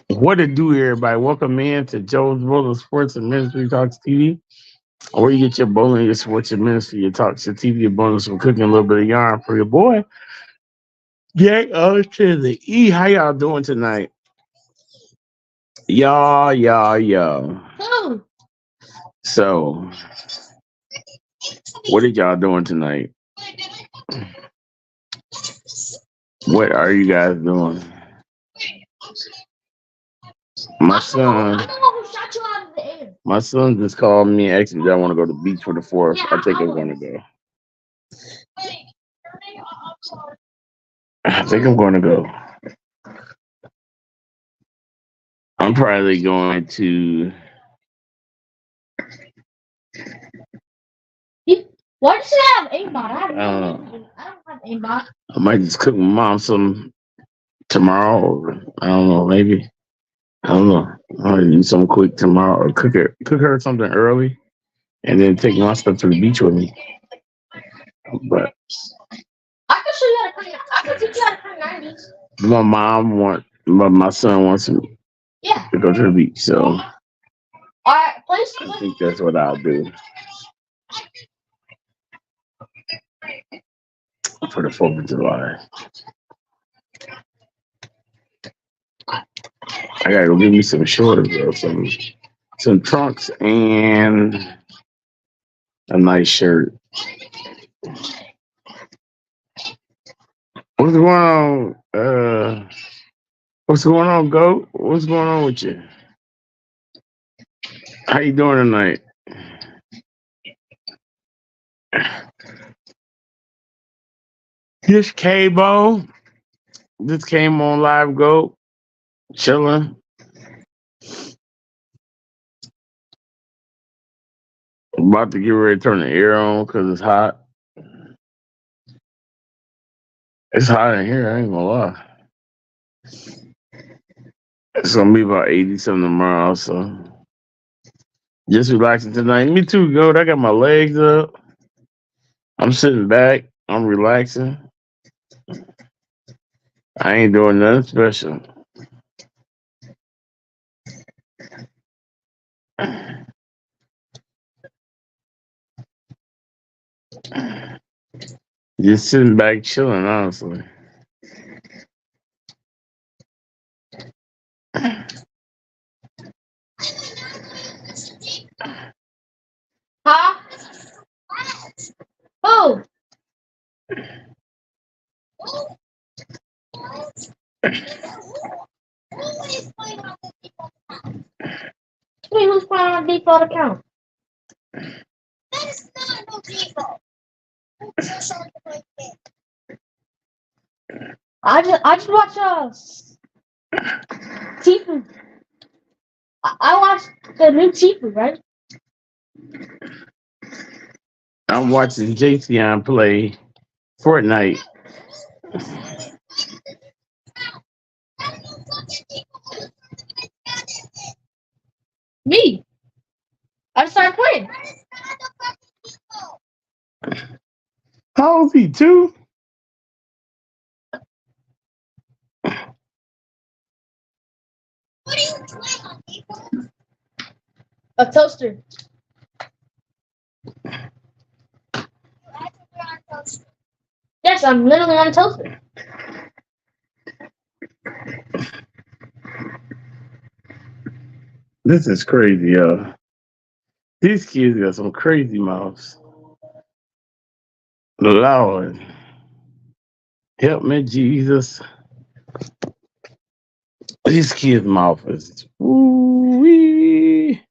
What it do, everybody? Welcome in to Joe's World of Sports and Ministry Talks TV, where you get your bowling, your sports, your ministry, your talks, your TV, your bonus, from cooking a little bit of yarn for your boy. Yeah, to the E. How y'all doing tonight? Y'all. Oh, So, what are y'all doing tonight? What are you guys doing? My son, I don't know who shot you out of the air. my son just called me and asked me if I want to go to the beach for the fourth. Yeah, I think I I'm will. going to go. I think I'm going to go. I'm probably going to. Why does it have aimbot? I have I don't no know. I don't have aimbot. I might just cook my mom some tomorrow. Or I don't know. Maybe I don't know. I might do something quick tomorrow, or cook her something early, and then take my stuff to the beach with me. But I can show you how to play. I can teach you how to play 90s. my son wants me Yeah. to go to the beach, so Alright, please. I think that's what I'll do for the 4th of July. I gotta go get me some shorts, though, some trunks and a nice shirt. What's going on? What's going on, Goat? What's going on with you? How you doing tonight? This Cabo just came on live, Goat, chilling. About to get ready to turn the air on because it's hot. It's hot in here, I ain't gonna lie. It's gonna be about 80 something tomorrow, so just relaxing tonight. Me too, Goat. I got my legs up. I'm sitting back. I'm relaxing. I ain't doing nothing special. Just sitting back, chilling, honestly. Huh? Oh. Wait, who's playing on default account? I just watched Tifu. I watched the new Tifu, right? I'm watching JCon play Fortnite. Me. I just started playing. How old is he? 2? A toaster. Yes, I'm literally on a toaster. This is crazy, yo. These kids got some crazy mouths. Lord, help me, Jesus. These kids' mouth is ooh-wee.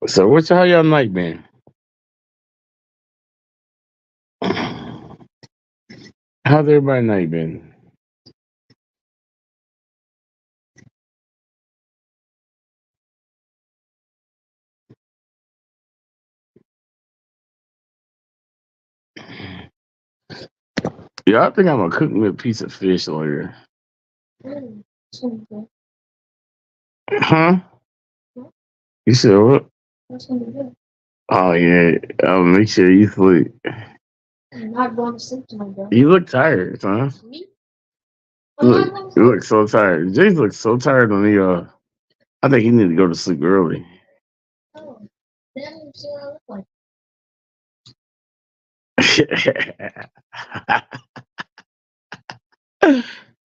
So, how y'all night been? How's everybody night been? Yeah, I think I'm gonna cook me a piece of fish later. Huh? You said what? That's gonna be good. Oh yeah. Make sure you sleep. I'm not going to sleep tonight, bro. You look tired, son. Me? I'm not Look, going to you sleep. look so tired. Jay looks so tired on the. I think he need to go to sleep early. Oh, then you see what I look like.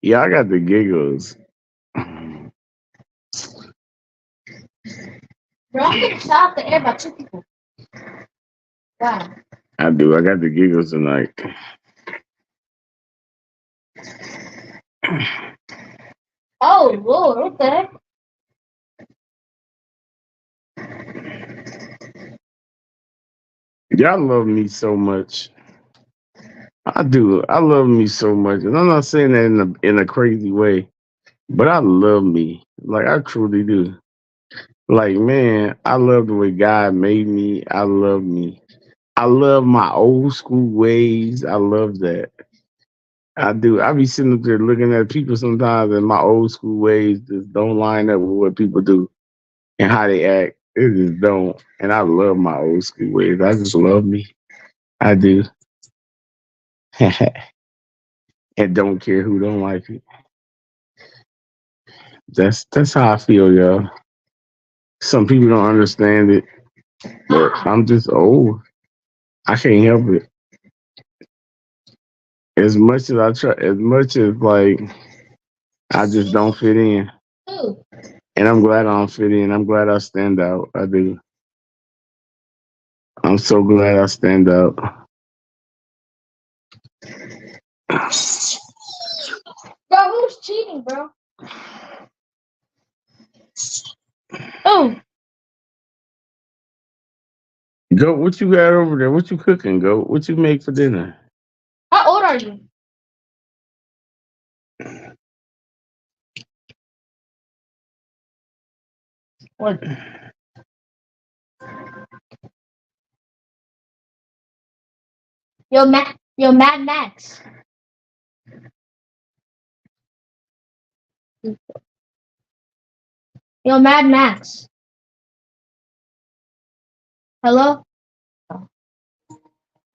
Yeah, I got the giggles. Bro, I'm getting shot out the air by 2 people. Wow. I do. I got the giggles tonight. Oh, Lord, what the heck? Y'all love me so much. I do. I love me so much, and I'm not saying that in a crazy way, but I love me. Like I truly do. Like man, I love the way God made me. I love me. I love my old school ways. I love that. I do. I be sitting up there looking at people sometimes, and my old school ways just don't line up with what people do and how they act. It just don't. And I love my old school ways. I just love me. I do. And don't care who don't like it. That's how I feel, y'all. Some people don't understand it, but I'm just old. I can't help it. As much as I try, as much as like I just don't fit in, Who? and I'm glad I don't fit in. I'm glad I stand out. I do. I'm so glad I stand out. Bro, who's cheating, bro? Oh, Go, what you got over there? What you cooking? Go, what you make for dinner? how old are you? What? Yo, Mad Max. Yo, Mad Max. Hello?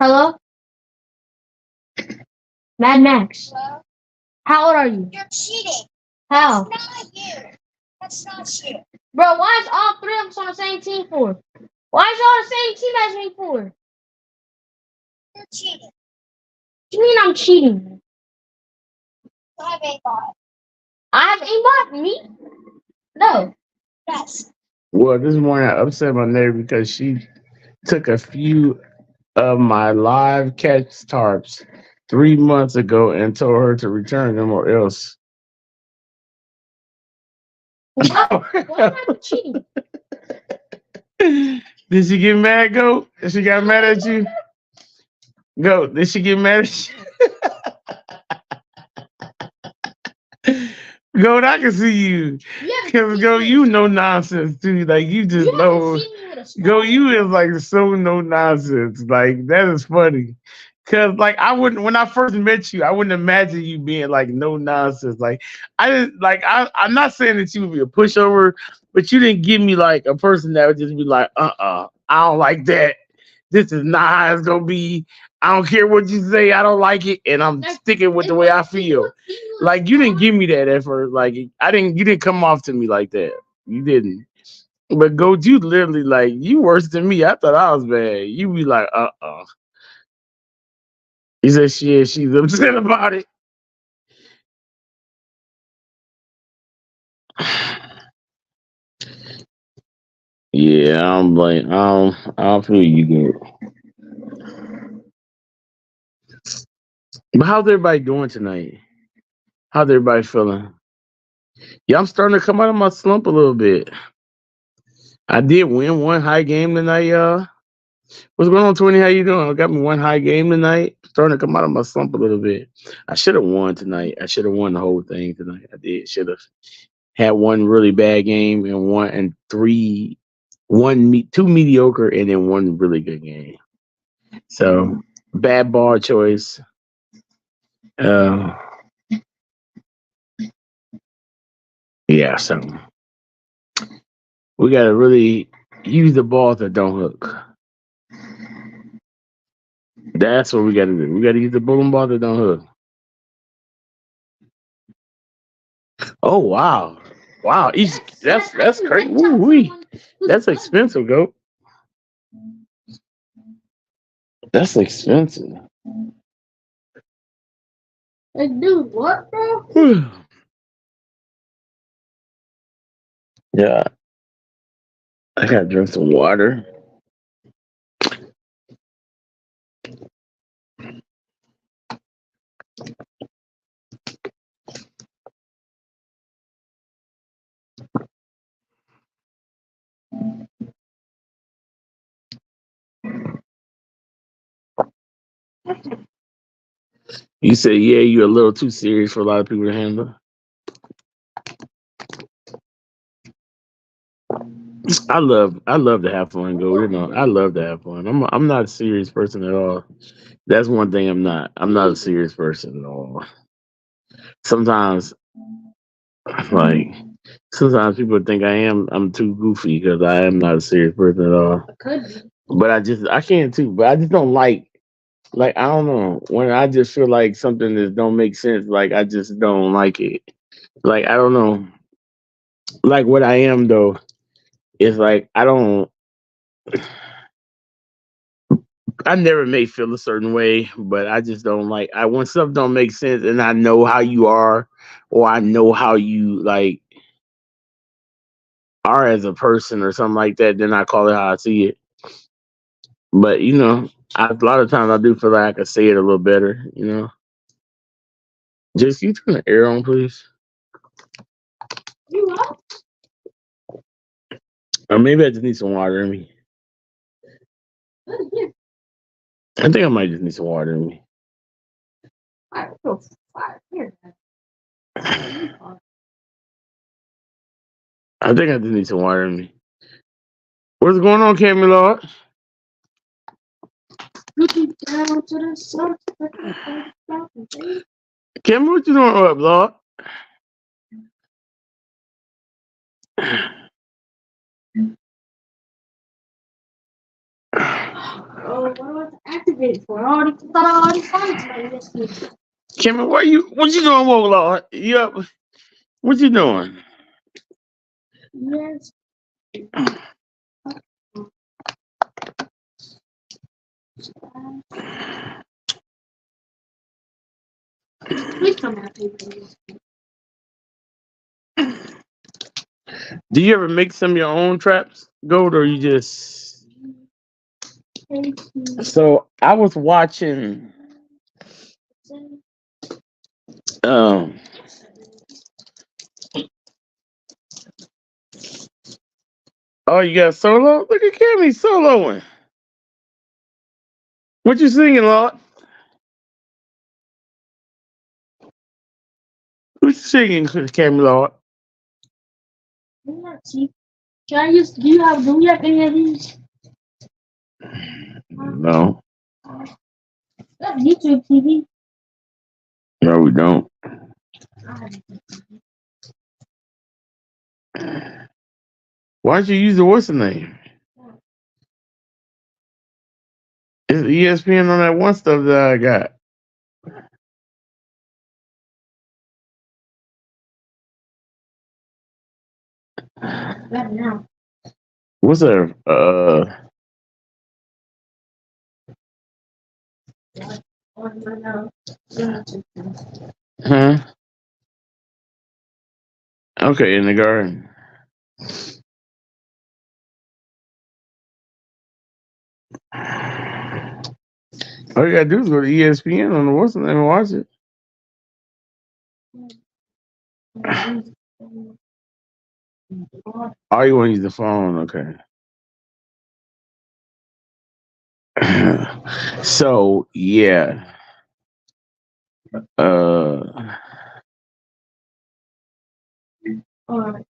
Hello? Mad Max. Hello? How old are you? You're cheating. How? That's not you. That's not you. Bro, why is all three of us on the same team for? Why is y'all the same team as me for? You're cheating. What do you mean I'm cheating? I have aimbot. I have aimbot? Me? No. Yes. Well, this morning I upset my neighbor because she took a few of my live catch tarps 3 months ago and told her to return them or else. Why am I cheating? Did she get mad, Goat? Did she got mad at you? Goat, did she get mad at you? Goat, I can see you. Because, Goat, you know nonsense, too. Like, you just know. Goat, you is, like, so no nonsense. Like, that is funny. Cause like I wouldn't when I first met you, I wouldn't imagine you being like no nonsense. Like I didn't like I'm not saying that you would be a pushover, but you didn't give me like a person that would just be like, I don't like that. This is not how it's gonna be. I don't care what you say, I don't like it, and I'm sticking with the way I feel. Like you didn't give me that effort. Like you didn't come off to me like that. You didn't. But go, you literally like you worse than me. I thought I was bad. You be like, He said she's upset about it. Yeah, I'm like, I don't feel you good. But how's everybody doing tonight? How's everybody feeling? Yeah, I'm starting to come out of my slump a little bit. I did win one high game tonight, y'all. What's going on, 20? How you doing? I got me one high game tonight. Starting to come out of my slump a little bit. I should have won tonight. I should have won the whole thing tonight. I did. Should have had one really bad game and two mediocre and then one really good game. So bad ball choice. Uh, yeah. So we gotta really, Use the ball that don't hook. That's what we got to do. We got to use the bowling ball that don't hook. Oh wow, wow! That's crazy. Woo wee. That's expensive, go. That's expensive. Like, dude, what, bro? Yeah, I gotta drink some water. You said, yeah, you're a little too serious for a lot of people to handle. I love to have fun, go. You know, I love to have fun. I'm not a serious person at all. That's one thing I'm not. I'm not a serious person at all. Sometimes, like, sometimes people think I'm too goofy because I am not a serious person at all. Could be. But I can too. But I just don't like I don't know when I just feel like something that don't make sense. Like I just don't like it. Like I don't know. Like what I am though is like I don't. I never may feel a certain way, but I just don't like. I when stuff don't make sense, and I know how you are, or I know how you like are as a person, or something like that. Then I call it how I see it. But a lot of times I do feel like I could say it a little better. Just you turn the air on, please, You what? or maybe I just need some water in me. Good, yeah. I think I might just need some water in me. I feel fire here. I think I just need some water in me. What's going on, Mcleod? Looking down to the sun. Cam, what you doing up, Lord? Oh, what do I have to activate it for? I already thought I already found somebody yesterday. Cameron, what you doing, whoa, Lord? You up? What you doing? Yes. Please tell me I paid for this. Do you ever make some of your own traps, Gold, or you just? Thank you. So I was watching. Um. Oh, you got solo? Look at Cammy soloing. What you singing, Lord? What you singing, Cammy, Lord? Can I use, do you have any of these? No, That's YouTube TV. no, we don't. Why don't you use the what's the name? It's ESPN on that one stuff that I got. Right now. What's that? Huh? Okay, in the garden. All you gotta do is go to ESPN on the what's the name and watch it. Oh, you want to use the phone? Okay. So yeah. Uh. Or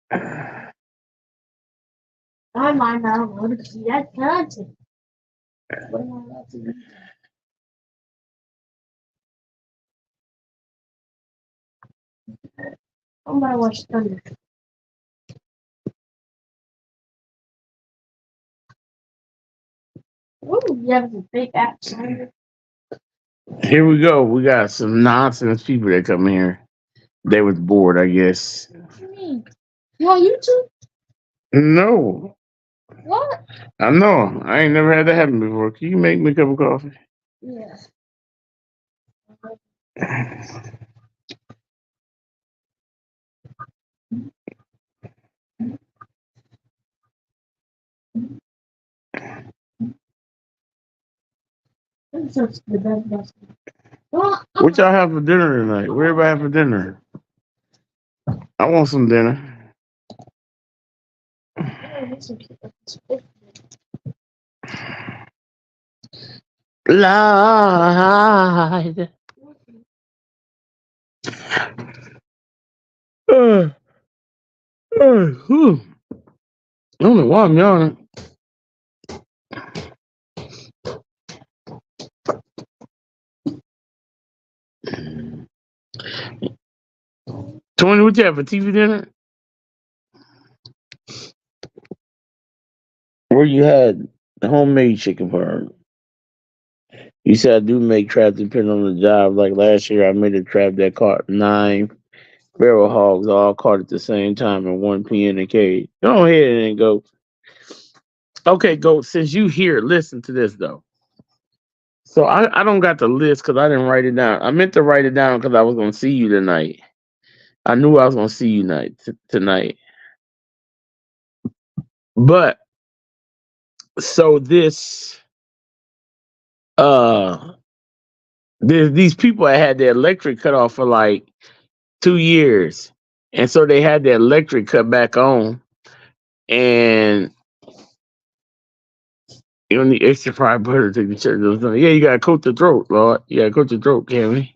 I might not want to see that content. What am I about to do? I'm gonna watch Thunder. Ooh, you have a big ass. Here we go. We got some nonsense people that come here. They was bored, I guess. What you mean? You on YouTube? No, What? I know. I ain't never had that happen before. Can you make me a cup of coffee? Yeah. That's such the best. Well, What y'all have for dinner tonight? Where everybody have for dinner? I want some dinner. Lord. Uh, whew. I don't know why I'm yawning. Tony, what you have for TV dinner? Where you had homemade chicken parm. You said I do make traps depending on the job. Like last year, I made a trap that caught 9 barrel hogs all caught at the same time in one pen in a cage. Go ahead and go. Okay, go. Since you here, listen to this though. So I don't got the list because I didn't write it down. I meant to write it down because I was gonna see you tonight. I knew I was gonna see you tonight. But so uh these people had their electric cut off for like 2 years, and so they had the electric cut back on, and you don't need extra fried butter to take the church. Yeah, you gotta coat the throat, Lord. You gotta coat your throat, Cammy.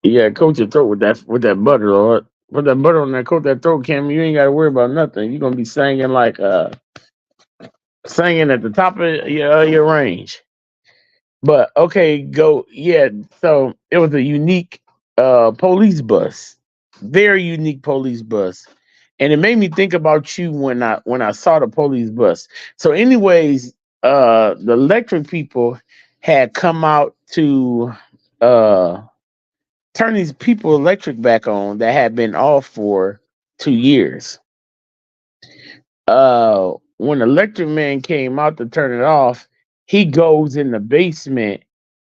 You gotta coat your throat with that butter, Lord. Put that butter on that coat that throat, Cammy. You ain't gotta worry about nothing. You're gonna be singing like singing at the top of your range. But okay, go. Yeah, so it was a unique police bus. Very unique police bus. And it made me think about you when I saw the police bus. So anyways, the electric people had come out to uh turn these people electric back on that had been off for 2 years. When the electric man came out to turn it off, he goes in the basement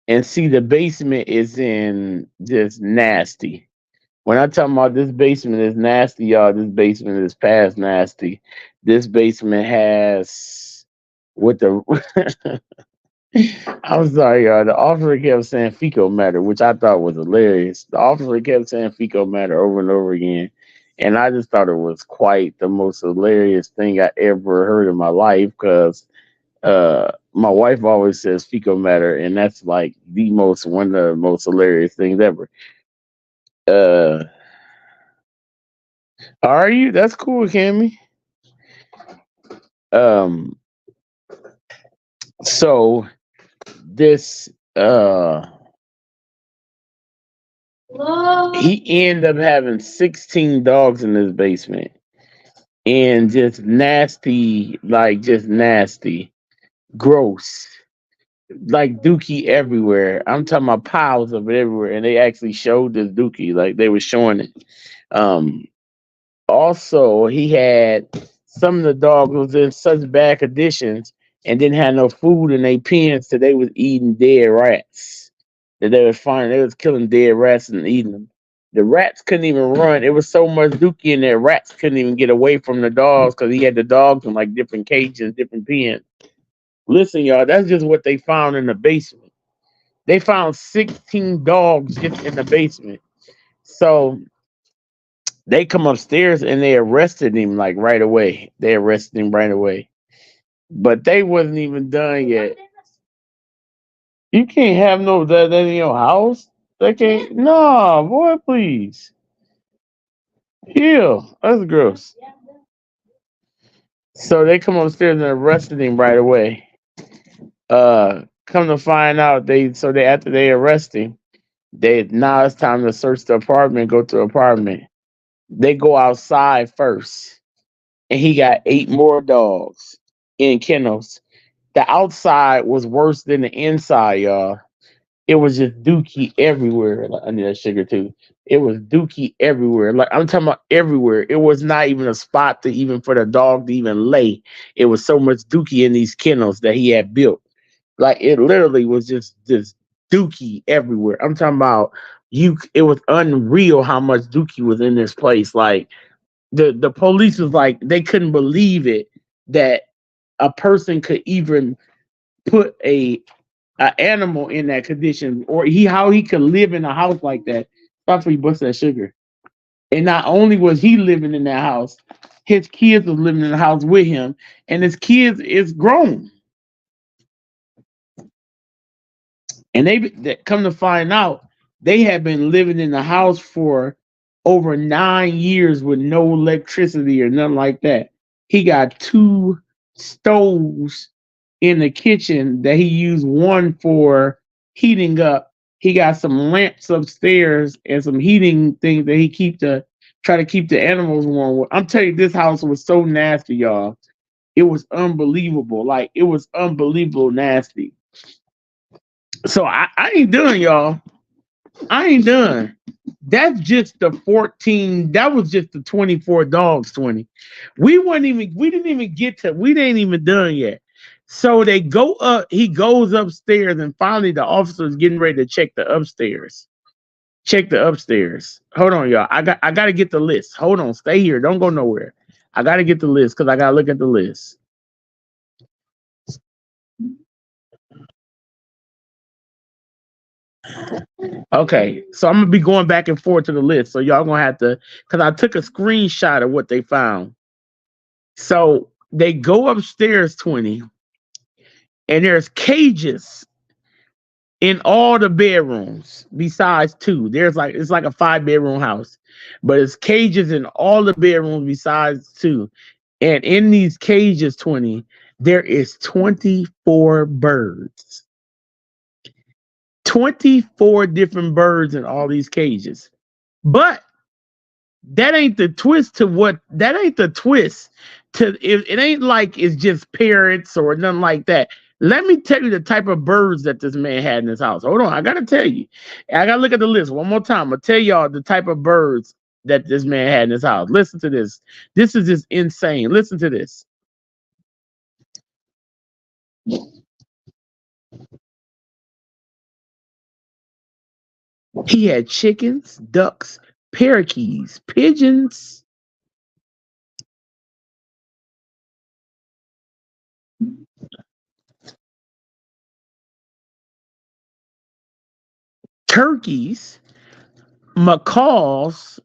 and see the basement is in just nasty. When I talk about this basement is nasty, y'all, this basement is past nasty. This basement has what the I'm sorry, y'all. The officer kept saying fecal matter, which I thought was hilarious. The officer kept saying fecal matter over and over again. And I just thought it was quite the most hilarious thing I ever heard in my life because my wife always says fecal matter, and that's like the most one of the most hilarious things ever. Uh, are you? That's cool, Cammy. Um, so this he ended up having 16 dogs in his basement and just nasty, like just nasty, gross, like dookie everywhere. I'm talking about piles of it everywhere, and they actually showed this dookie, like they were showing it. Um, Also, he had some of the dogs was in such bad conditions and didn't have no food in their pens, so they was eating dead rats. That they was finding, they was killing dead rats and eating them. The rats couldn't even run. It was so much dookie in there, rats couldn't even get away from the dogs because he had the dogs in like different cages, different pens. Listen, y'all, that's just what they found in the basement. They found 16 dogs just in the basement. So they come upstairs and they arrested him like right away. They arrested him right away. But they wasn't even done yet. You can't have no that in your house. They can't. No, boy, please. Ew, that's gross. So they come upstairs and arrested him right away. Come to find out, they after they arrest him, they now it's time to search the apartment. Go to the apartment. They go outside first, and he got 8 more dogs. in kennels. The outside was worse than the inside, y'all. It was just dookie everywhere. Like, I need that sugar too. It was dookie everywhere. Like I'm talking about everywhere. It was not even a spot to even for the dog to even lay. It was so much dookie in these kennels that he had built. Like it literally was just dookie everywhere. I'm talking about you. It was unreal how much dookie was in this place. Like the police was like they couldn't believe it that a person could even put a animal in that condition, or how he could live in a house like that. That's where he busts that sugar. And not only was he living in that house, his kids was living in the house with him, and his kids is grown. And they come to find out they had been living in the house for over 9 years with no electricity or nothing like that. He got two stoves in the kitchen that he used, one for heating up. He got some lamps upstairs and some heating things that he keep to try to keep the animals warm. I'm telling you, this house was so nasty, y'all. It was unbelievable. Like it was unbelievable nasty. So I ain't done, y'all. I ain't done. That's just the 14. That was just the 24 dogs, 20. We didn't even get to, we ain't even done yet. So they go up, he goes upstairs, and finally the officer's getting ready to check the upstairs. Check the upstairs. Hold on, y'all. I gotta get the list. Hold on, stay here. Don't go nowhere. I gotta get the list because I gotta look at the list. Okay, so I'm gonna be going back and forth to the list. So y'all gonna have to, because I took a screenshot of what they found. So they go upstairs, 20, and there's cages in all the bedrooms besides two. There's like it's like a 5 bedroom house, but it's cages in all the bedrooms besides two. And in these cages, 20, there is 24 birds. 24 different birds in all these cages. But that ain't the twist to what that ain't the twist to it ain't like it's just parrots or nothing like that. Let me tell you the type of birds that this man had in his house. Hold on, I gotta tell you. I gotta look at the list one more time. I'll tell y'all the type of birds that this man had in his house. Listen to this. This is just insane. Listen to this. He had chickens, ducks, parakeets, pigeons, turkeys, macaws,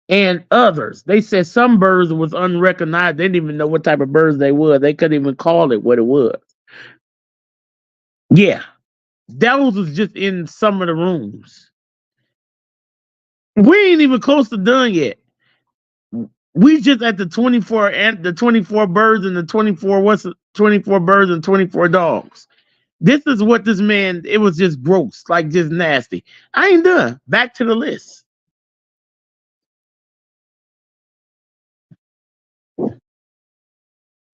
and others. They said some birds was unrecognized. They didn't even know what type of birds they were. They couldn't even call it what it was. Yeah, those was just in some of the rooms. We ain't even close to done yet. We just at the 24 and the 24 birds and the 24 what's it, 24 birds and 24 dogs. This is what this man, it was just gross, like just nasty. I ain't done. Back to the list.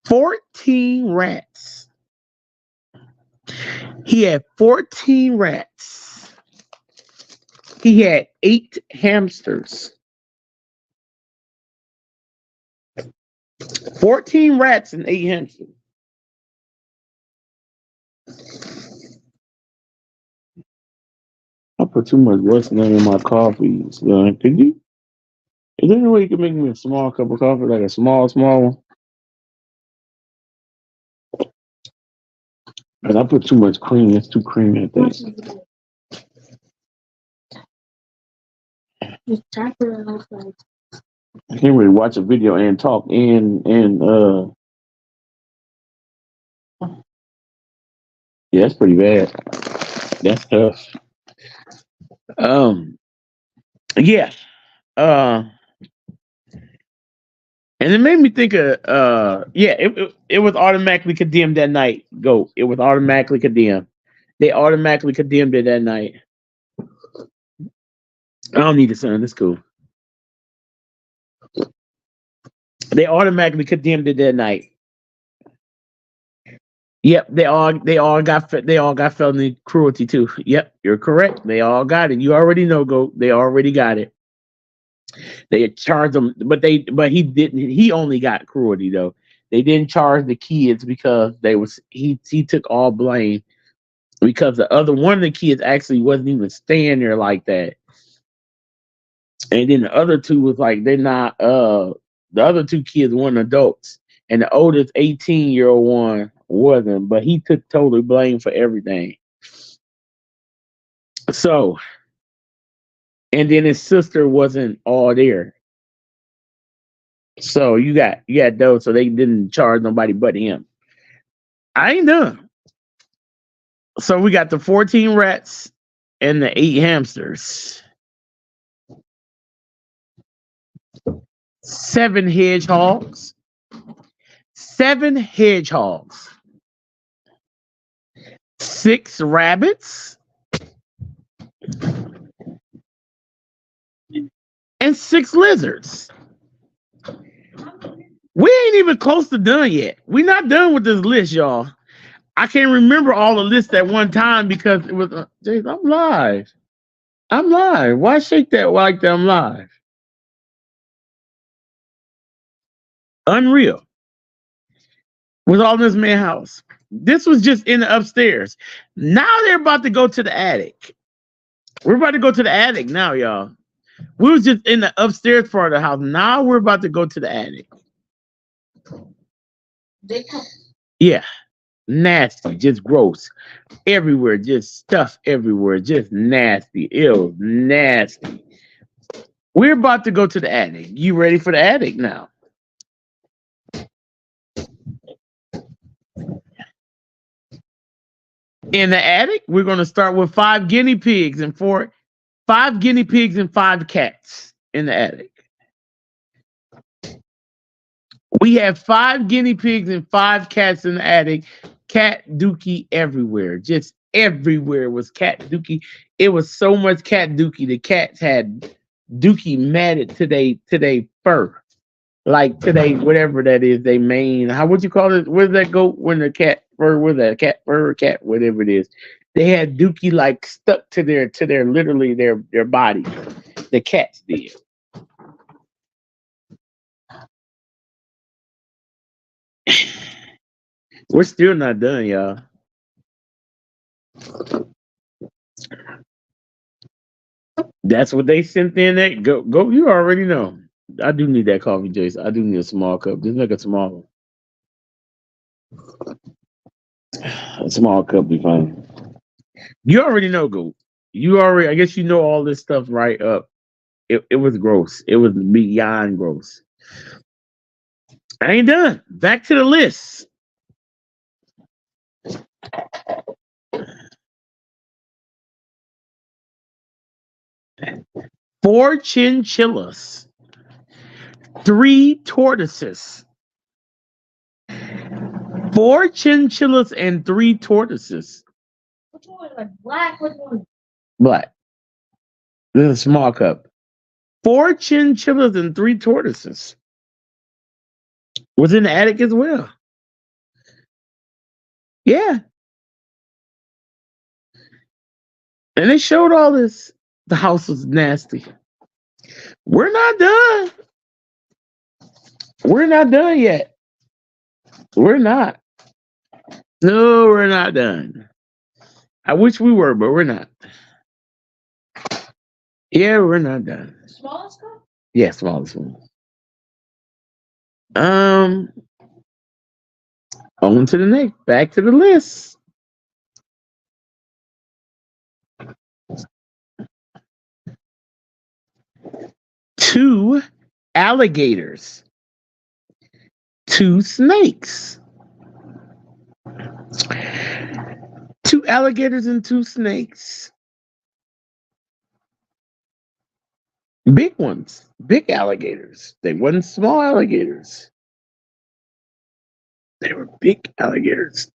14 rats. He had 14 rats. He had 8 hamsters. 14 rats and 8 hamsters. I put too much what's name in my coffee. So, could you? Is there any way you can make me a small cup of coffee, like a small one? Because I put too much cream. It's too creamy, I think. I can't really watch a video and talk and yeah, that's pretty bad. That's tough. Um yeah. Uh and it made me think of yeah, it was automatically condemned that night. Go. It was automatically condemned. They automatically condemned it that night. I don't need the sun, it's cool. They automatically condemned it that night. Yep, they all got felony cruelty too. Yep, you're correct. They all got it. You already know, go. They already got it. They charged him, but he didn't. He only got cruelty though. They didn't charge the kids because they was he took all blame because the other one of the kids actually wasn't even staying there like that, and then the other two was like they're not. The other two kids weren't adults, and the oldest 18-year-old one wasn't, but he took total blame for everything. So, and then his sister wasn't all there. So you got those, so they didn't charge nobody but him. I ain't done. So we got the 14 rats and the 8 hamsters, 7 hedgehogs, 7 hedgehogs, 6 rabbits, and 6 lizards. We ain't even close to done yet. We not done with this list, y'all. I can't remember all the lists at one time because it was. Jeez, I'm live. I'm live. Why shake that like that? I'm live. Unreal. Was all in this man house. This was just in the upstairs. Now they're about to go to the attic. We're about to go to the attic now, y'all. We was just in the upstairs part of the house. Now we're about to go to the attic. Yeah. Nasty, just gross. Everywhere, just stuff everywhere, just nasty. Ew, nasty. We're about to go to the attic. You ready for the attic now? In the attic, we're going to start with 5 guinea pigs and 5 guinea pigs and 5 cats in the attic. We have 5 guinea pigs and 5 cats in the attic. Cat dookie everywhere. Just everywhere was cat dookie. It was so much cat dookie. The cats had dookie matted to they fur. Like today, whatever that is, they mane. How would you call it? Where does that go when the cat fur? Where's that cat fur? Cat, whatever it is. They had dookie like stuck to their literally their body. The cats did. We're still not done, y'all. That's what they sent in. That go. You already know. I do need that coffee, Jason. I do need a small cup. Just make a small one. A small cup be fine. You already know, go. You already. I guess you know all this stuff right up. It was gross. It was beyond gross. I ain't done. Back to the list. 4 chinchillas, 3 tortoises. 4 chinchillas and 3 tortoises. Which one? Like black? Which one? Black. This is a small cup. 4 chinchillas and 3 tortoises was in the attic as well. Yeah. And they showed all this. The house was nasty. We're not done. We're not done yet. We're not. No, we're not done. I wish we were, but we're not. Yeah, we're not done. Smallest cup? Yeah, smallest one. On to the next. Back to the list. 2 alligators, 2 snakes. 2 alligators and 2 snakes. Big ones, big alligators. They weren't small alligators. They were big alligators,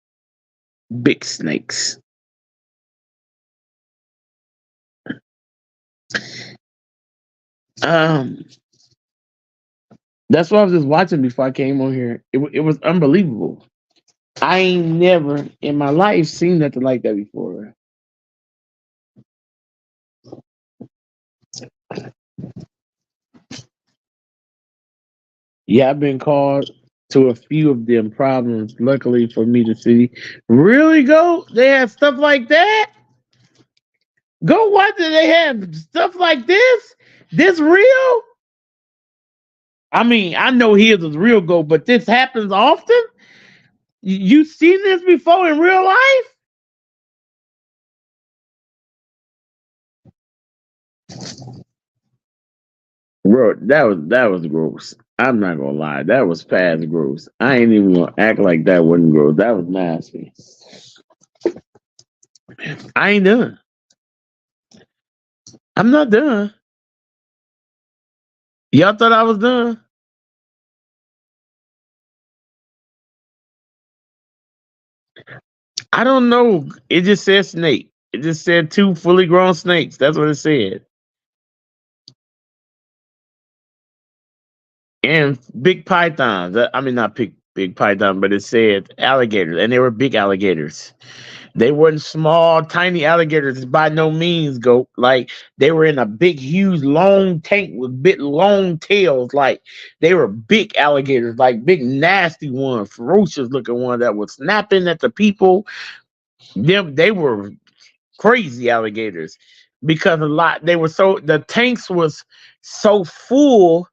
big snakes. Um, that's what I was just watching before I came on here. It was unbelievable. I ain't never in my life seen nothing like that before. Yeah, I've been called to a few of them problems. Luckily for me to see, really go. They have stuff like that. Go. What do they have stuff like this? This real? I mean, I know his is real go, but this happens often. You seen this before in real life, bro? That was gross. I'm not gonna lie, that was past gross. I ain't even gonna act like that wasn't gross. That was nasty. I ain't done. I'm not done. Y'all thought I was done? I don't know. It just said snake. It just said two fully grown snakes. That's what it said. And big pythons. I mean, not big python, but it said alligators, and they were big alligators. They weren't small, tiny alligators by no means. Go like they were in a big, huge, long tank with big, long tails. Like they were big alligators, like big, nasty ones, ferocious looking ones that were snapping at the people. Them, they were crazy alligators because a lot they were so the tanks was so full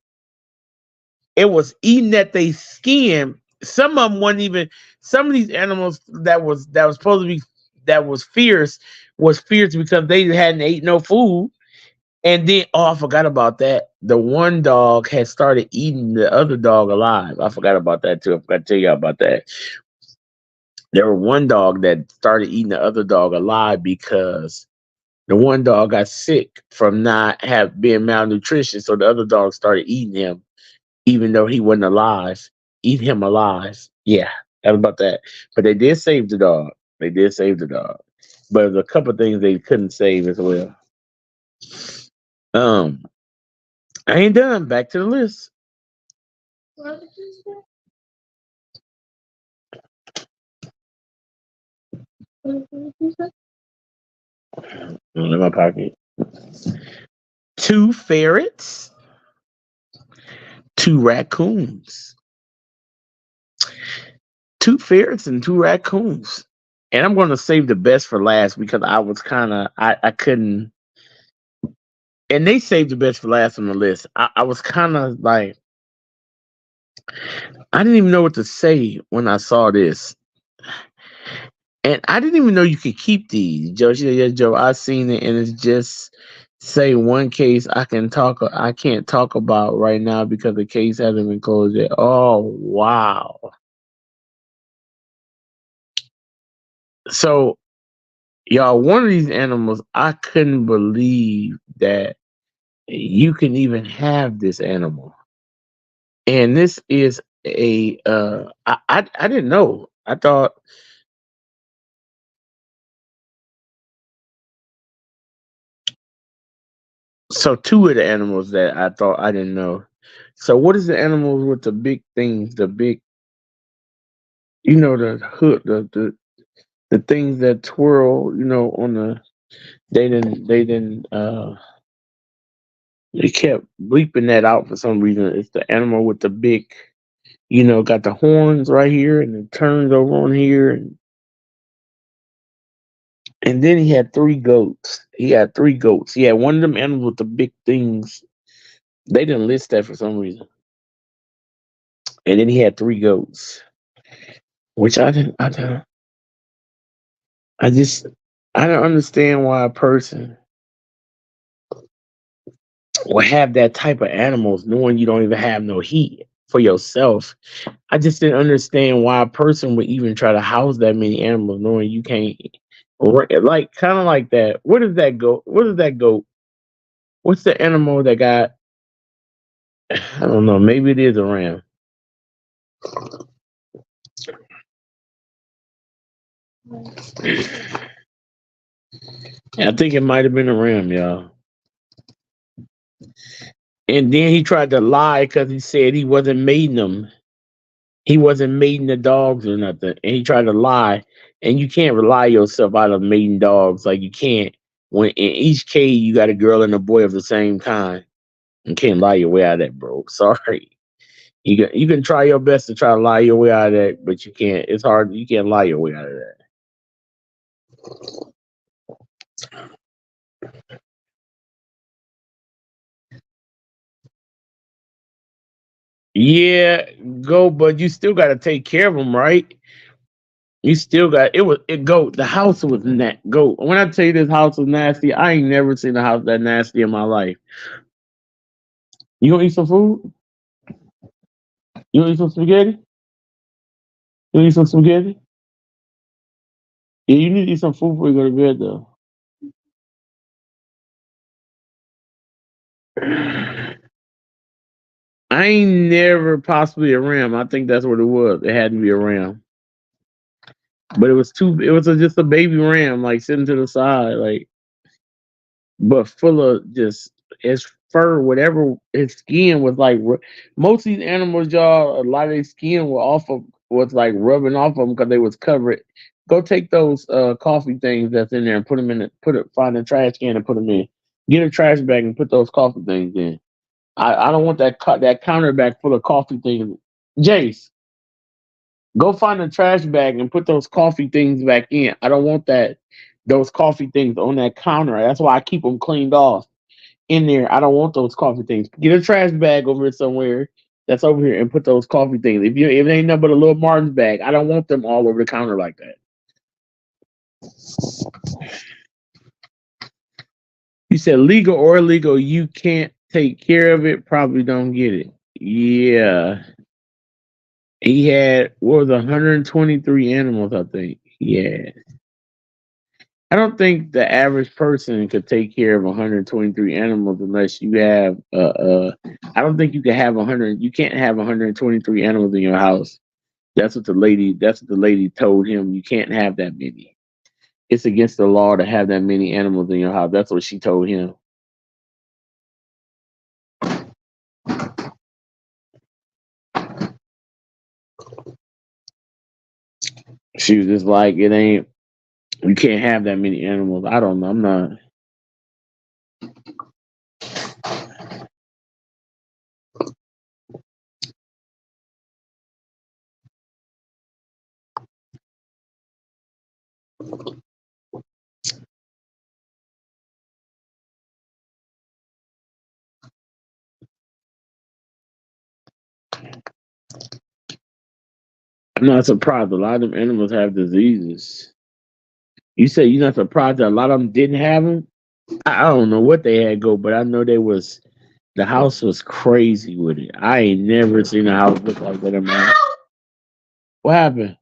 it was eating at their skin. Some of them wasn't even. Some of these animals that was supposed to be that was fierce because they hadn't ate no food. And then, oh, I forgot about that. The one dog had started eating the other dog alive. I forgot about that too. I forgot to tell you about that. There was one dog that started eating the other dog alive because the one dog got sick from not have being malnutrition. So the other dog started eating him even though he wasn't alive, eat him alive. Yeah, that was about that. But they did save the dog. They did save the dog. But there's a couple of things they couldn't save as well. Um, I ain't done. Back to the list. In my pocket. Two ferrets, two raccoons. Two ferrets and two raccoons. And I'm going to save the best for last because I was kind of, I couldn't, and they saved the best for last on the list. I was kind of like, I didn't even know what to say when I saw this. And I didn't even know you could keep these. Joe, she said, yeah, Joe, I seen it and it's just say one case I can't talk about right now because the case hasn't been closed yet. Oh wow. So y'all, one of these animals, I couldn't believe that you can even have this animal. And this is I didn't know. I thought so two of the animals that I thought I didn't know. So what is the animals with the big things, the big the hood the things that twirl, on the they kept bleeping that out for some reason. It's the animal with the big, got the horns right here and it turns over on here and then he had three goats. He had three goats. He had one of them animals with the big things. They didn't list that for some reason. And then he had three goats, which I just I don't understand why a person will have that type of animals knowing you don't even have no heat for yourself. I just didn't understand why a person would even try to house that many animals knowing you can't like kind of like that. What is that goat? What is that goat? What's the animal that got I don't know, maybe it is a ram. I think it might have been a ram, y'all. And then he tried to lie because he said he wasn't mating them. He wasn't mating the dogs or nothing, and he tried to lie. And you can't rely yourself out of mating dogs. Like you can't. When in each cage you got a girl and a boy of the same kind. You can't lie your way out of that, bro. Sorry. You can try your best to try to lie your way out of that, but you can't. It's hard. You can't lie your way out of that. Yeah, go, but you still got to take care of them, right? You still got it. Was it go? The house was go. When I tell you this house was nasty, I ain't never seen a house that nasty in my life. You gonna eat some food? You gonna eat some spaghetti? You gonna eat some spaghetti? Yeah, you need to eat some food before you go to bed, though. I ain't never possibly a ram. I think that's what it was. It had to be a ram, but it was too. It was just a baby ram, like sitting to the side, like but full of just his fur, whatever his skin was like. Most of these animals, y'all, a lot of their skin was like rubbing off them because they was covered. Go take those coffee things that's in there and put them in. Find a trash can and put them in. Get a trash bag and put those coffee things in. I don't want that counter bag full of coffee things. Jace, go find a trash bag and put those coffee things back in. I don't want those coffee things on that counter. That's why I keep them cleaned off in there. I don't want those coffee things. Get a trash bag over here somewhere that's over here and put those coffee things. If it ain't nothing but a little Martin's bag, I don't want them all over the counter like that. You said legal or illegal, you can't take care of it, probably don't get it. Yeah. He had what was 123 animals, I think. Yeah. I don't think the average person could take care of 123 animals unless you have I don't think you can have 100 you can't have 123 animals in your house. That's what the lady told him. You can't have that many. It's against the law to have that many animals in your house. That's what she told him. She was just like, it ain't you can't have that many animals. I don't know. I'm not. I'm not surprised. A lot of them animals have diseases. You say you're not surprised that a lot of them didn't have them. I don't know what they had go, but I know they was the house was crazy with it. I ain't never seen a house look like that in my life. What happened?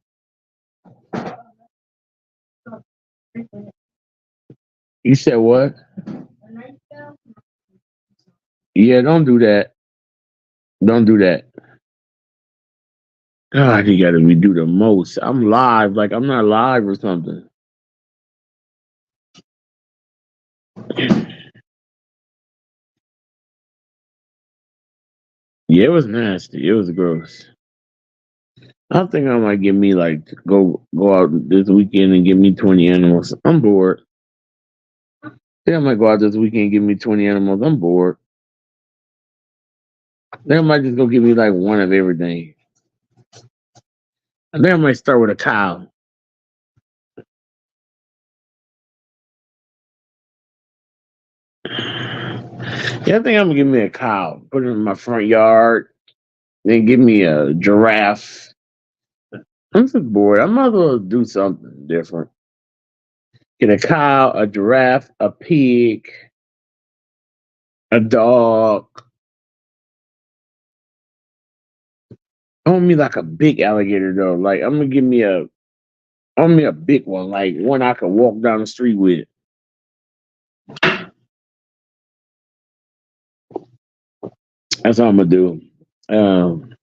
You said what? Yeah, don't do that. Don't do that. God, you gotta redo the most. I'm live, like I'm not live or something. Yeah, it was nasty. It was gross. I think I might get me like go out this weekend and get me 20 animals. I'm bored. I think I might go out this weekend and get me 20 animals. I'm bored. I think I might just go get me like one of everything. I think I might start with a cow. Yeah, I think I'm gonna give me a cow. Put it in my front yard. Then give me a giraffe. I'm just bored. I might as well do something different. Get a cow, a giraffe, a pig, a dog. I want me like a big alligator though. Like I want me a big one, like one I can walk down the street with. That's what I'm gonna do. Um,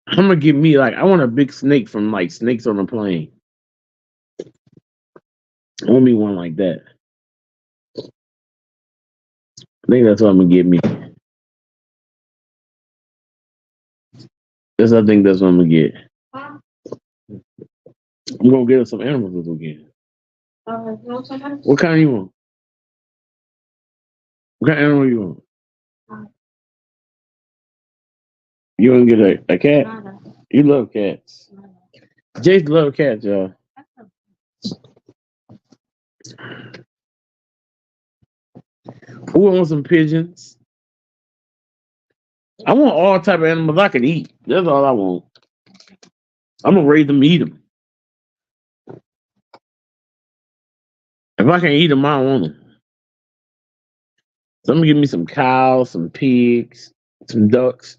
I'm gonna get me like I want a big snake from like Snakes on a Plane. I want me one like that. I think that's what I'm gonna get me. I think that's what I'm gonna get. I'm gonna get us some animals this weekend. What kind you want? What kind of animal you want? You want to get a cat? You love cats. Jace love cats, y'all. Who wants some pigeons? I want all type of animals I can eat. That's all I want. I'm gonna raise them, eat them. If I can eat them, I don't want them. So I'm gonna give me some cows, some pigs, some ducks,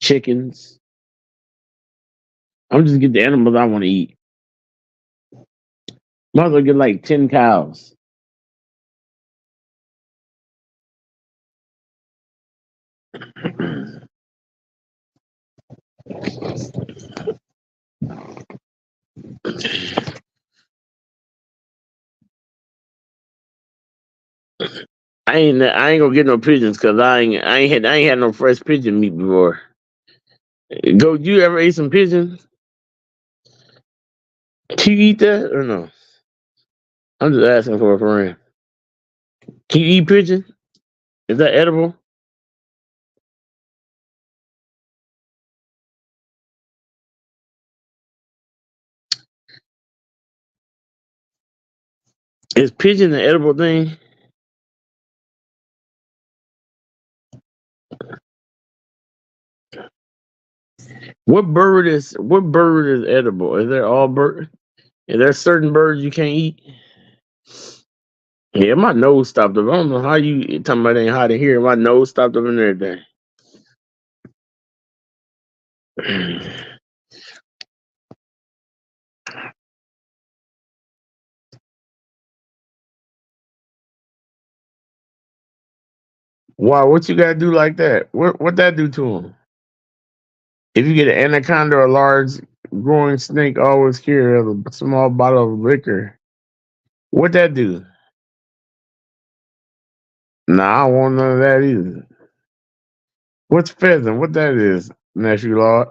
chickens. I'm just get the animals I want to eat. Might as well get like 10 cows. I ain't gonna get no pigeons because I ain't had no fresh pigeon meat before. Go, you ever ate some pigeons? Can you eat that or no? I'm just asking for a friend. Can you eat pigeon? Is that edible? Is pigeon an edible thing? What bird is edible? Is there all bird? Is there certain birds you can't eat? Yeah, my nose stopped up. I don't know how you talking about ain't hot in here. My nose stopped up and everything. Why? What you gotta do like that? What that do to him? If you get an anaconda or a large growing snake, always carry a small bottle of liquor. What that do? Nah, I don't want none of that either. What's pheasant? What that is, nephew Lord?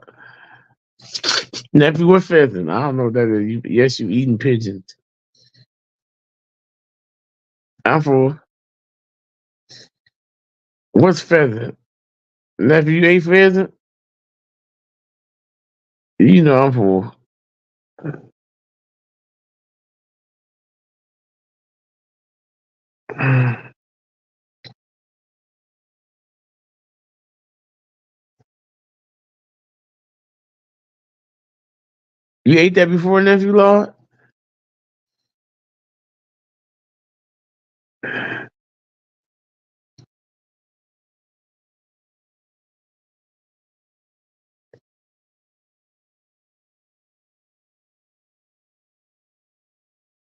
Nephew, what pheasant? I don't know what that is. Yes, you eating pigeons. I'm for what's pheasant? Nephew, you ate pheasant? You know I'm for. You ate that before, nephew Lord?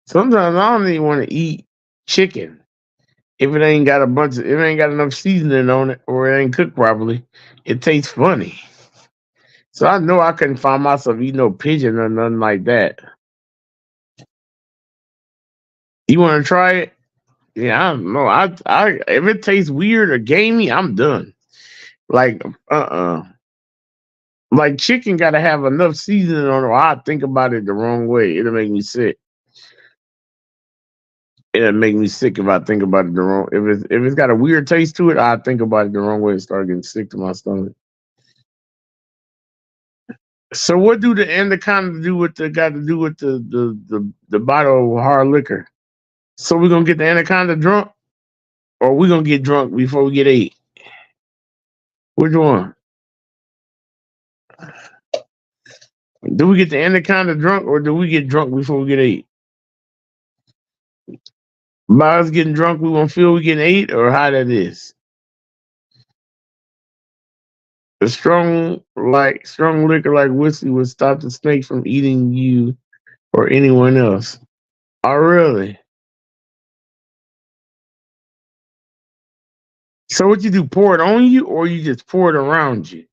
Sometimes I don't even want to eat chicken if it ain't got if it ain't got enough seasoning on it or it ain't cooked properly. It tastes funny. So I know I couldn't find myself eating no pigeon or nothing like that. You want to try it? Yeah, I don't know. I if it tastes weird or gamey, I'm done. Like like chicken got to have enough seasoning on it. Or I think about it the wrong way. It'll make me sick. It'll make me sick if I think about it the wrong. If it's got a weird taste to it, I think about it the wrong way and start getting sick to my stomach. So what do the anaconda do with the got to do with the bottle of hard liquor? So we're gonna get the anaconda drunk, or we gonna get drunk before we get ate? Which one? Do we get the anaconda drunk, or do we get drunk before we get ate? By us getting drunk, we gonna feel we getting ate, or how that is? A strong liquor like whiskey would stop the snake from eating you or anyone else. Oh, really? So what you do? Pour it on you, or you just pour it around you?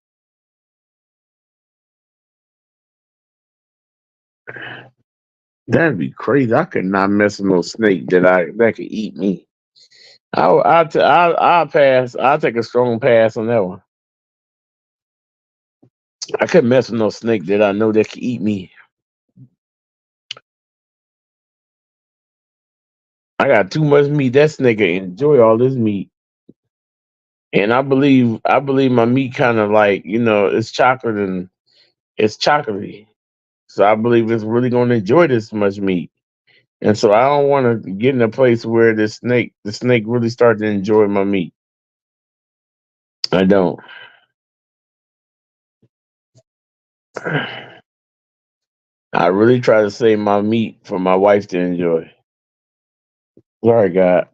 That'd be crazy. I could not mess with no snake that could eat me. I'll pass. I'll take a strong pass on that one. I couldn't mess with no snake that I know that could eat me. I got too much meat. That snake can enjoy all this meat. And I believe my meat kind of like, it's chocolate and it's chocolatey. So I believe it's really gonna enjoy this much meat. And so I don't want to get in a place where the snake really start to enjoy my meat. I don't. I really try to save my meat for my wife to enjoy. Sorry, God.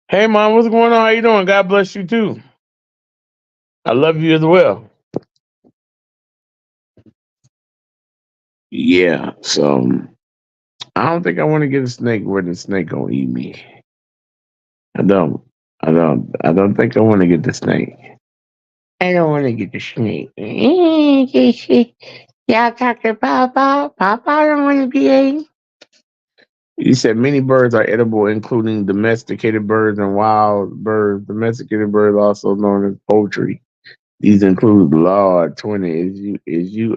Hey, mom, what's going on? How you doing? God bless you too. I love you as well. Yeah. So I don't think I want to get a snake where the snake gonna eat me. I don't. I don't think I want to get the snake. I don't want to get the snake. Y'all talking about Papa? I don't want to be eaten. You said many birds are edible, including domesticated birds and wild birds. Domesticated birds, also known as poultry. These include Lord 20. Is you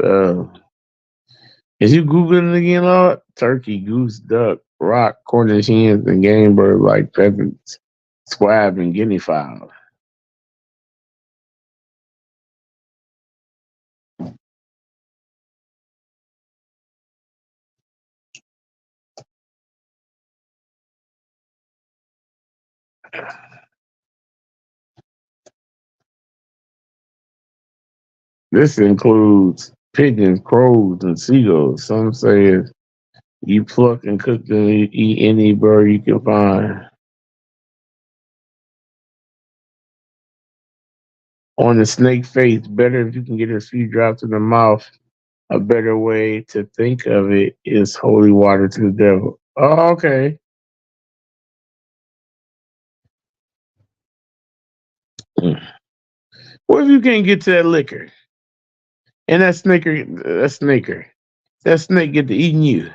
googling it again, Lord? Turkey, goose, duck, rock, Cornish hens, and game birds like pheasants, squab, and guinea fowl. This includes pigeons, crows, and seagulls. Some say you pluck and cook and you eat any bird you can find. On the snake face, better if you can get a few drops in the mouth. A better way to think of it is holy water to the devil. Oh, okay. Mm. What if you can't get to that liquor and that snake get to eating you?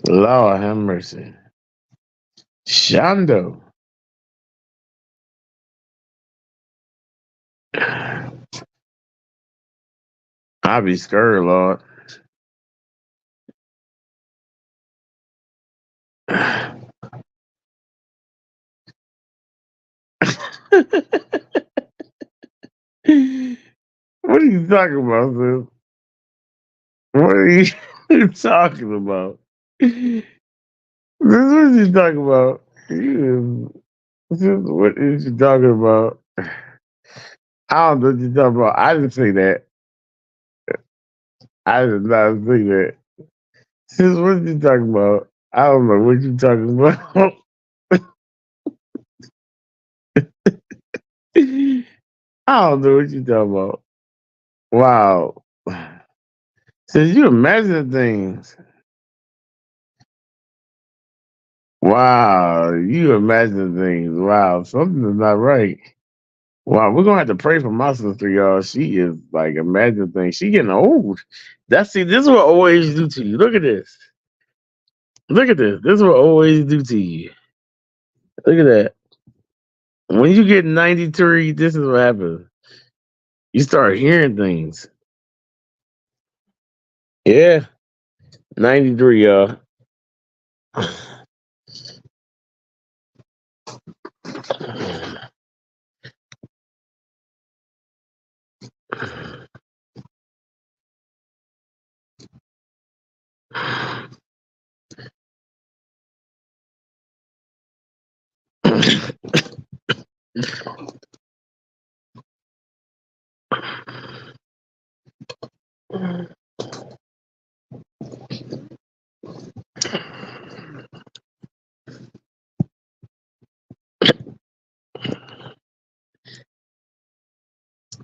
Lord have mercy. Shondo. I be scared, Lord. What are you talking about, sis? What are you talking about? This is what you talking about. This is what is you talking about? I don't know what you're talking about. I didn't say that. I did not say that. Sis, what you talking about? I don't know what you talking about. I don't know what you talking about. Wow. Since you imagine things. Wow. You imagine things. Wow. Something is not right. Wow. We're gonna have to pray for my sister, y'all. She is like imagining things. She getting old. This is what old age do to you. Look at this. Look at this. This is what old age do to you. Look at that. When you get 93, this is what happens. You start hearing things. Yeah. 93, y'all.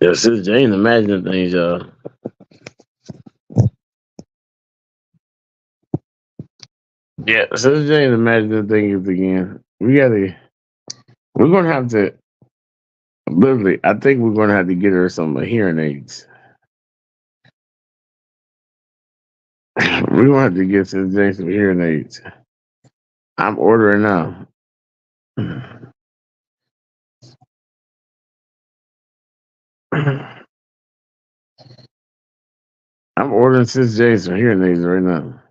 Yeah, Sis Jane imagining things, y'all. Yeah, so James imagine the thing is again. We're gonna have to literally I think we're gonna have to get her some hearing aids. We're gonna have to get Sis James some hearing aids. I'm ordering now. I'm ordering Sis James some hearing aids right now.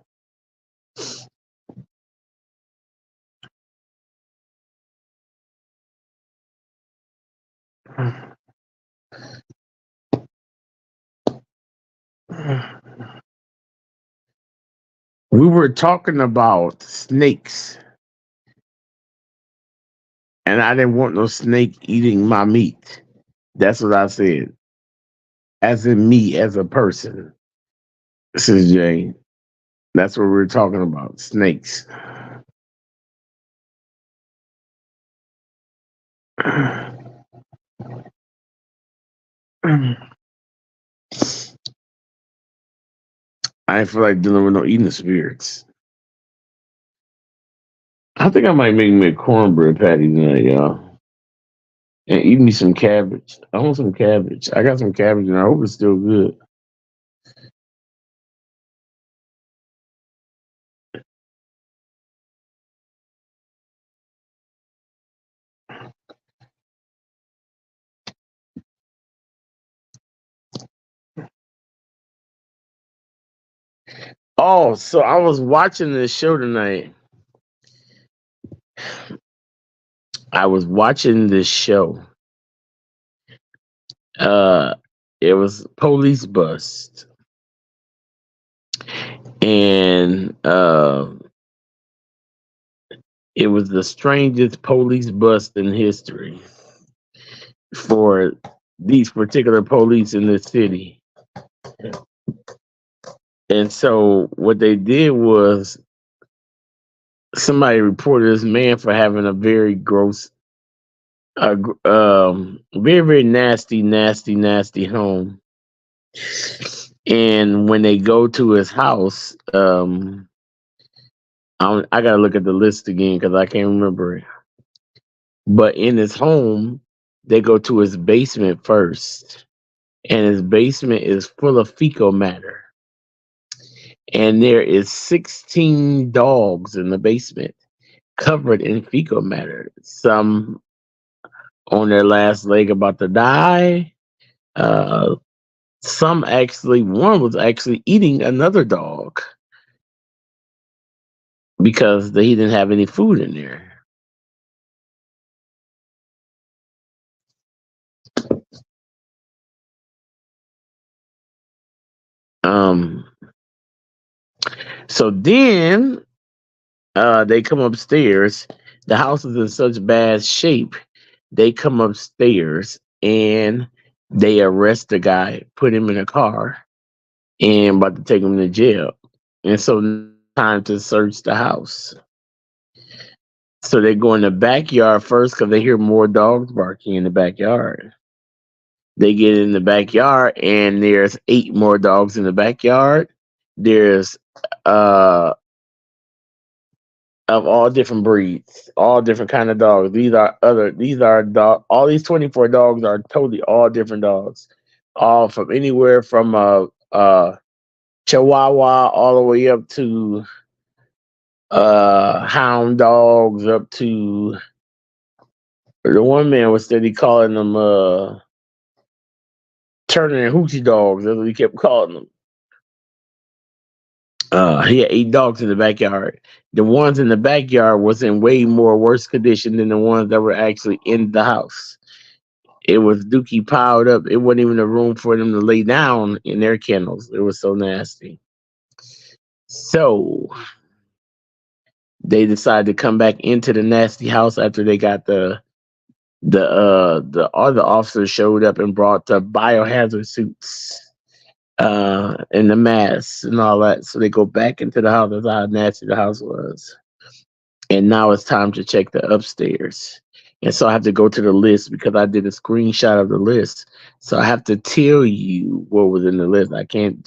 We were talking about snakes, and I didn't want no snake eating my meat. That's what I said. As in me, as a person. Sis Jane. That's what we were talking about. Snakes. I ain't feel like dealing with no eating spirits. I think I might make me a cornbread patty tonight, y'all. And eat me some cabbage. I want some cabbage. I got some cabbage and I hope it's still good. Oh, so I was watching this show tonight. I was watching this show. Uh it was Police Bust. And it was the strangest police bust in history for these particular police in this city. And so what they did was somebody reported this man for having a very gross, very very nasty home. And when they go to his house, I gotta look at the list again because I can't remember it. But in his home, they go to his basement first, and his basement is full of fecal matter. And there is 16 dogs in the basement covered in fecal matter. Some on their last leg about to die. Uh, some actually, one was actually eating another dog because he didn't have any food in there. Um, so then they come upstairs. The house is in such bad shape. They come upstairs and they arrest the guy, put him in a car, and about to take him to jail. And so time to search the house. So they go in the backyard first because they hear more dogs barking in the backyard. They get in the backyard and there's 8 more dogs in the backyard. There's uh of all different breeds, all different kind of dogs. These are dog all these 24 dogs are totally all different dogs. All from anywhere from Chihuahua all the way up to hound dogs up to the one man was steady calling them Turner and Hoochie dogs. That's what he kept calling them. He had 8 dogs in the backyard. The ones in the backyard was in way more worse condition than the ones that were actually in the house. It was dookie piled up. It wasn't even a room for them to lay down in their kennels. It was so nasty. So they decided to come back into the nasty house after they got the other officers showed up and brought the biohazard suits and the masks and all that. So they go back into the house. That's how nasty the house was. And now it's time to check the upstairs. And so I have to go to the list because I did a screenshot of the list. So I have to tell you what was in the list. I can't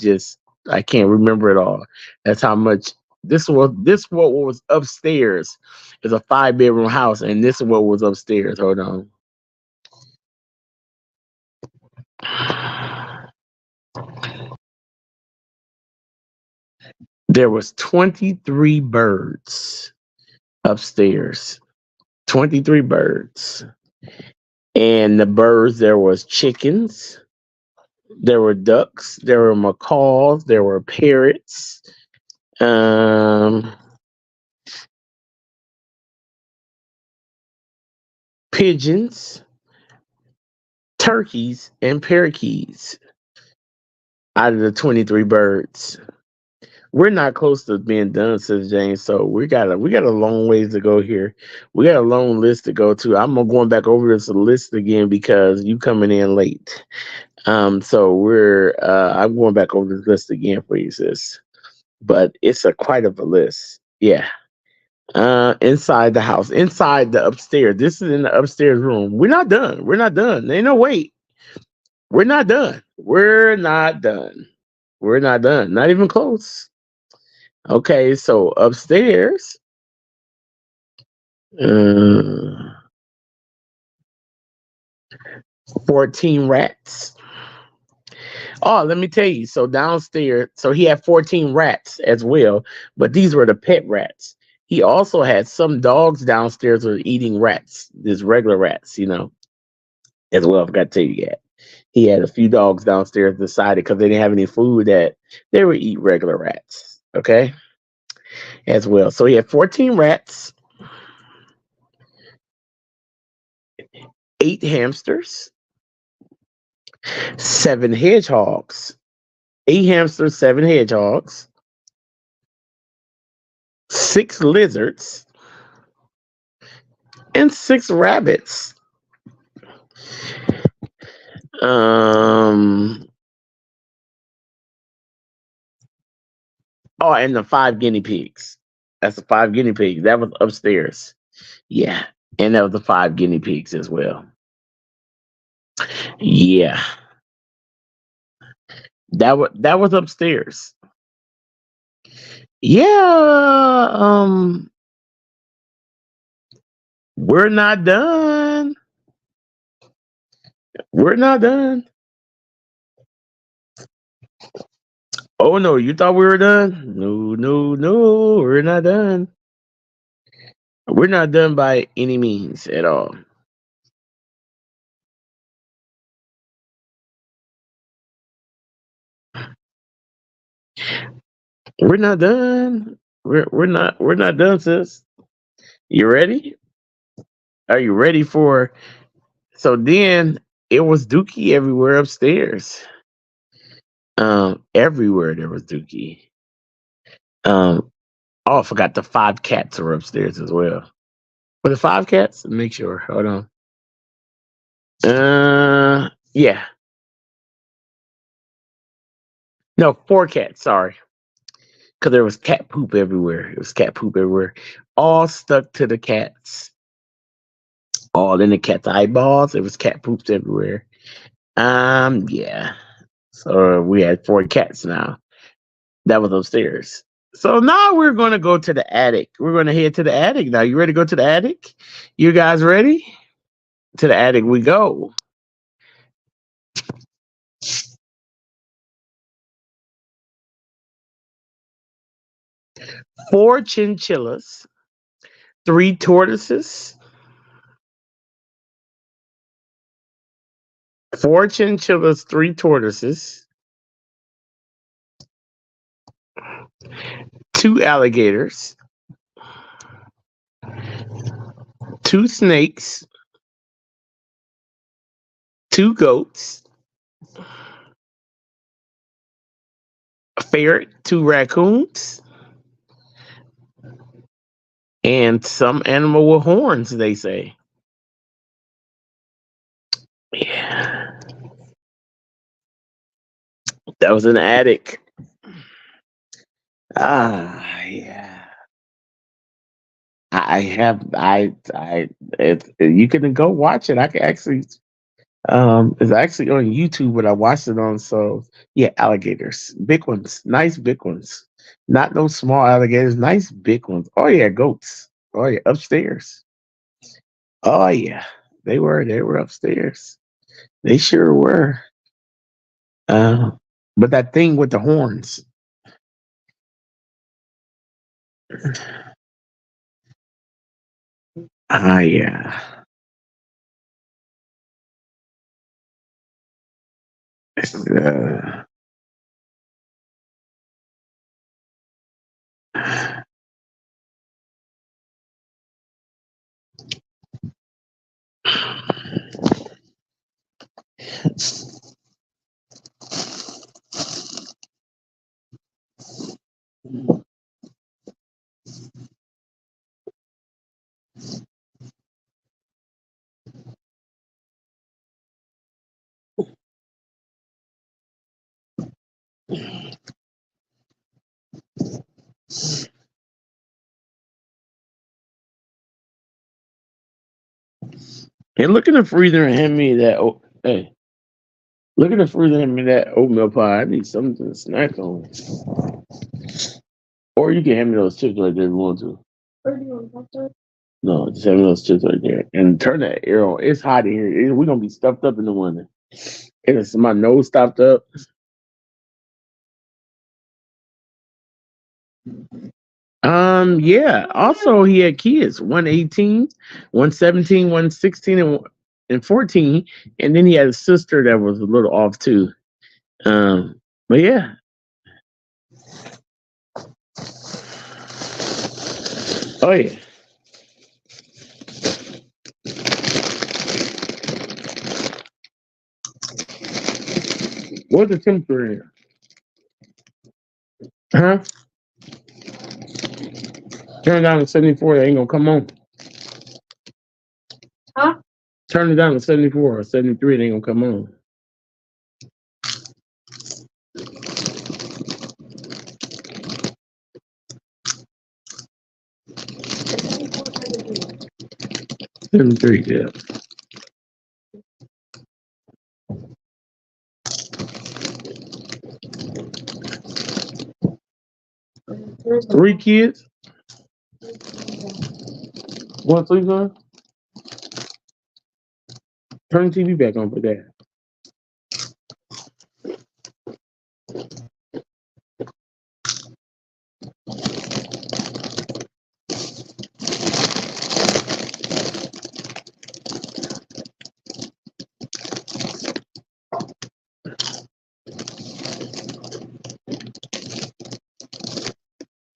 remember it all. That's how much This what was upstairs is a 5 bedroom house, and this is what was upstairs. Hold on. There was 23 birds upstairs. 23 birds. And the birds, there was chickens, there were ducks, there were macaws, there were parrots, um, pigeons, turkeys, and parakeets out of the 23 birds. We're not close to being done, says James. So we got a long ways to go here. We got a long list to go to. I'm going back over this list again because you coming in late. So I'm going back over this list again for you, sis. But it's a quite of a list. Yeah. Inside the house, inside the upstairs. This is in the upstairs room. We're not done. We're not done. Ain't no wait. We're not done. We're not done. We're not done. Not even close. Okay, so upstairs, uh, 14 rats. Oh, let me tell you. So downstairs, so he had 14 rats as well, but these were the pet rats. He also had some dogs downstairs that were eating rats, these regular rats, as well. I forgot to tell you that. He had a few dogs downstairs decided because they didn't have any food that they would eat regular rats. Okay, as well. So he had 14 rats, 8 hamsters, 7 hedgehogs, 8 hamsters, 7 hedgehogs, 6 lizards, and 6 rabbits. Um. Oh, and the 5 guinea pigs. That's the 5 guinea pigs. That was upstairs. Yeah, and that was the 5 guinea pigs as well. Yeah, that was upstairs. Yeah. We're not done. We're not done. Oh no, you thought we were done? No, no, no, we're not done. We're not done by any means at all. We're not done. We're not done, sis. You ready? Are you ready for so then it was Dookie everywhere upstairs. Everywhere there was Dookie. Um oh, I forgot the 5 cats were upstairs as well. Were the 5 cats? Make sure. Hold on. Yeah. No, 4 cats, sorry. Because there was cat poop everywhere. It was cat poop everywhere. All stuck to the cats. All in the cat's eyeballs. It was cat poops everywhere. Yeah. So we had 4 cats now. That was upstairs. So now we're gonna go to the attic. We're gonna head to the attic now. You ready to go to the attic? You guys ready? To the attic we go. 4 chinchillas, 3 tortoises, 4 chinchillas, 3 tortoises, 2 alligators, 2 snakes, 2 goats, a ferret, 2 raccoons, and some animal with horns, they say. Yeah. That was an attic. Yeah. I have you can go watch it. I can actually it's actually on YouTube, but I watched it on. So yeah, alligators, big ones, nice big ones. Not those small alligators, nice big ones. Oh yeah, goats. Oh yeah, upstairs. Oh yeah, they were upstairs. They sure were. Uh, but that thing with the horns. Ah yeah. Uh, and look at the freezer and hand me that. Oh, hey, look at the freezer and hand me that oatmeal pie. I need something to snack on. Or you can hand me those chips right there if you want to. No, just hand me those chips right there. And turn that air on. It's hot in here. We're going to be stuffed up in the winter. It's my nose stopped up. Yeah. Also, he had kids 118, 117, 116, and 14. And then he had a sister that was a little off too. But yeah. Oh, yeah. What's the temperature in here? Huh? Turn it down to 74. They ain't going to come on. Huh? Turn it down to 74 or 73. They ain't going to come on. Seventy-three, yeah. Three kids. Want to sleep on? Turn the TV back on for that.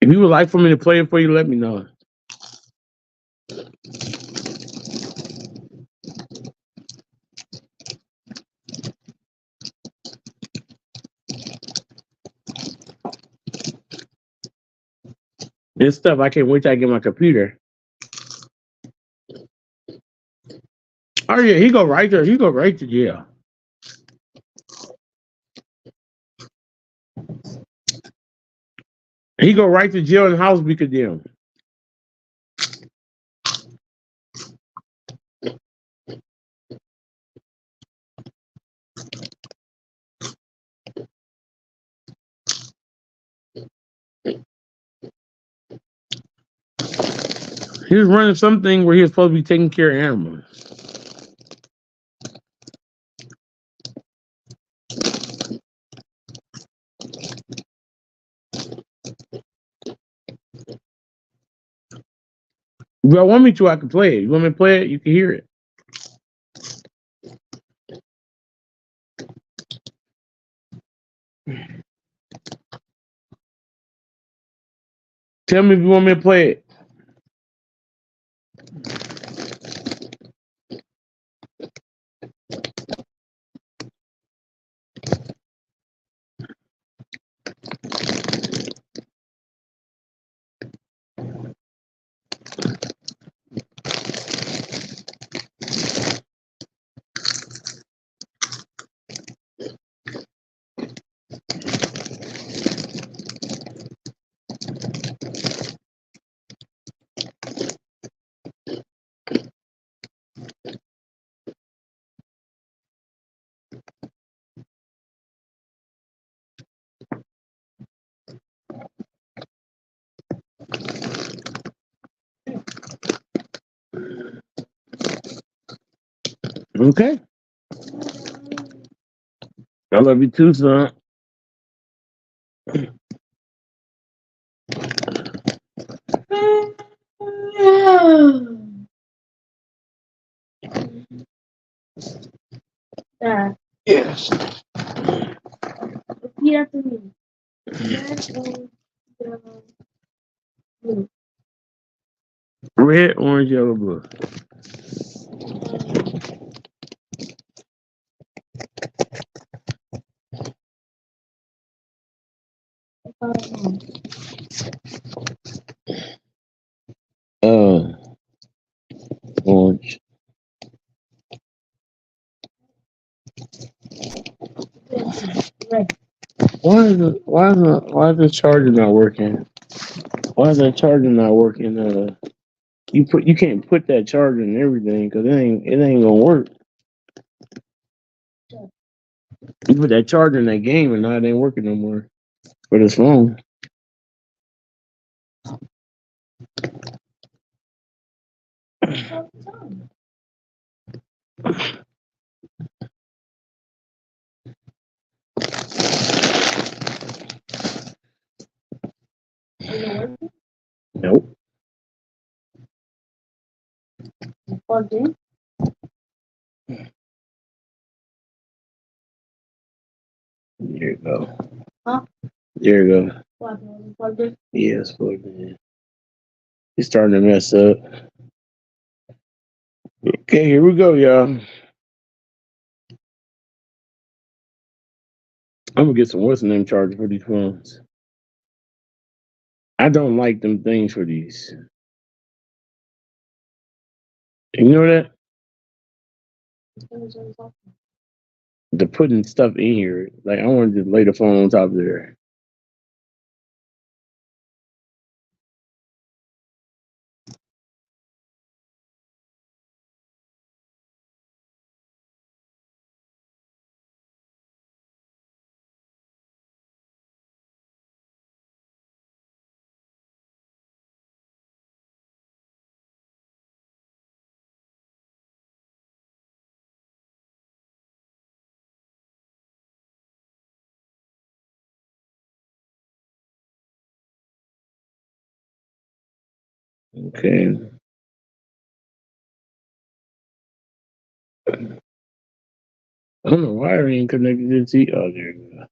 If you would like for me to play it for you, let me know. This stuff, I can't wait till I get my computer. Oh yeah, he go right there. He go right to jail. He go right to jail and house be condemned. He was running something where he was supposed to be taking care of animals. If you want me to, I can play it. You want me to play it? You can hear it. Tell me if you want me to play it. Okay. I love you too, son. Yes. Repeat after me. Red, orange, yellow, blue. Uh, orange. Why is the charger not working? Why is that charger not working? You can't put that charger in everything because it ain't gonna work. You put that charger in that game and now it ain't working no more for this phone. Nope. Plugged in? There you go. Huh? There you go. Plugged in? Yes, plugged in. It's starting to mess up. Okay, here we go, y'all. I'm gonna get some what's the name charger for these phones. I don't like them things for these. You know that? They're putting stuff in here. Like I wanted to lay the phone on top of there. Okay. I don't know why it ain't connected to the T. Oh, there you go.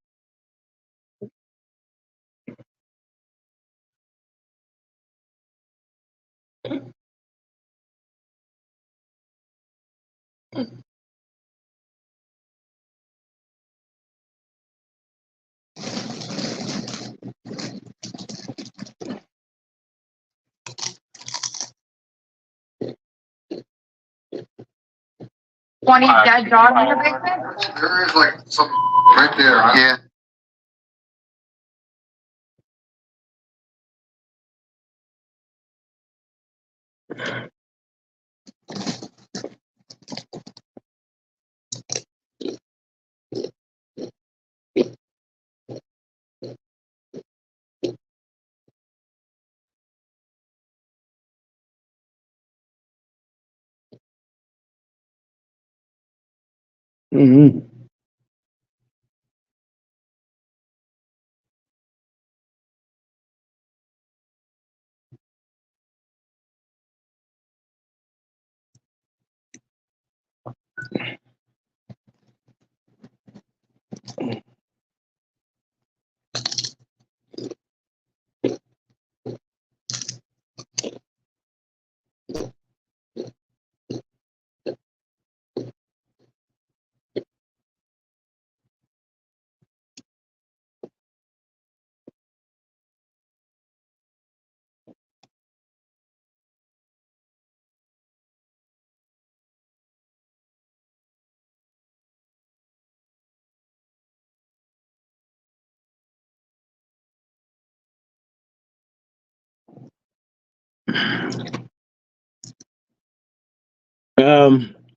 Want to eat that dog in the basement? There is like some right there. Yeah. Mm-hmm.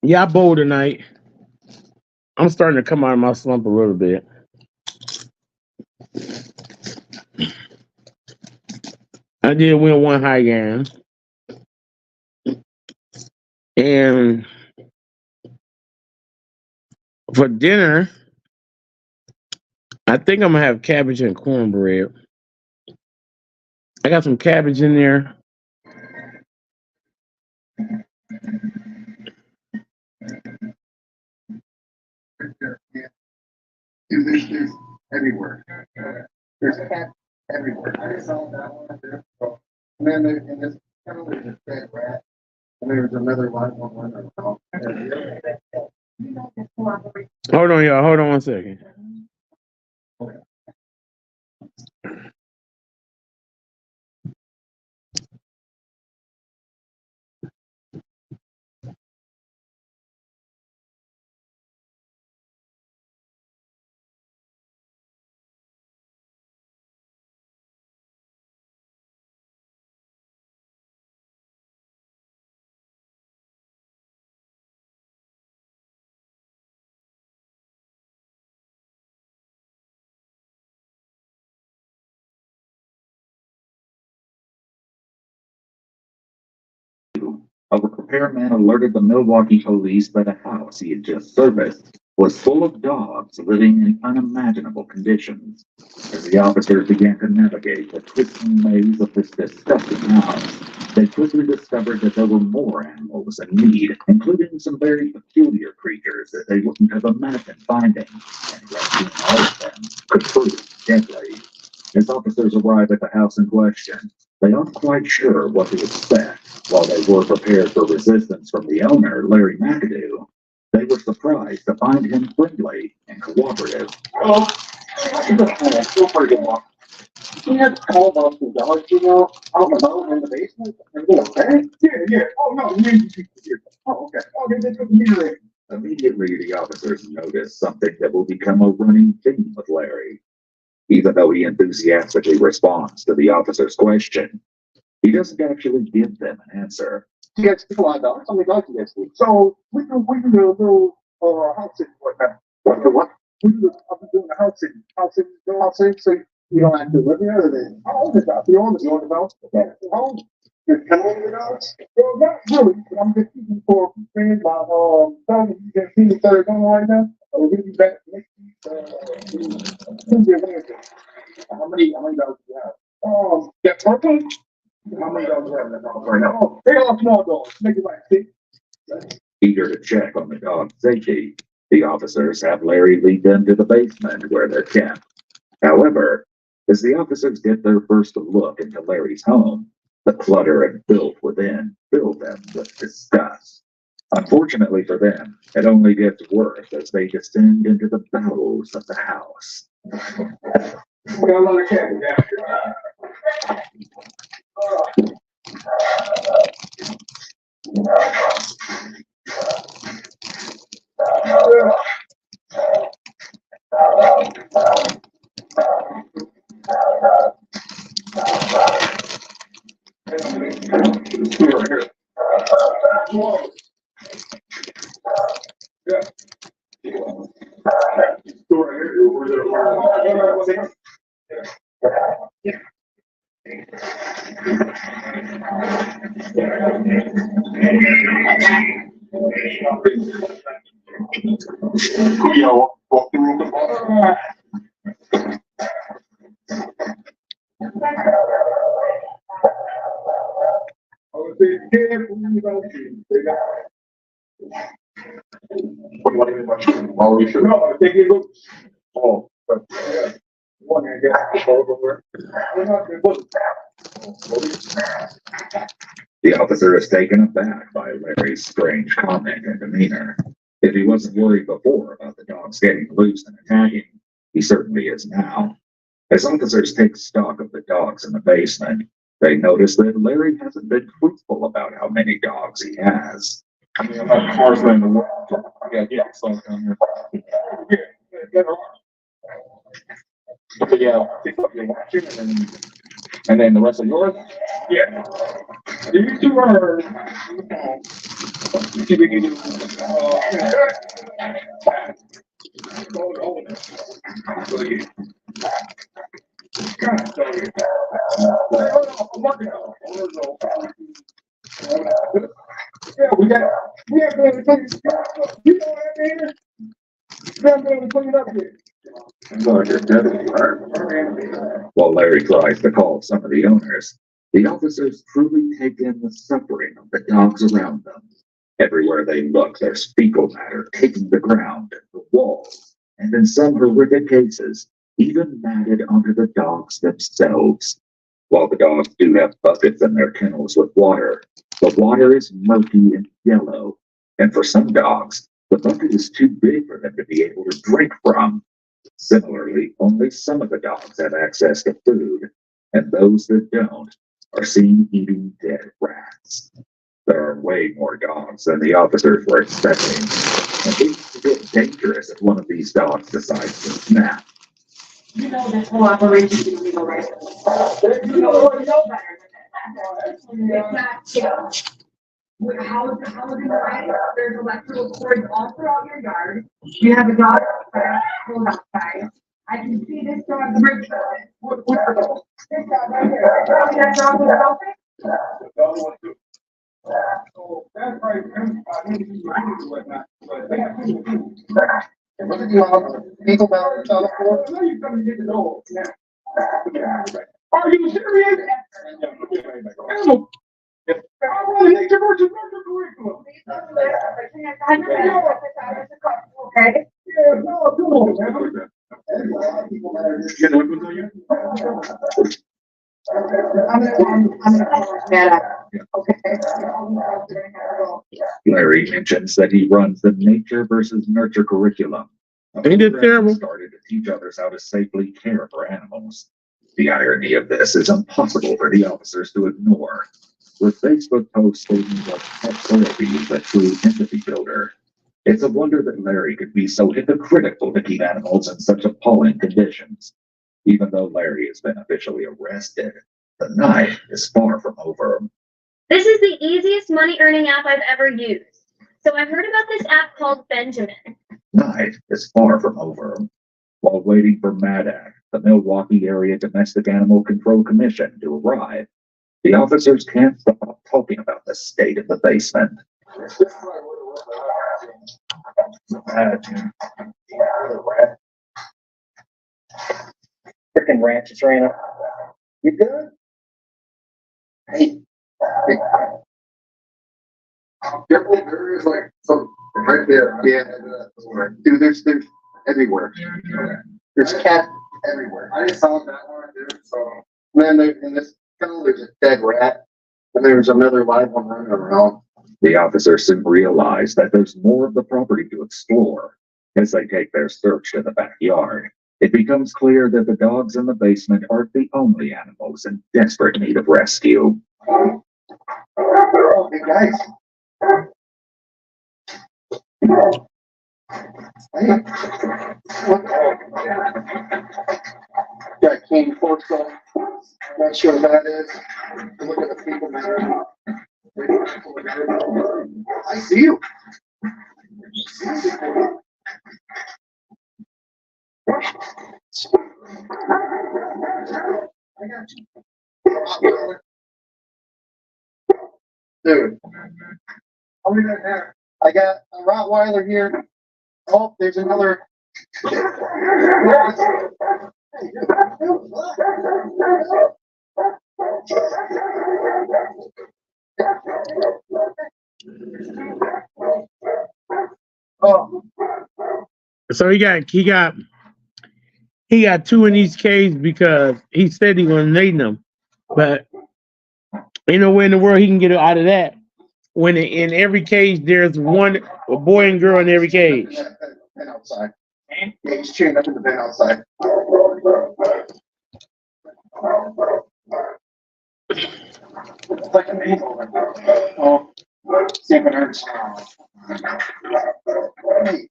Yeah, I bowled tonight. I'm starting to come out of my slump a little bit. I did win one high game, and For dinner, I think I'm gonna have cabbage and cornbread. I got some cabbage in there. There's everywhere. There's cat everywhere. I saw that one there. And then and this kind of was a dead rat. And there was another live one. Hold on, y'all. Hold on one second. A repairman alerted the Milwaukee police that a house he had just serviced was full of dogs living in unimaginable conditions. As the officers began to navigate the twisting maze of this disgusting house, they quickly discovered that there were more animals in need, including some very peculiar creatures that they wouldn't have imagined finding, and rescuing all of them could prove deadly. As officers arrived at the house in question, they aren't quite sure what to expect. While they were prepared for resistance from the owner, Larry Mcleod, they were surprised to find him friendly and cooperative. Oh, still pretty good one. You had to call about some dogs, out and about in the basement. Everything okay? Yeah. Oh, no, oh, okay. Okay, that's what you mean. Immediately, the officers noticed something that will become a running theme with Larry. Even though he enthusiastically responds to the officer's question, he doesn't actually give them an answer. You guys still on dogs? How many dogs you guys sleep? So we do a little house sitting right now. What? I've been doing a house sitting, so you don't have to live here, or then how old is that? You own the house? Yeah. How old? You're 10 the dogs? Well, not really, but I'm just keeping for friends. My son, you can see the third one right now. We'll be back next week. How many dogs do you have? Yeah, purple. How many dogs do you have in the house right now? Oh, they're all small dogs. Make it like 6. Eager to check on the dog's safety, the officers have Larry lead them to the basement where they're kept. However, as the officers get their first look into Larry's home, the clutter and filth within fill them with disgust. Unfortunately for them, it only gets worse as they descend into the bowels of the house. We got another cat. Oh, you should. No, they get loose. Oh, but one I guess over. The officer is taken aback by Larry's strange comment and demeanor. If he wasn't worried before about the dogs getting loose and attacking, he certainly is now. As officers take stock of the dogs in the basement, they notice that Larry hasn't been truthful about how many dogs he has. I mean, I'm not cars in the world. Yeah, so down here. Yeah, pick up your action and then the rest of yours. Yeah. You two are. See we can do. Yeah, we have you know what I mean? I'm going to clean it up here. While Larry tries to call some of the owners, the officers truly take in the suffering of the dogs around them. Everywhere they look, there's fecal matter taking the ground, the walls, and in some horrific cases, even matted onto the dogs themselves. While the dogs do have buckets in their kennels with water, the water is murky and yellow, and for some dogs, the bucket is too big for them to be able to drink from. Similarly, only some of the dogs have access to food, and those that don't are seen eating dead rats. There are way more dogs than the officers were expecting, and things could get dangerous if one of these dogs decides to snap. You know this whole operation is illegal, right? You know better than that. It's not, how is it right? There's electrical cords all throughout your yard. You have a dog outside. I can see this dog's ribs. This dog right here. That dog was healthy? So that's right. I need to whatnot. What did you want? Fecal matter on the floor? I know you're coming to get the dog. Yeah. Are you serious? Animal. I want to take versus curriculum. Okay. Yeah, no, come on, man. Larry mentions that he runs the nature versus nurture curriculum. Ain't it terrible? Started to teach others how to safely care for animals. The irony of this is impossible for the officers to ignore. With Facebook posts stating that pet therapy is a true empathy builder, it's a wonder that Larry could be so hypocritical to keep animals in such appalling conditions. Even though Larry has been officially arrested, the night is far from over. This is the easiest money earning app I've ever used. So I've heard about this app called Benjamin. Night is far from over. While waiting for MADAC, the Milwaukee Area Domestic Animal Control Commission, to arrive, the officers can't stop talking about the state of the basement. Freaking ranch trainer. You good? Hey. There is like some right there. Yeah. Dude, there's everywhere. There's cats everywhere. I just saw that one, dude. So then in this tunnel, there's a dead rat, and there's another live one running around. The officers soon realize that there's more of the property to explore. As they take their search to the backyard, it becomes clear that the dogs in the basement aren't the only animals in desperate need of rescue. Oh, hey guys. Hey. What? Got King Portugal. Not sure what that is. Look at the people there. I see you. I got you. Dude. I'll be right there. I got a Rottweiler here. Oh, there's another. Oh. So he got two in each cage because he said he was nating them, but ain't no way in the world he can get out of that. When in every cage there's a boy and girl in every cage. Pen outside. Yeah, he's chained up in the pen outside. It's like an angel. Oh, St. Bernards. Hey,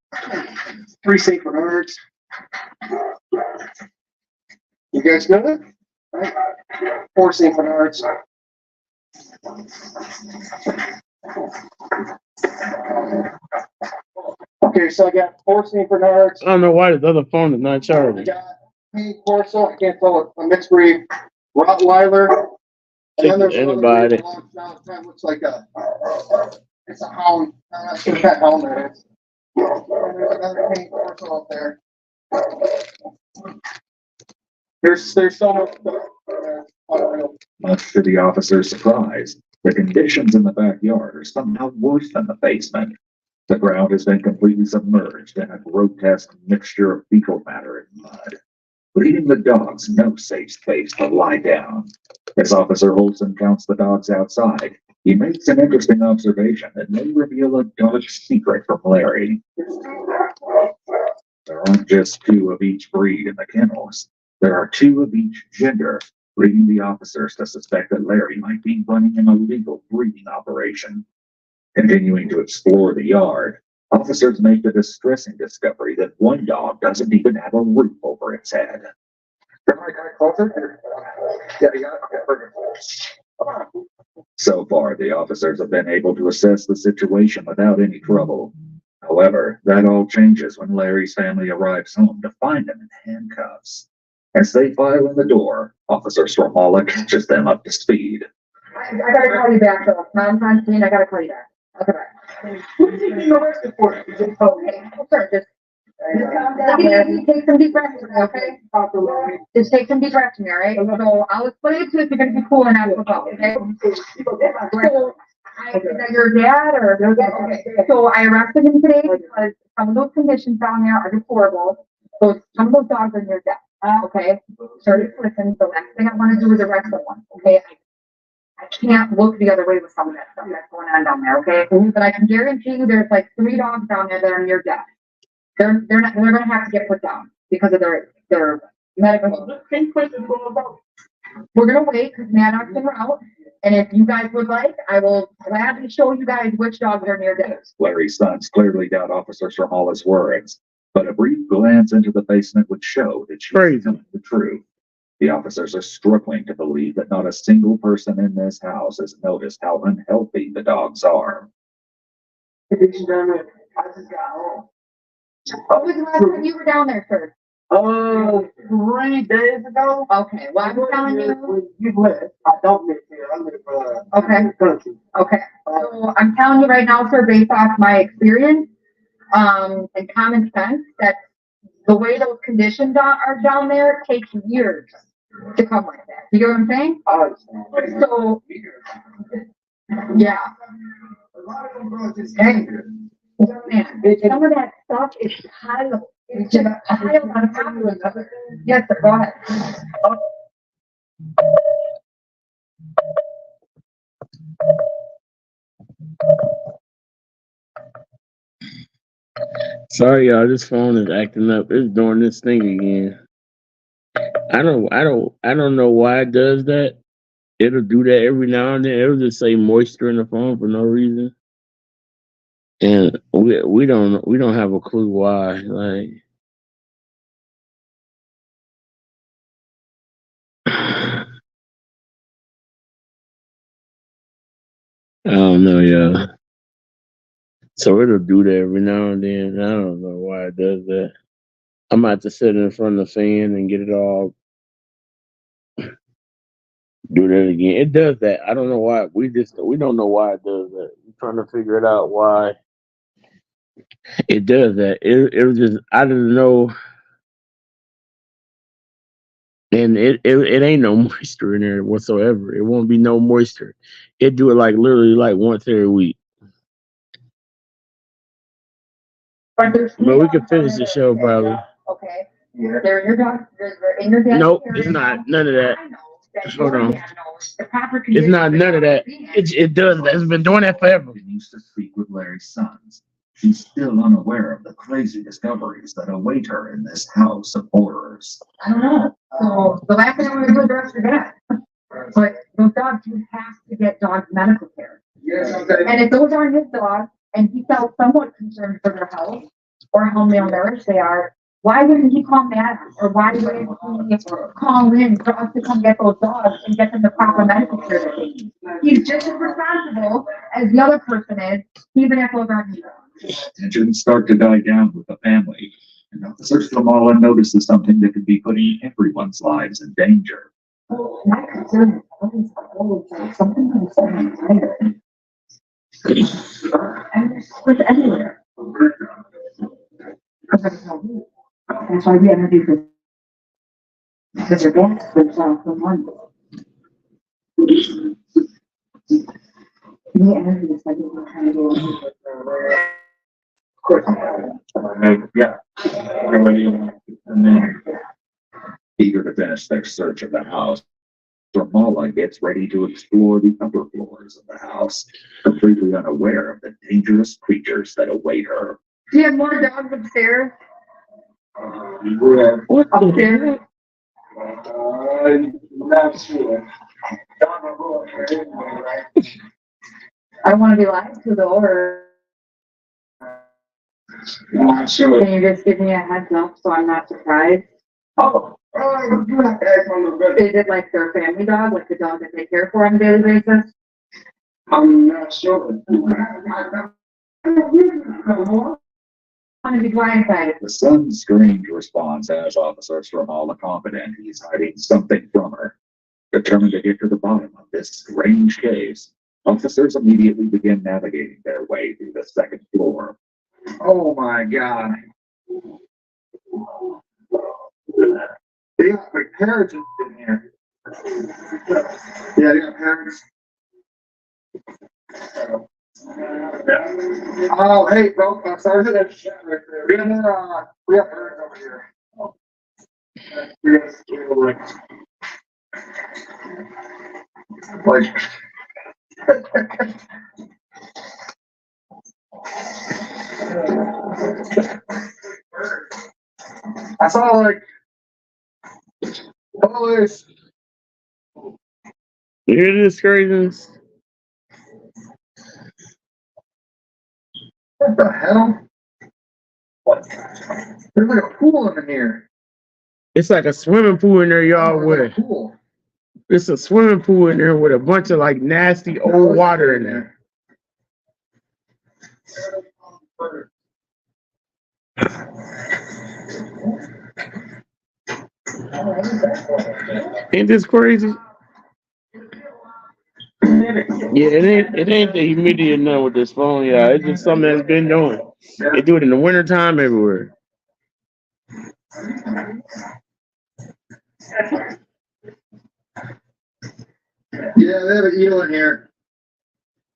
3 St. Bernards. You guys good? Right? 4 St. Bernards. Okay, so I got 4 St. Bernards. I don't know why this other phone is not I charging. got Pink Corso, I can't tell it, a mixed breed Rottweiler. And then there's another breed that looks like it's a hound. I'm not sure what that hound that is. Another paint parcel up there. There's so much stuff. Much to the officer's surprise, the conditions in the backyard are somehow worse than the basement. The ground has been completely submerged in a grotesque mixture of fecal matter and mud, leaving the dogs no safe space to lie down. As Officer Holson counts the dogs outside, he makes an interesting observation that may reveal a dark secret from Larry. There aren't just two of each breed in the kennels. There are two of each gender, leading the officers to suspect that Larry might be running an illegal breeding operation. Continuing to explore the yard, officers make the distressing discovery that one dog doesn't even have a roof over its head. Am I kind of closer? Yeah, you got it. Okay, perfect. So far, the officers have been able to assess the situation without any trouble. However, that all changes when Larry's family arrives home to find him in handcuffs. As they file in the door, Officer Stormala catches them up to speed. I gotta call you back though. Mom's on scene, I gotta call you back. Okay, bye. What are you being arrested for? Okay, sure, just calm down there. Take some deep breaths, okay? Just take some deep breaths, all right? So I'll explain it to you if you're gonna be cool and I will go, okay? So, is that your dad or? Okay, so I arrested him today because some of those conditions down there are deplorable. Some of those dogs are near death, okay? So just listen, the last thing I wanna do is arrest someone, okay? I can't look the other way with some of that stuff that's going on down there, okay? But I can guarantee you there's like 3 dogs down there that are near death. They're gonna have to get put down because of their medical. We're gonna wait because Maddox and we're out. And if you guys would like, I will gladly show you guys which dogs are near death. Larry's sons clearly doubt Officer Stormala's words, but a brief glance into the basement would show that she was telling the truth. The officers are struggling to believe that not a single person in this house has noticed how unhealthy the dogs are. I just got home. What was the last time you were down there, sir? 3 days ago. Okay, well, I'm telling you. When you live, I don't live here. I live Okay. in the country. Okay, so I'm telling you right now, sir, based off my experience, and common sense, that the way those conditions are down there takes years to come like that. You get what I'm saying? I understand. So, yeah. A lot of them girls just anger. Man, some of that stuff is piled. It's just piled on top of each other. Yes, sir, go ahead. Sorry, y'all. This phone is acting up. It's doing this thing again. I don't know why it does that. It'll do that every now and then. It'll just say moisture in the phone for no reason, and we don't have a clue why. Like, I don't know, yeah. So it'll do that every now and then. I don't know why it does that. I'm about to sit in front of the fan and get it all. Do that again. It does that. I don't know why. We don't know why it does that. We're trying to figure it out why it does that. It was just I didn't know, and it ain't no moisture in there whatsoever. It won't be no moisture. It do it like literally like once every week. But we can finish the show probably. Okay. Yeah. They're your dogs. They're in your dad's Nope, area. it's not none of that. I know that Hold your on. dad knows the proper It's not conditions none of that. It does that. It's been doing that forever. Continues to speak with Larry's sons. She's still unaware of the crazy discoveries that await her in this house of horrors. I don't know. So the last thing I'm going to do is arrest your dad. But those dogs, you have to get dogs medical care. Yes, okay. And if those aren't his dogs, and he felt somewhat concerned for their health or how malnourished they are, why wouldn't he call Maddox? Or why wouldn't he call in for us to come get those dogs and get them the proper medical care that they need? He's just as responsible as the other person is, even if those aren't his dogs. Tensions start to die down with the family, and Officer Slamala notices something that could be putting everyone's lives in danger. My concern is always something I'm so tired. And there's squish everywhere. That's why we have to do this. Because your gas goes off from one. The energy is like we're trying to do. Yeah. And then, eager to finish their search of the house, Ramallah gets ready to explore the upper floors of the house, completely unaware of the dangerous creatures that await her. Do you have more dogs upstairs? What the Upstairs? Not sure. I want to be live to the order. Not sure. Can you just give me a heads up so I'm not surprised? You have to ask on the better. Is it like their family dog, like the dog that they care for on a daily basis? I'm not sure. I want to be blindsided. The son's strange response has officers Ramallah confident he's hiding something from her. Determined to get to the bottom of this strange case, officers immediately begin navigating their way through the second floor. Oh my God. They got like parrots in here. Yeah, they got parrots. Oh, hey, bro. Sorry for that shit right there. We have parrots over here. We got like. I saw like always. You hear this craziness? What the hell? What? There's like a pool in here. It's like a swimming pool in there, y'all. There's With like a pool. it's a swimming pool in there with a bunch of like nasty old water in there. Ain't this crazy? Yeah, it ain't the humidity or nothing with this phone, yeah. It's just something that's been doing. They do it in the wintertime everywhere. Yeah, they have an eel in here.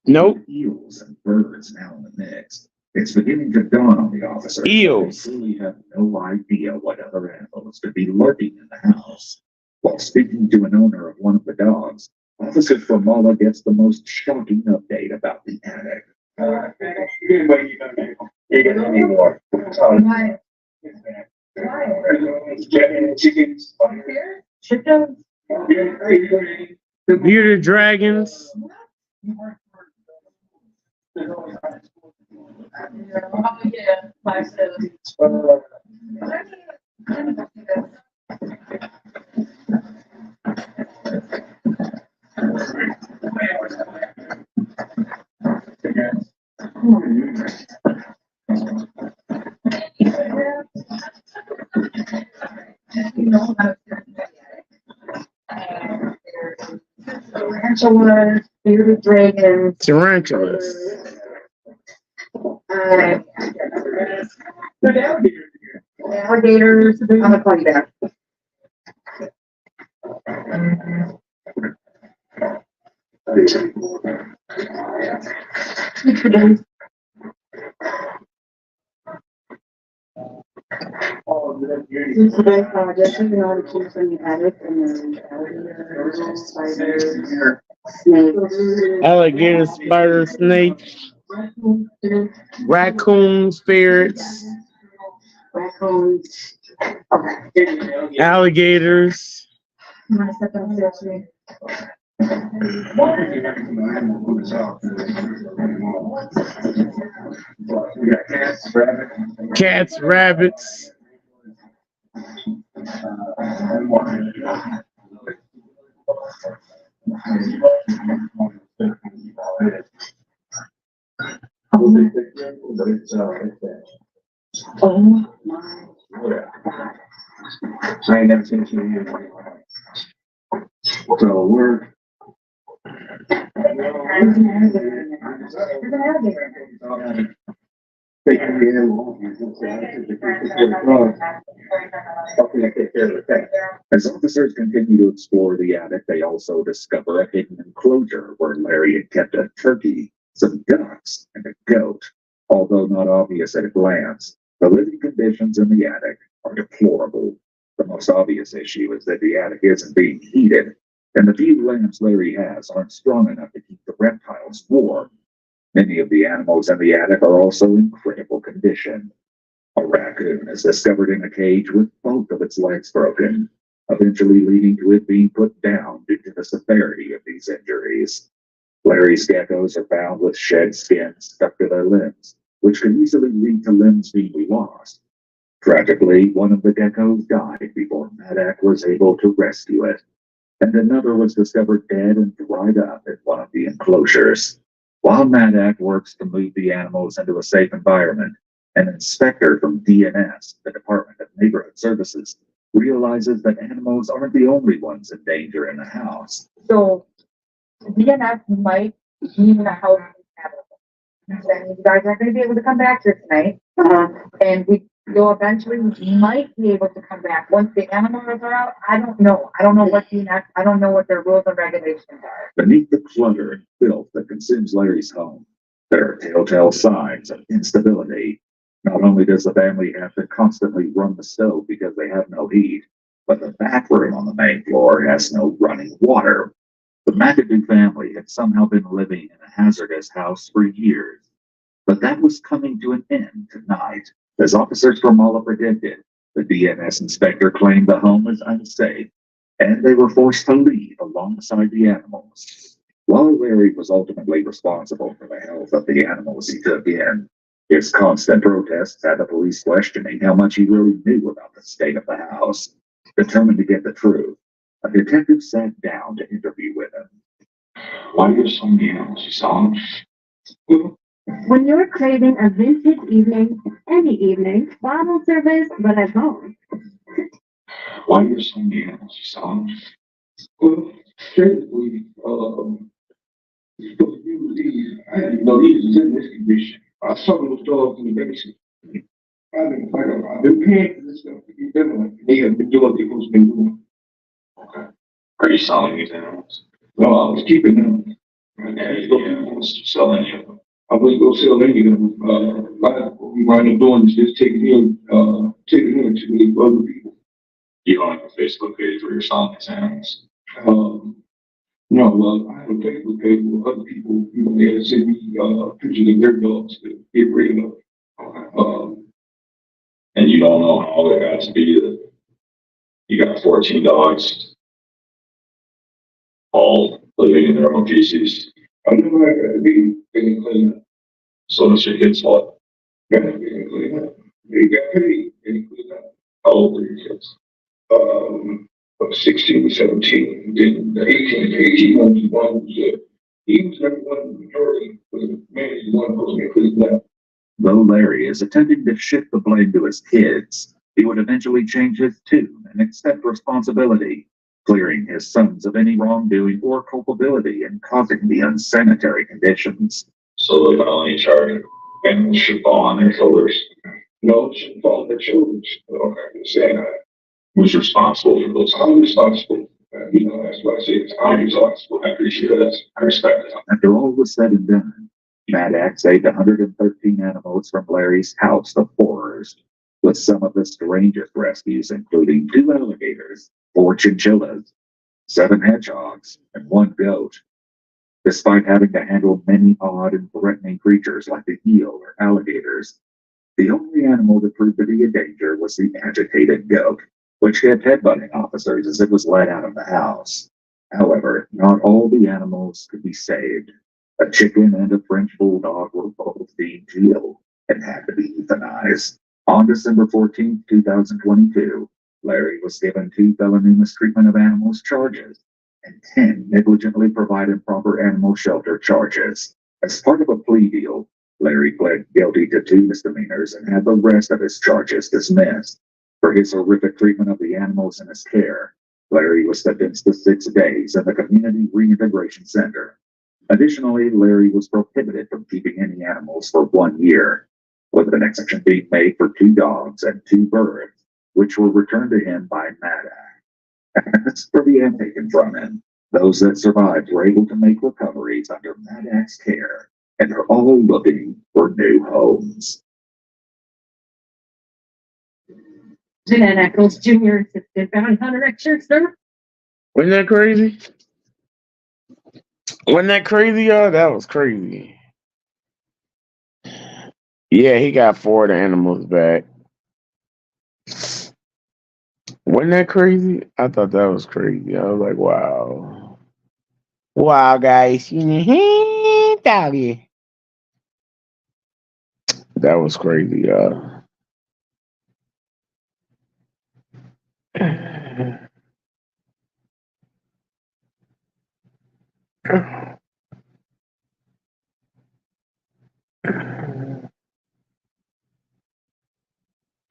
Nope. Eels and birds now in the mix. It's beginning to dawn on the officers. Eels. They really have no idea what other animals could be lurking in the house. While speaking to an owner of one of the dogs, Officer Ramallah gets the most shocking update about the attic. You get any more? Why? Chickens. Chickens? Bearded dragons. Oh, yeah. Tarantulas, bearded dragons, Tarantulas. alligators. I'm gonna call you back. Today, just so you know, the keys in the attic and then alligators, spiders, snakes. Alligator, spider, snake, raccoons, ferrets, Raccoons. Okay. alligators. You wanna step downstairs for me? Cats, rabbits. Oh my. I ain't never seen you. So we're There's an alligator in there. There's an alligator. Take the animal. Helping to take care of the pet. As officers continue to explore the attic, they also discover a hidden enclosure where Larry had kept a turkey, some ducks, and a goat. Although not obvious at a glance, the living conditions in the attic are deplorable. The most obvious issue is that the attic isn't being heated, and the few lamps Larry has aren't strong enough to keep the reptiles warm. Many of the animals in the attic are also in critical condition. A raccoon is discovered in a cage with both of its legs broken, eventually leading to it being put down due to the severity of these injuries. Larry's geckos are found with shed skin stuck to their limbs, which can easily lead to limbs being lost. Tragically, one of the geckos died before Madak was able to rescue it, and another was discovered dead and dried up in one of the enclosures. While Madak works to move the animals into a safe environment, an inspector from DNS, the Department of Neighborhood Services, realizes that animals aren't the only ones in danger in the house. So DNS might be in the house inhabitable. Then you guys aren't gonna be able to come back here tonight. And you'll eventually might be able to come back once the animals are out. I don't know. I don't know what DNS, I don't know what their rules and regulations are. Beneath the clutter and filth that consumes Larry's home, there are telltale signs of instability. Not only does the family have to constantly run the stove because they have no heat, but the bathroom on the main floor has no running water. The McAdoo family had somehow been living in a hazardous house for years, but that was coming to an end tonight. As officers from Mala predicted, the DNS inspector claimed the home was unsafe, and they were forced to leave alongside the animals. While Larry was ultimately responsible for the health of the animals he took in, his constant protests had the police questioning how much he really knew about the state of the house. Determined to get the truth, a detective sat down to interview with him. Why are so many animals you saw? When you're craving a vintage evening, any evening, bottle service, but at home. Why are so many animals you saw? Well, technically, I didn't know he was in this condition. I saw those dogs in the basement. I've been paying for this stuff to be done. They have been doing what they're supposed to be doing. Okay. Are you selling these animals? No, I was keeping them. And selling them. I was going to sell any of them. What we wind up doing is just taking in to other people. You don't have a Facebook page where you're selling these animals? No, well, I have a Facebook page with other people, they send me pictures of their dogs to get rid of. And you don't know how it got to be that you got 14 dogs all living in their own feces. I never had to be getting clean up. So that's your kids' fault. Got to be clean up. They got paid getting clean up. How old were your kids? 16, 17. Then the 18 months one was he was never one of the majority, but the man is one person that cleaned up. Though Larry is attempting to shift the blame to his kids, he would eventually change his tune and accept responsibility, clearing his sons of any wrongdoing or culpability in causing the unsanitary conditions. So the felony charge and should fall on their shoulders. No, it shouldn't fall on their shoulders. Okay, I'm saying that. Who's responsible for those? I'm responsible. That's why I say I'm responsible. I appreciate that. I respect it. After all was said and done, Madak saved 113 animals from Larry's house of horrors, with some of the strangest rescues including 2 alligators, 4 chinchillas, 7 hedgehogs, and 1 goat. Despite having to handle many odd and threatening creatures like the eel or alligators, the only animal that proved to be a danger was the agitated goat, which kept headbutting officers as it was led out of the house. However, not all the animals could be saved. A chicken and a French bulldog were both deemed ill and had to be euthanized. On December 14, 2022, Larry was given 2 felony mistreatment of animals charges and 10 negligently provided proper animal shelter charges. As part of a plea deal, Larry pled guilty to 2 misdemeanors and had the rest of his charges dismissed. For his horrific treatment of the animals in his care, Larry was sentenced to 6 days in the Community Reintegration Center. Additionally, Larry was prohibited from keeping any animals for 1 year. with an exception being made for 2 dogs and 2 birds, which were returned to him by Madak. As for the Antakins run-in, those that survived were able to make recoveries under Madak's care and are all looking for new homes. Jeanette Eccles Jr. assistant bounty hunter at Schuster. Wasn't that crazy? Wasn't that crazy, y'all? That was crazy. Yeah, he got 4 of the animals back. Wasn't that crazy? I thought that was crazy. I was like, wow. Wow, guys. Doggy. That was crazy, y'all.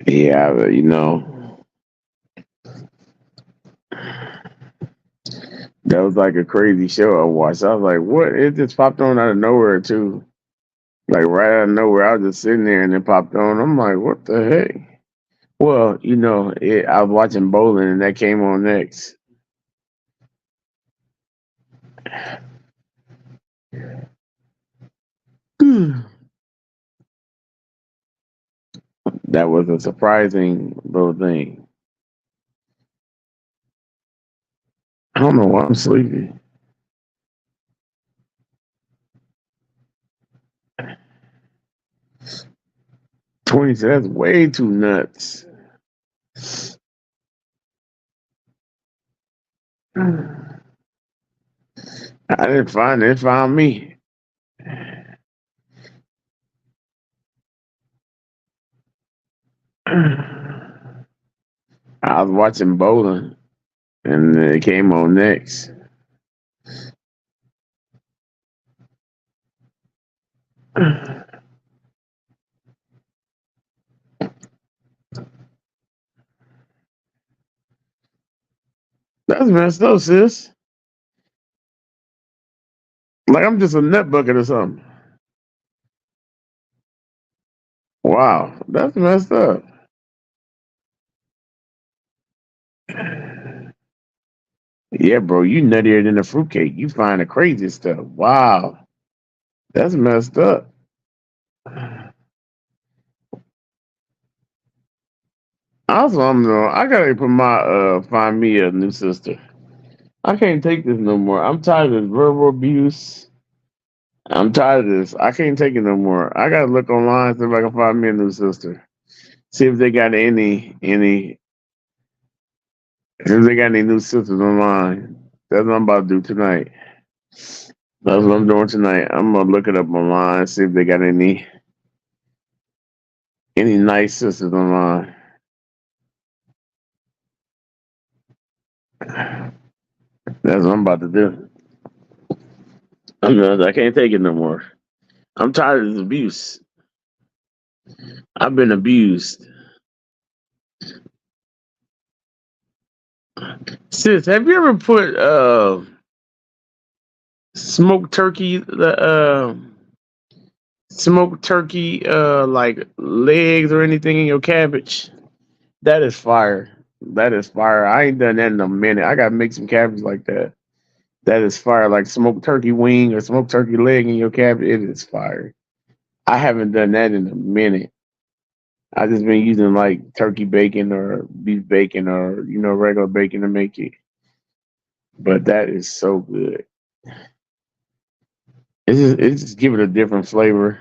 Yeah, but, that was like a crazy show I watched. I was like, what? It just popped on out of nowhere, too. Like, right out of nowhere. I was just sitting there and it popped on. I'm like, what the heck? Well, I was watching bowling and that came on next. That was a surprising little thing. I don't know why I'm sleepy. 20, that's way too nuts. I didn't find it, it found me. I was watching bowling and it came on next. That's messed up, sis. Like I'm just a nut bucket or something. Wow, that's messed up. Yeah, bro, you nuttier than a fruitcake. You find the craziest stuff. Wow, that's messed up. Also, I gotta put find me a new sister. I can't take this no more. I'm tired of this verbal abuse. I'm tired of this. I can't take it no more. I gotta look online see if I can find me a new sister. See if they got any new sisters online. That's what I'm about to do tonight. That's what I'm doing tonight. I'm gonna look it up online, see if they got any nice sisters online. That's what I'm about to do. I can't take it no more. I'm tired of this abuse. I've been abused. Sis, have you ever put smoked turkey like legs or anything in your cabbage? That is fire. That is fire. I ain't done that in a minute. I gotta make some cabbage like that. That is fire. Like smoked turkey wing or smoked turkey leg in your cabbage. It is fire. I haven't done that in a minute. I just been using like turkey bacon or beef bacon or regular bacon to make it. But that is so good. It's just give it a different flavor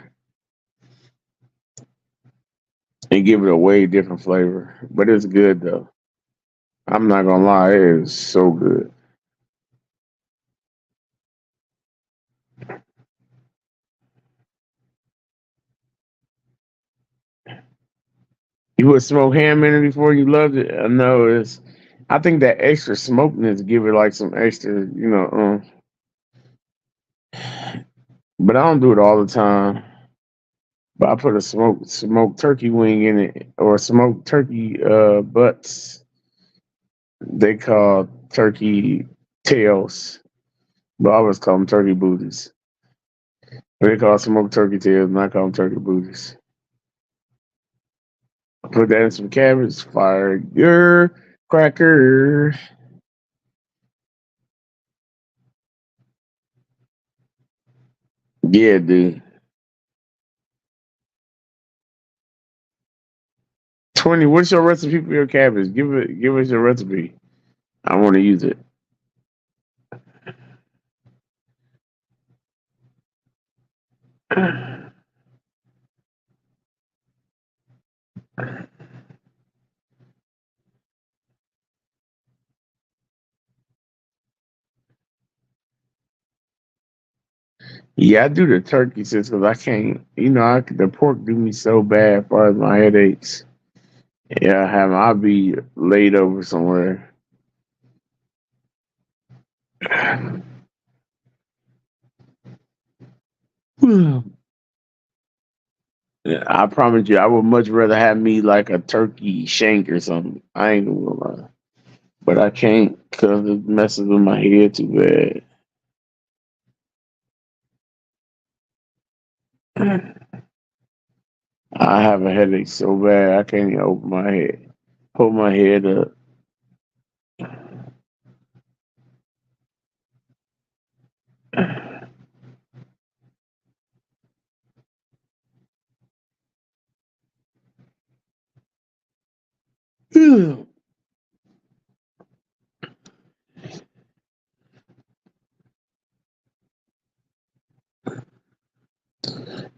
and give it a way different flavor. But it's good though. I'm not gonna lie, it is so good. You would smoke ham in it before you loved it. I know it's. I think that extra smokiness give it like some extra. But I don't do it all the time. But I put a smoked turkey wing in it or smoked turkey butts. They call turkey tails, but I always call them turkey booties. They call smoked turkey tails, and I call them turkey booties. Put that in some cabbage. Fire your cracker. Yeah, dude. 20. What's your recipe for your cabbage? Give us your recipe. I want to use it. Yeah, I do the turkey since because I can't. The pork do me so bad as far as my headaches. Yeah, I'll be laid over somewhere. Yeah, I promise you, I would much rather have me like a turkey shank or something. I ain't gonna lie, but I can't because it messes with my head too bad. I have a headache so bad I can't even open my head, hold my head up.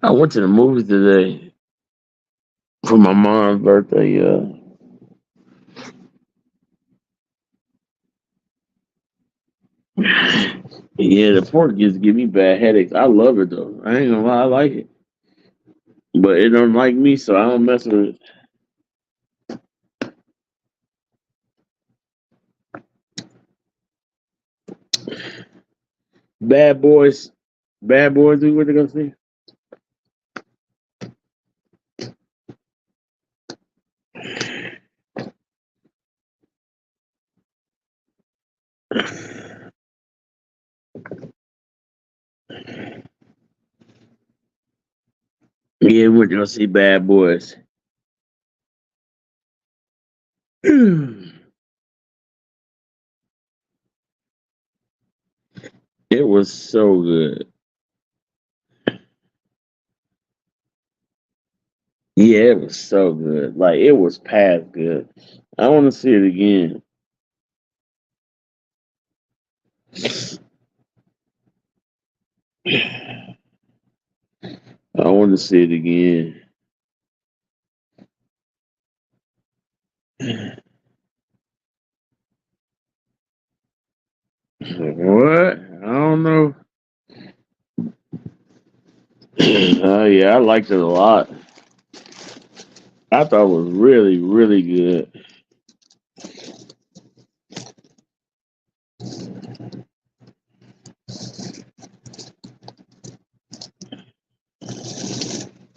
I went to the movies today for my mom's birthday. Yeah, the pork just give me bad headaches. I love it though. I ain't gonna lie, I like it, but it don't like me, so I don't mess with it. Bad boys, bad boys. Do what they gonna see? Yeah, we're gonna see bad boys. It was so good. Yeah, it was so good. Like it was past good. I want to see it again. I want to see it again. What? I don't know. Oh yeah, I liked it a lot. I thought it was really, really good.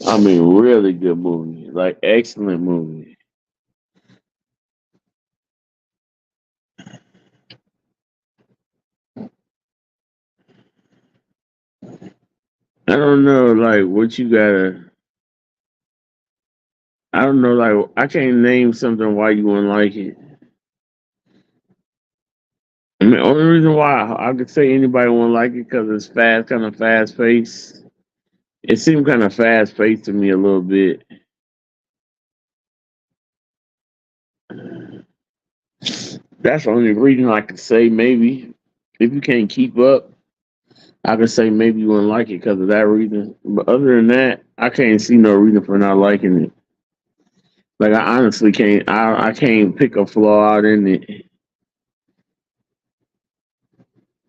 I mean, really good movie. Like excellent movie. I don't know, like what you gotta. I don't know, like I can't name something why you wouldn't like it. I mean, only reason why I could say anybody won't like it because it's fast, kind of fast paced. It seemed kind of fast paced to me a little bit. That's the only reason I could say maybe. If you can't keep up, I could say maybe you wouldn't like it because of that reason. But other than that, I can't see no reason for not liking it. Like I honestly can't. I can't pick a flaw out in it.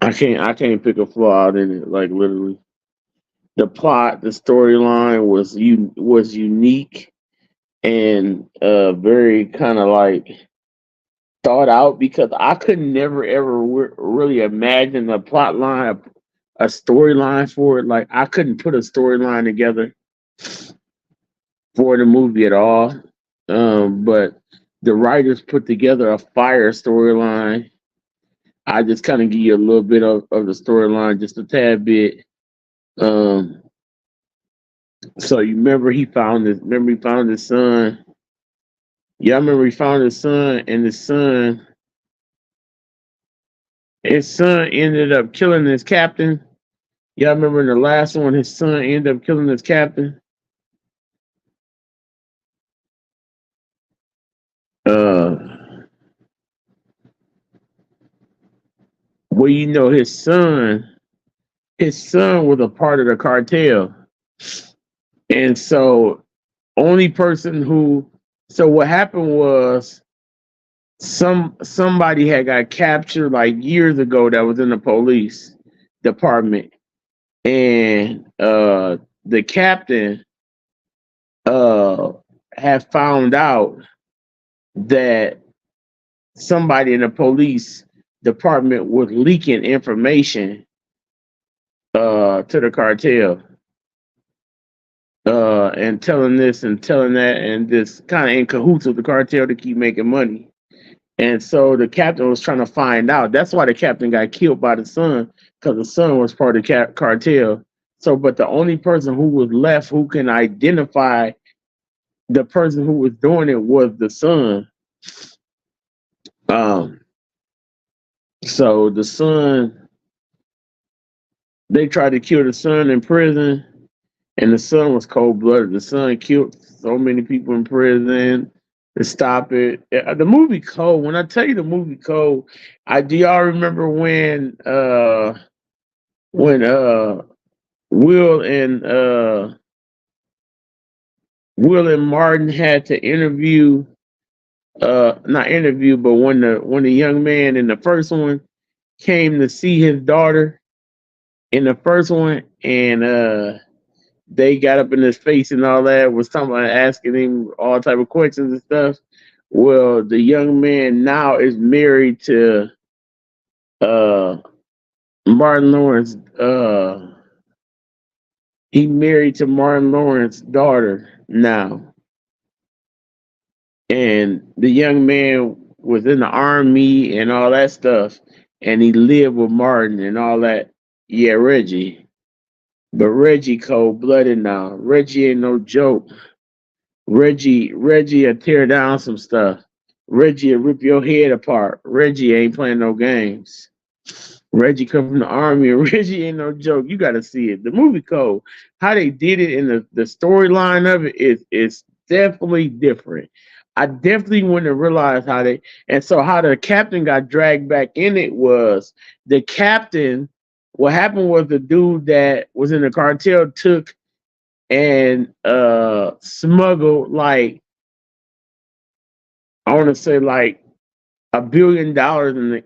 I can't pick a flaw out in it. Like literally, the plot, the storyline was unique and very kind of like thought out because I could never ever really imagine a plot line, a storyline for it. Like I couldn't put a storyline together for the movie at all. But the writers put together a fire storyline. I just kind of give you a little bit of the storyline, just a tad bit. Um, so you remember he found his son Yeah, I remember he found his son, and his son ended up killing his captain. Yeah, I remember in the last one, his son ended up killing his captain. Uh, well, his son was a part of the cartel, and so only person who. So what happened was somebody had got captured like years ago that was in the police department, and the captain uh had found out that somebody in the police department was leaking information to the cartel, and telling this and telling that, and just kind of in cahoots with the cartel to keep making money. And so the captain was trying to find out. That's why the captain got killed by the son, because the son was part of the cartel. So, but the only person who was left who can identify the person who was doing it was the son. Um, so the son, they tried to kill the son in prison, and the son was cold blooded. The son killed so many people in prison to stop it. The movie Cold. When I tell you the movie Cold, do y'all remember when Will and Will and Martin had to interview, not interview, but when the young man in the first one came to see his daughter in the first one, and they got up in his face and all that, was talking about asking him all type of questions and stuff. Well, the young man now is married to uh Martin Lawrence. He married to Martin Lawrence's daughter now, and the young man was in the army and all that stuff, and he lived with Martin and all that. Yeah, Reggie, but Reggie cold blooded now. Reggie ain't no joke. Reggie will tear down some stuff. Reggie will rip your head apart. Reggie ain't playing no games. Reggie come from the army, and Reggie ain't no joke. You got to see it. The movie Code, how they did it, and the storyline of it is definitely different. I definitely wouldn't have realized how they, and so how the captain got dragged back in it was the captain. What happened was the dude that was in the cartel took and smuggled, like, I want to say like $1 billion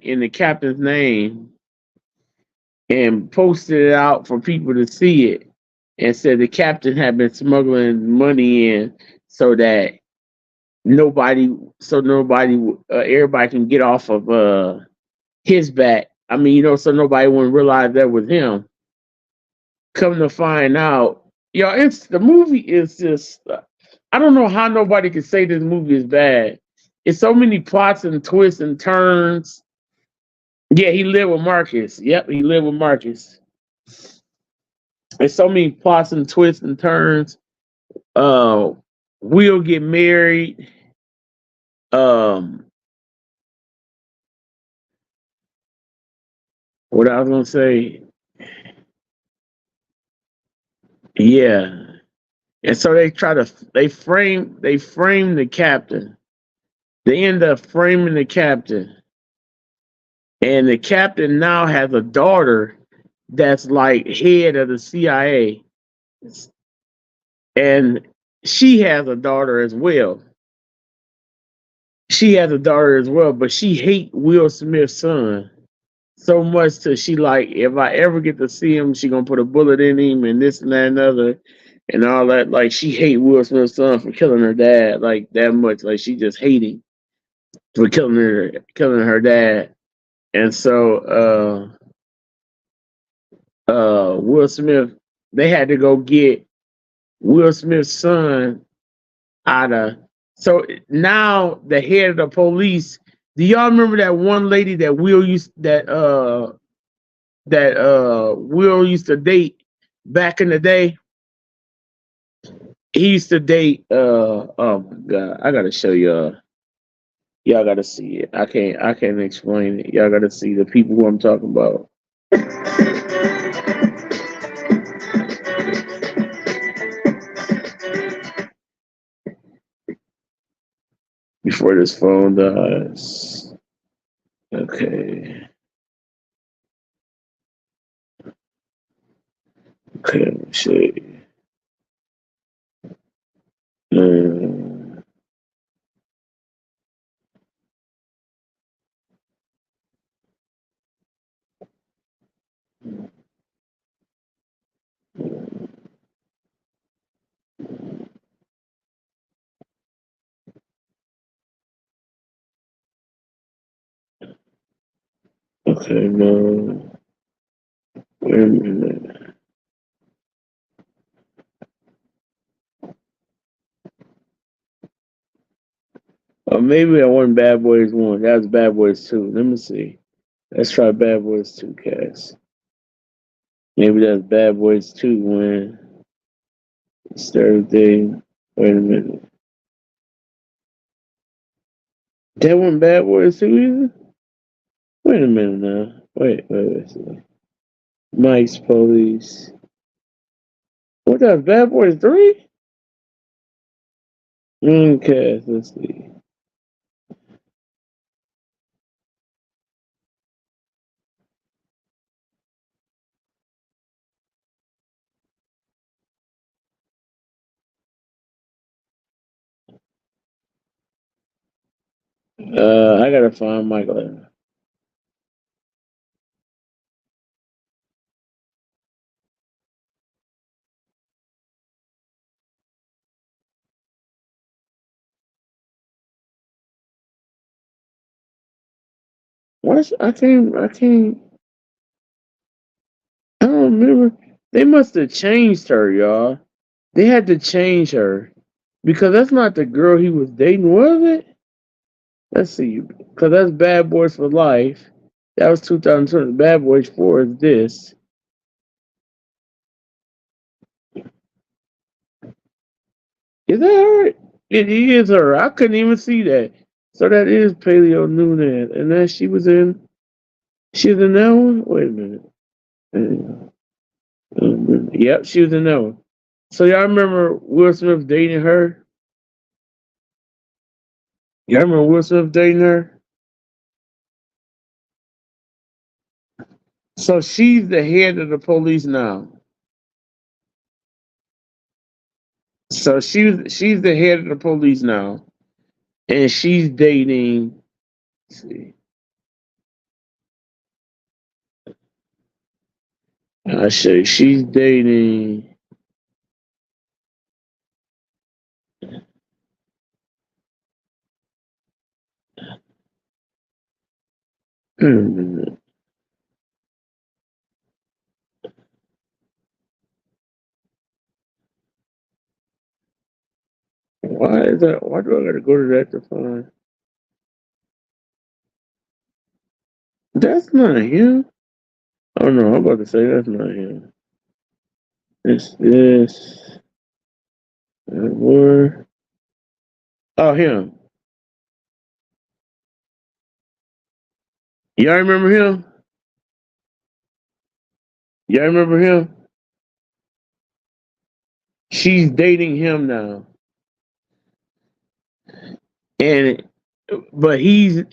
in the captain's name, and posted it out for people to see it, and said the captain had been smuggling money in so that nobody everybody can get off of his back. I mean, so nobody wouldn't realize that was him. Come to find out, it's the movie is just I don't know how nobody can say this movie is bad. It's so many plots and twists and turns. Yeah, he lived with Marcus. Yep, he lived with Marcus. There's so many plots and twists and turns. Uh, Will get married. Um, what I was gonna say, yeah. And so they frame the captain. They end up framing the captain, and the captain now has a daughter that's like head of the CIA, and she has a daughter as well. She has a daughter as well, but she hate Will Smith's son so much that she like, if I ever get to see him, she gonna put a bullet in him and this and that and other and all that. Like, she hate Will Smith's son for killing her dad like that much. Like, she just hate him for killing her dad. And so Will Smith, they had to go get Will Smith's son out of. So now the head of the police. Do y'all remember that one lady that Will used to date back in the day? He used to date. Oh my god, I gotta show y'all. Y'all gotta see it. I can't explain it. Y'all gotta see the people who I'm talking about. Before this phone dies. Okay. Okay, let me see. Um, okay, no. Wait a minute. Oh, maybe that wasn't Bad Boys 1. That was Bad Boys 2. Let me see. Let's try Bad Boys 2, Cass. Maybe that's Bad Boys 2 when it's Thursday. Wait a minute. That wasn't Bad Boys 2 either? Wait a minute now. Wait. Mike's Police. What, that Bad Boys 3? Okay, let's see. I gotta find Michael. What? I don't remember. They must have changed her, y'all. They had to change her. Because that's not the girl he was dating, was it? Let's see. Because that's Bad Boys for Life. That was 2020. Bad Boys 4 is this. Is that her? It is her. I couldn't even see that. So that is Paleo Nunez. And then she was in that one? Wait a minute. Yep, she was in that one. So y'all remember Will Smith dating her? Y'all remember Will Smith dating her? So she's the head of the police now. So she's the head of the police now, and she's dating. Let's see, I say she's dating. Hmm, why is that? Why do I gotta go to that to find? That's not him. Oh no, I'm about to say that's not him. It's this. Where? Oh, him. Y'all remember him? Y'all remember him? She's dating him now, and but he's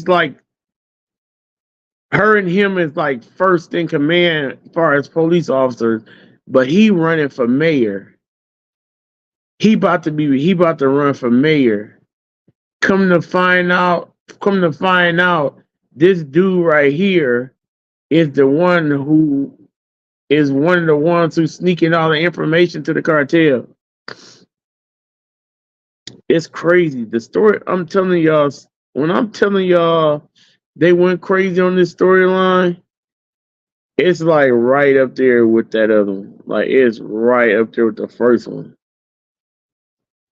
like her and him is like first in command as far as police officers, but he running for mayor. He about to run for mayor. Come to find out, this dude right here is the one who is one of the ones who's sneaking all the information to the cartel. It's crazy. The story I'm telling y'all, when I'm telling y'all they went crazy on this storyline, it's like right up there with that other one. Like it's right up there with the first one.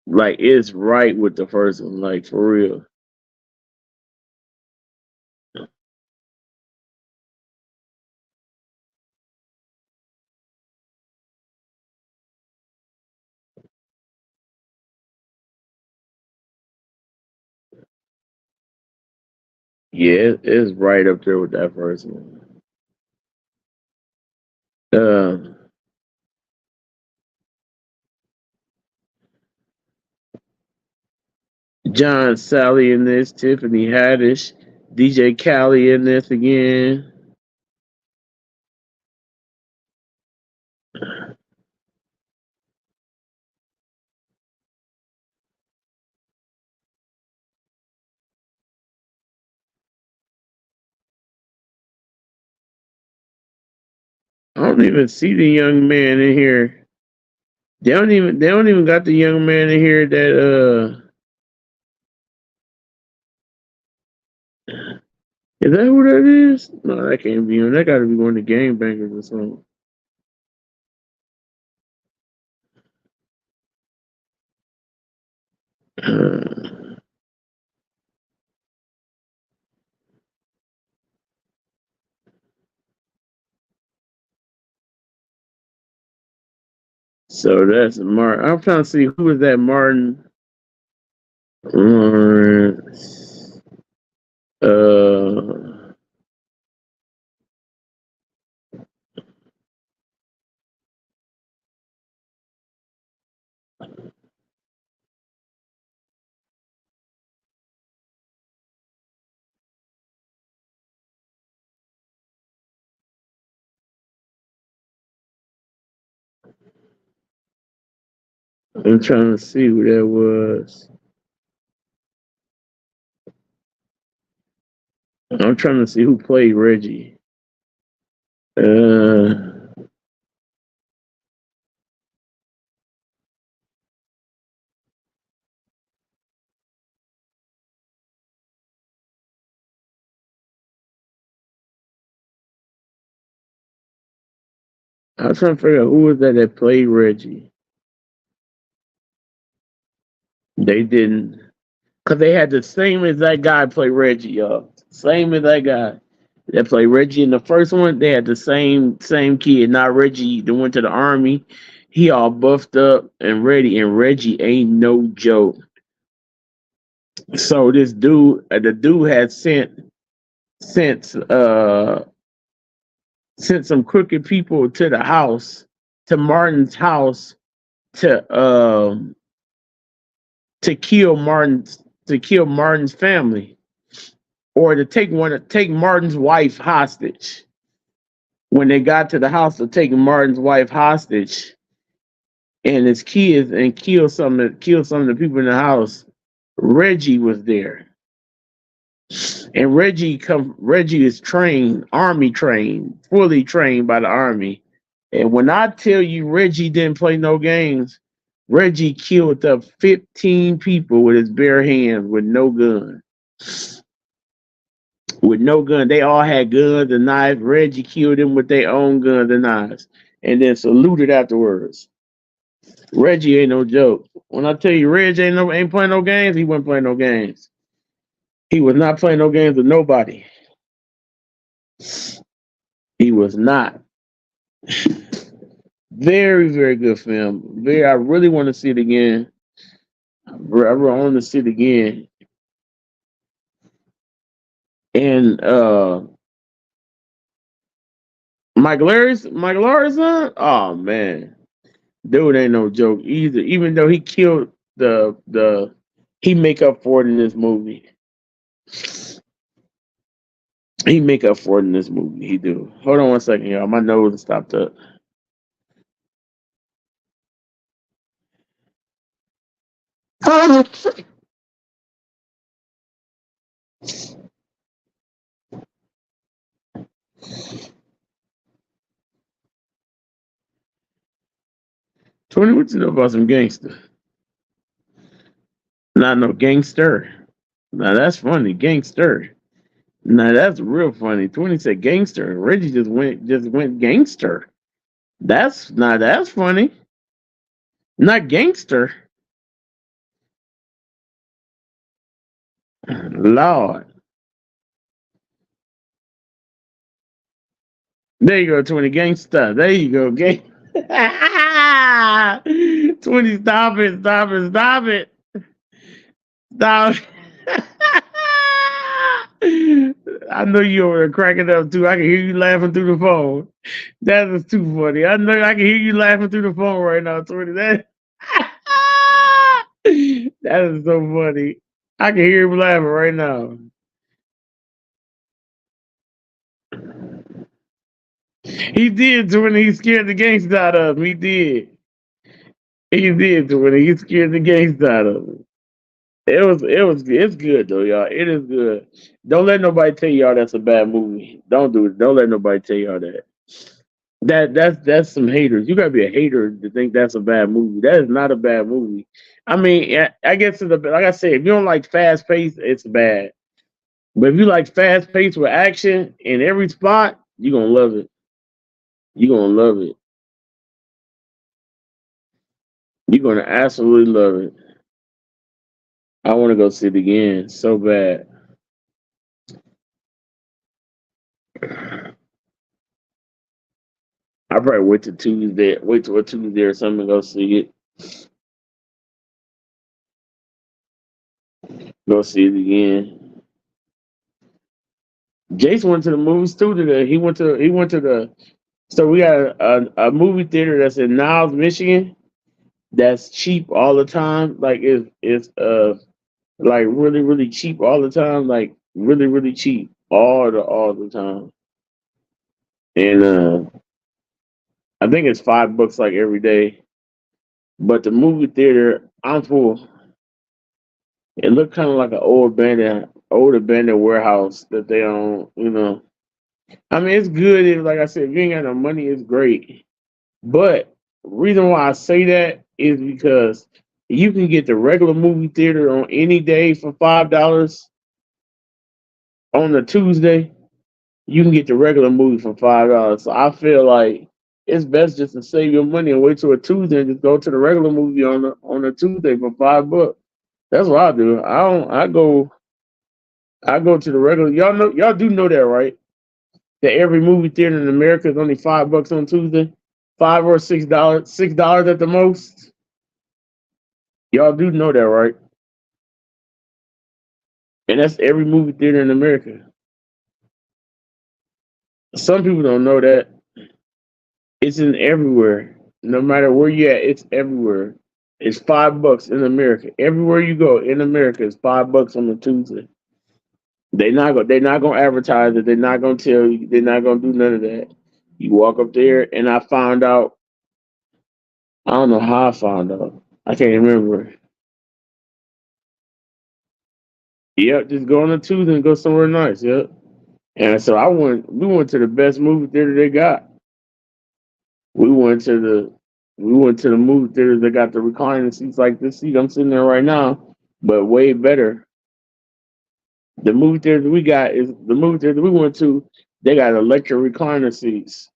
Like it's right with the first one. Like for real. Yeah, it's right up there with that first one. Uh, John Sally in this, Tiffany Haddish, DJ Khaled in this again. I don't even see the young man in here. They don't even got the young man in here that is that who that is? No, that can't be him. That gotta be one of the gangbangers or something. So that's Martin. I'm trying to see who is that Martin. Lawrence. I'm trying to see who that was. I'm trying to see who played Reggie. Uh, I was trying to figure out who was that played Reggie. They didn't, cause they had the same exact guy play Reggie, y'all. Same exact guy that played Reggie in the first one. They had the same kid, not Reggie that went to the army. He all buffed up and ready, and Reggie ain't no joke. So this dude, the dude had sent sent some crooked people to the house, to Martin's house, to to kill Martin's family, or to take Martin's wife hostage. When they got to the house to take Martin's wife hostage and his kids, and kill some of the people in the house, Reggie was there. And Reggie is trained, army trained, fully trained by the army. And when I tell you Reggie didn't play no games, Reggie killed up 15 people with his bare hands with no gun. With no gun. They all had guns and knives. Reggie killed them with their own guns and knives. And then saluted afterwards. Reggie ain't no joke. When I tell you Reggie ain't playing no games, he wasn't playing no games. He was not playing no games with nobody. He was not. Very, very good film. I really want to see it again. I really want to see it again. And Mike Larry's son? Oh man. Dude ain't no joke either. Even though he killed the he make up for it in this movie. He make up for it in this movie. He do. Hold on one second, y'all. My nose is stopped up. Tony, what you know about some gangster? Not no gangster. Now that's funny, gangster. Now that's real funny. 20 said gangster. Reggie just went gangster. That's funny. Not gangster. Lord. There you go, 20 gangster. There you go, gang. 20, stop it, stop it, stop it. Stop. I know you over there cracking up too. I can hear you laughing through the phone. That is too funny. I know I can hear you laughing through the phone right now, Tony. That that is so funny. I can hear him laughing right now. He did to when he scared the gangsta out of him. He did. He did to when he scared the gangsta out of him. It's good though, y'all. It is good. Don't let nobody tell y'all that's a bad movie. Don't do it. Don't let nobody tell y'all that. That's some haters. You gotta be a hater to think that's a bad movie. That is not a bad movie. I mean, I guess like I said, if you don't like fast pace, it's bad. But if you like fast pace with action in every spot, you're gonna love it. You're gonna love it. You're gonna absolutely love it. I want to go see it again so bad. I probably wait till a Tuesday or something to go see it. Go see it again. Jason went to the movies too today. He went to the so we got a movie theater that's in Niles, Michigan. That's cheap all the time. Like it's like really really cheap all the time. Like really really cheap all the time. And I think it's $5 like every day. But the movie theater, I'm full. It looked kind of like an old abandoned warehouse that they own. I mean, it's good. Like I said, if you ain't got no money, it's great. But reason why I say that is because you can get the regular movie theater on any day for $5 on a Tuesday. You can get the regular movie for $5. So I feel like it's best just to save your money and wait till a Tuesday and just go to the regular movie on a Tuesday for $5. That's what I do. I don't. I go to the regular. Y'all do know that, right? That every movie theater in America is only $5 on Tuesday, $5 or $6, $6 at the most. Y'all do know that, right? And that's every movie theater in America. Some people don't know that. It's in everywhere. No matter where you at, it's everywhere. It's $5 in America. Everywhere you go in America, it's $5 on a Tuesday. They're not gonna advertise it. They're not gonna tell you. They're not gonna do none of that. You walk up there, and I found out. I don't know how I found out. I can't remember. Yep, just go on a Tuesday and go somewhere nice. Yep. And so I went. We went to the best movie theater they got. We went to the. We went to the movie theater that got the reclining seats like this seat I'm sitting there right now, but way better. The movie theater we got is the movie theater we went to. They got electric recliner seats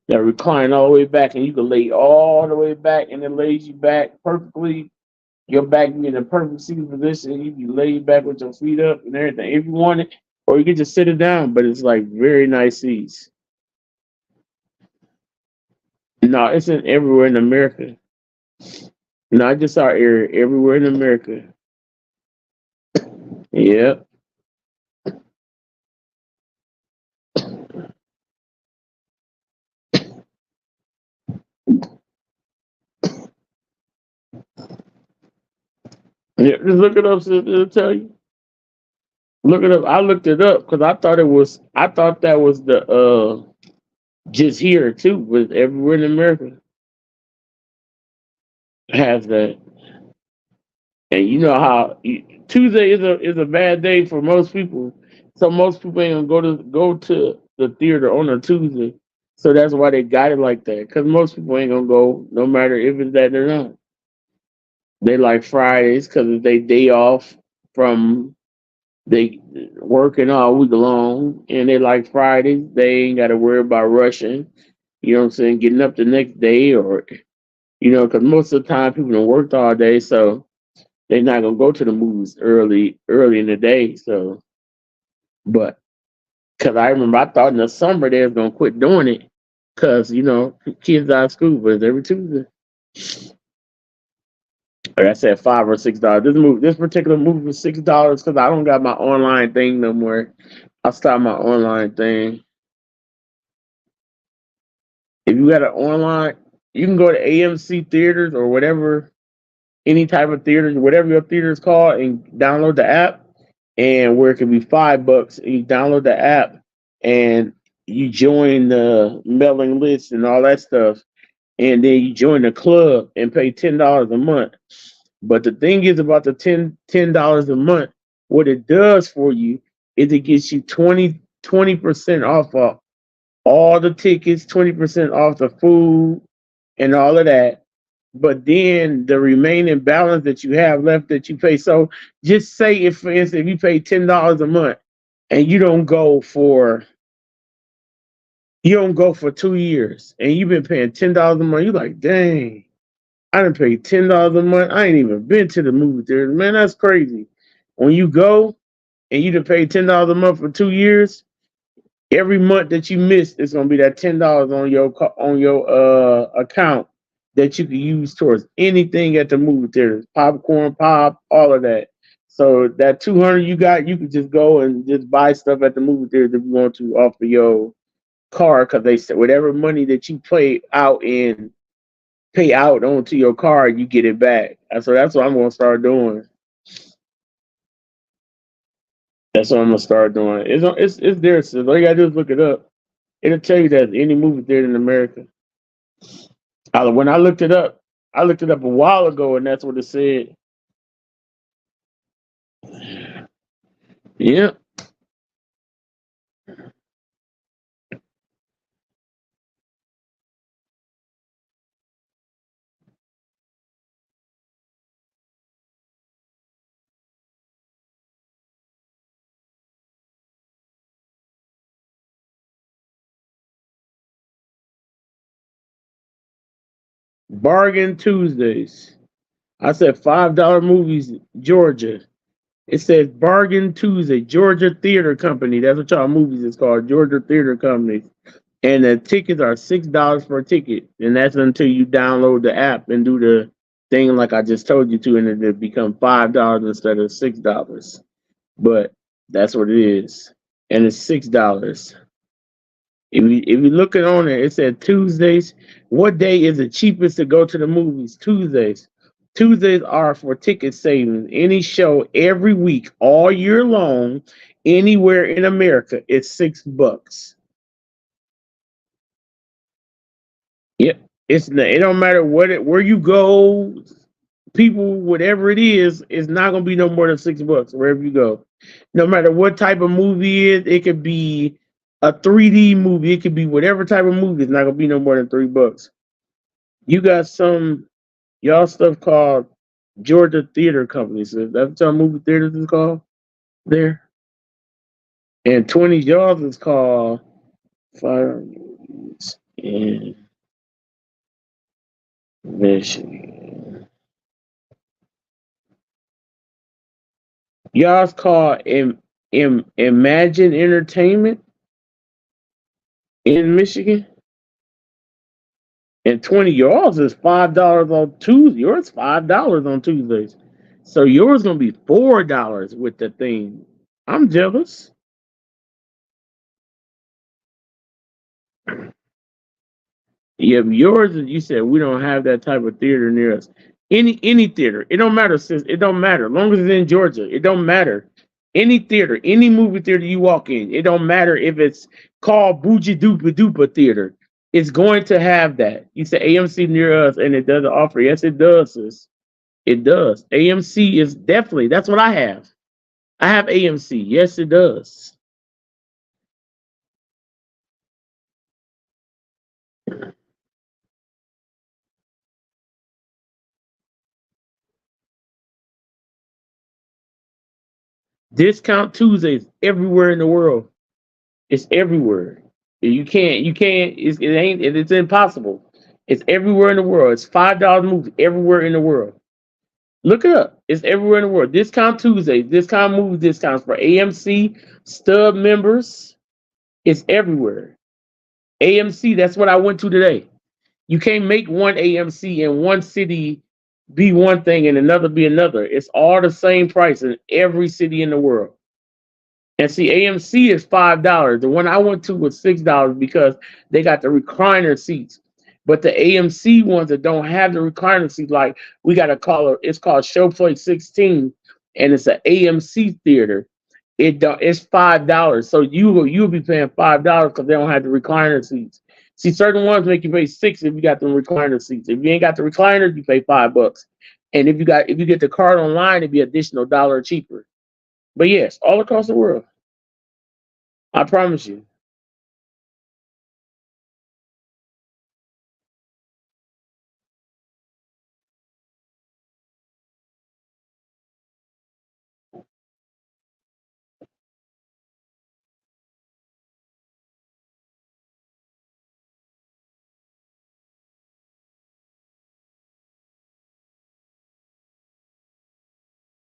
that recline all the way back, and you can lay all the way back, and it lays you back perfectly. Your back be in a perfect seating position. You can lay back with your feet up and everything if you want it, or you can just sit it down. But it's like very nice seats. No, it's in everywhere in America. Not just our area, everywhere in America. Yep. Yeah, just look it up, so it'll tell you. Look it up. I looked it up because I thought it was. I thought that was the just here too, but everywhere in America has that. And you know how Tuesday is a bad day for most people, so most people ain't gonna go to the theater on a Tuesday. So that's why they got it like that. Cause most people ain't gonna go, no matter if it's that or not. They like Fridays because it's their day off from they working all week long, and they like Fridays. They ain't got to worry about rushing. You know what I'm saying? Getting up the next day, or because most of the time people don't worked all day, so they're not gonna go to the movies early in the day. So, but because I remember I thought in the summer they was gonna quit doing it because kids out of school, but it's every Tuesday. Like I said, $5 or $6. This particular movie was $6 because I don't got my online thing no more. I stopped my online thing. If you got an online, you can go to AMC theaters or whatever, any type of theaters, whatever your theater is called, and download the app. And where it can be $5, and you download the app and you join the mailing list and all that stuff, and then you join the club and pay $10 a month. But the thing is about the $10 a month, what it does for you is it gets you 20% off of all the tickets, 20% off the food and all of that. But then the remaining balance that you have left that you pay. So just say if for instance if you pay $10 a month and you don't go for 2 years and you've been paying $10 a month, you're like, dang, I done paid $10 a month. I ain't even been to the movie theater. Man, that's crazy. When you go and you done paid $10 a month for 2 years, every month that you miss, it's gonna be that $10 on your account that you can use towards anything at the movie theater, popcorn, pop, all of that. So that 200 you got, you can just go and just buy stuff at the movie theater if you want to off of your card, because they said whatever money that you pay out onto your card, you get it back. And so that's what I'm gonna start doing. That's what I'm gonna start doing. It's there. So all you gotta do is look it up. It'll tell you that any movie theater in America. When I looked it up a while ago, and that's what it said. Yeah, Bargain Tuesdays. I said $5 movies, Georgia. It says Bargain Tuesday, Georgia Theater Company. That's what y'all movies is called, Georgia Theater Company. And the tickets are $6 per ticket, and that's until you download the app and do the thing like I just told you to, and it become $5 instead of $6. But that's what it is, and it's $6. If you look it on there, it said Tuesdays. What day is the cheapest to go to the movies? Tuesdays. Tuesdays are for ticket savings. Any show every week, all year long, anywhere in America, it's $6. Yep. It don't matter where you go, people, whatever it is, it's not gonna be no more than $6 wherever you go. No matter what type of movie it is, it could be a 3D movie, it could be whatever type of movie, it's not gonna be no more than $3. You got some y'all stuff called Georgia Theater Company. So that's what y'all movie theaters is called there. And 20 y'all is called Fire Movies in Michigan. Y'all's called Imagine Entertainment in Michigan. And 20 yours is $5 on Tuesday. Yours $5 on Tuesdays. So yours gonna be $4 with the thing. I'm jealous. Yeah, but yours is you said we don't have that type of theater near us. Any theater. It don't matter, sis. It don't matter. As long as it's in Georgia, it don't matter. Any theater, any movie theater you walk in, it don't matter if it's called Bougie Dupa Dupa Theater. It's going to have that. You say AMC near us and it doesn't offer. Yes, it does, sis. It does. AMC is definitely that's what I have. I have AMC. Yes, it does. Discount Tuesdays everywhere in the world. It's everywhere. You can't, it's impossible. It's everywhere in the world. It's $5 movie everywhere in the world. Look it up. It's everywhere in the world. Discount Tuesday, discount movie discounts for AMC, stub members. It's everywhere. AMC, that's what I went to today. You can't make one AMC in one city be one thing and another be another. It's all the same price in every city in the world. And see, AMC is $5. The one I went to was $6 because they got the recliner seats. But the AMC ones that don't have the recliner seat, like we got to call it, it's called Showplace 16, and it's an AMC theater. It's $5. So you'll be paying $5 because they don't have the recliner seats. See, certain ones make you pay six if you got the recliner seats. If you ain't got the recliners, you pay $5. And if you get the card online, it'd be additional dollar cheaper. But yes, all across the world. I promise you.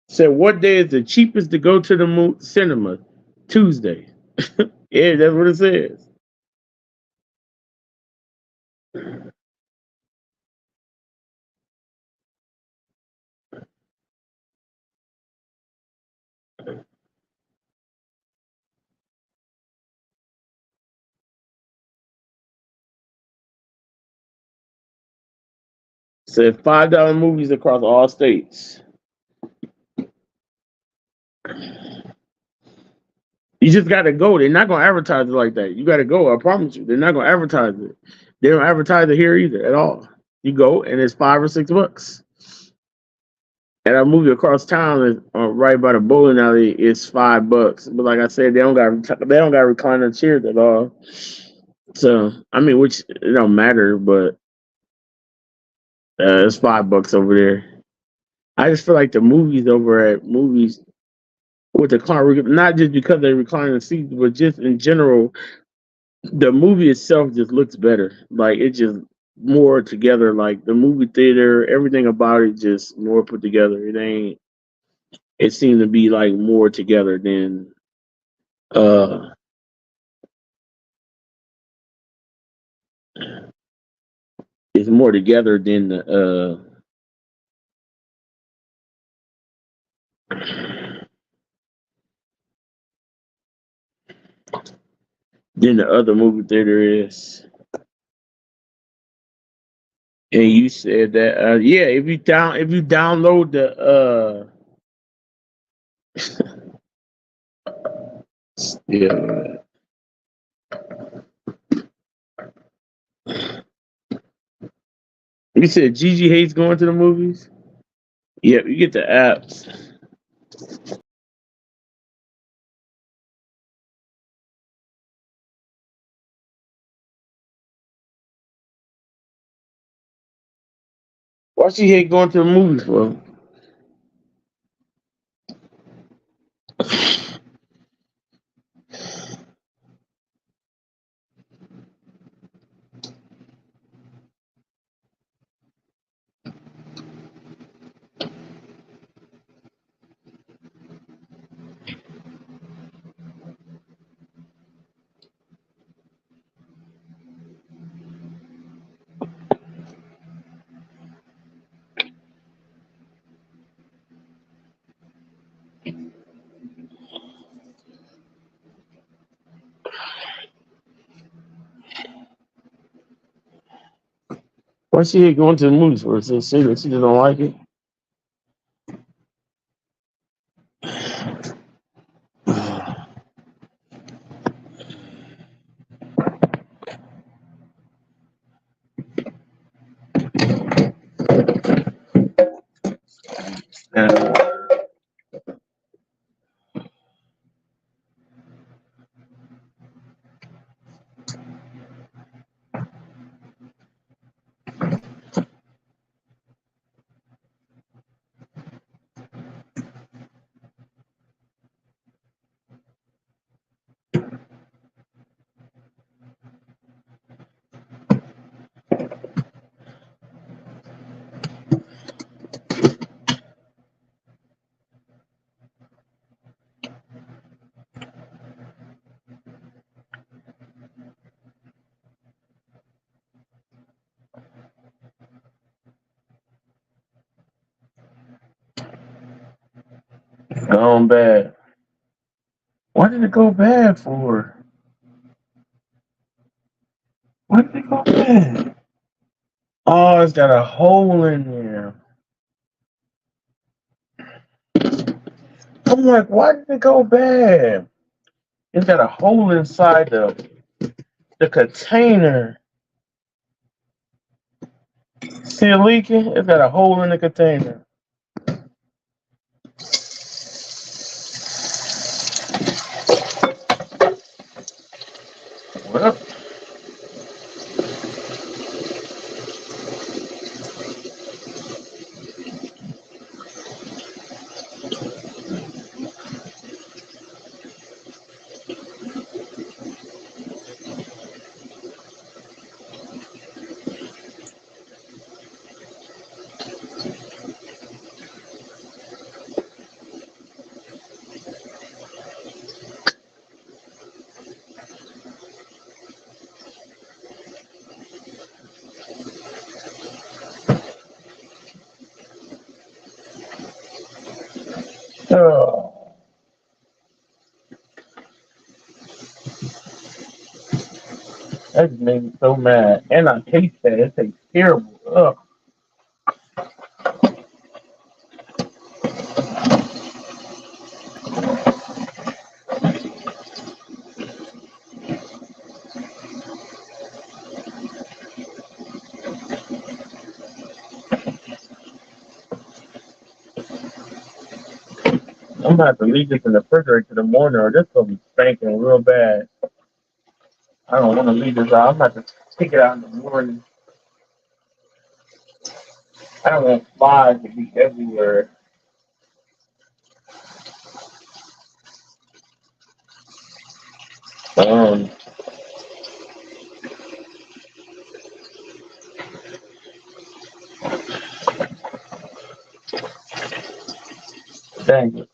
Said, what day is the cheapest to go to the cinema? Tuesday. Yeah, that's what it says. Said $5 movies across all states. You just gotta go. They're not gonna advertise it like that. You gotta go. I promise you. They're not gonna advertise it. They don't advertise it here either at all. You go and it's $5 or $6. And a movie across town is right by the bowling alley. It's $5. But like I said, they don't got recliner chairs at all. So I mean, which it don't matter, but it's $5 over there. I just feel like the movies over at movies with the car, not just because they recline the seats, but just in general, the movie itself just looks better. Like it just more together. Like the movie theater, everything about it just more put together. It ain't. It seemed to be like more together than uh it's more together than the other movie theater is. And you said that yeah, if you download the yeah. You said Gigi hates going to the movies? Yeah, you get the apps. Why she hate going to the movies for? Why she hate going to the movies for? So she just don't like it. Uh, Gone bad. What did it go bad for? What did it go bad? Oh, it's got a hole in there. I'm like, why did it go bad? It's got a hole inside the container. See it leaking? It's got a hole in the container. Well, oh, that just made me so mad. And I taste that. It tastes terrible. Ugh. I'm gonna have to leave this in the refrigerator till the morning or this gonna be spanking real bad. I don't want to leave this out. I'm gonna have to take it out in the morning. I don't want flies to be everywhere. Um, Dang it.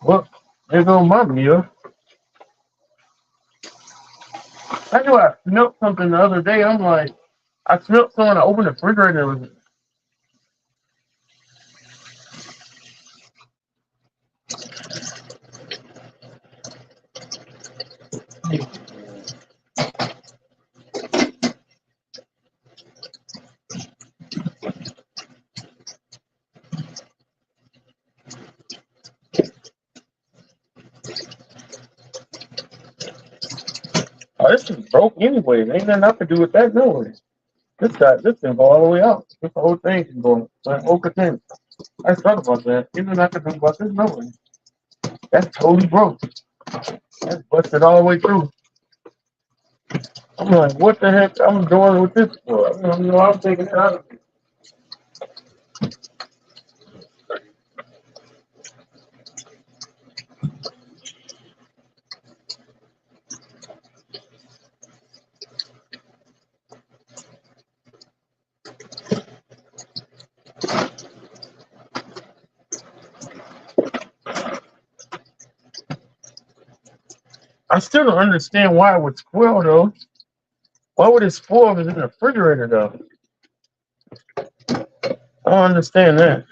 Well, there goes my meal. I knew I smelled something the other day. I'm like, I smelled someone. I opened the refrigerator. And it oh, this is broke anyway. Ain't nothing I can do with that noise. This can go all the way out. This whole thing can go. The whole container. I thought about that. Ain't nothing I can do about this noise. That's totally broke. That's busted all the way through. I'm like, what the heck I'm doing with this for? I don't know. I'm taking it out. I still don't understand why it would spoil though. Why would it spoil if it's in the refrigerator though? I don't understand that.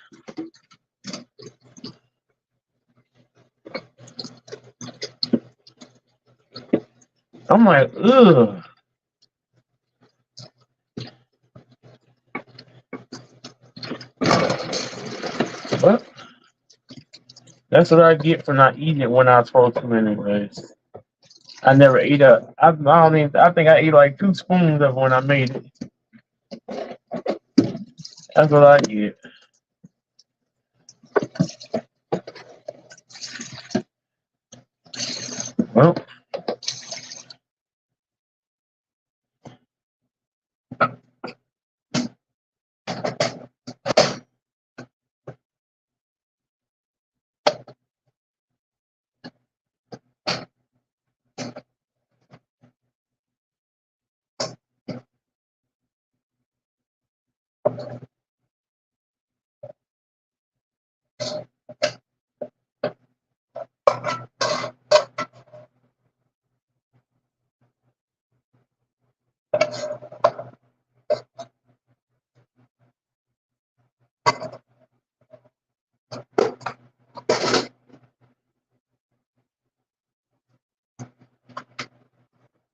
I'm like, ugh. But that's what I get for not eating it when I was supposed to anyways. I never ate up. I don't even, I think I ate like 2 spoons of it when I made it. That's what I get. Well,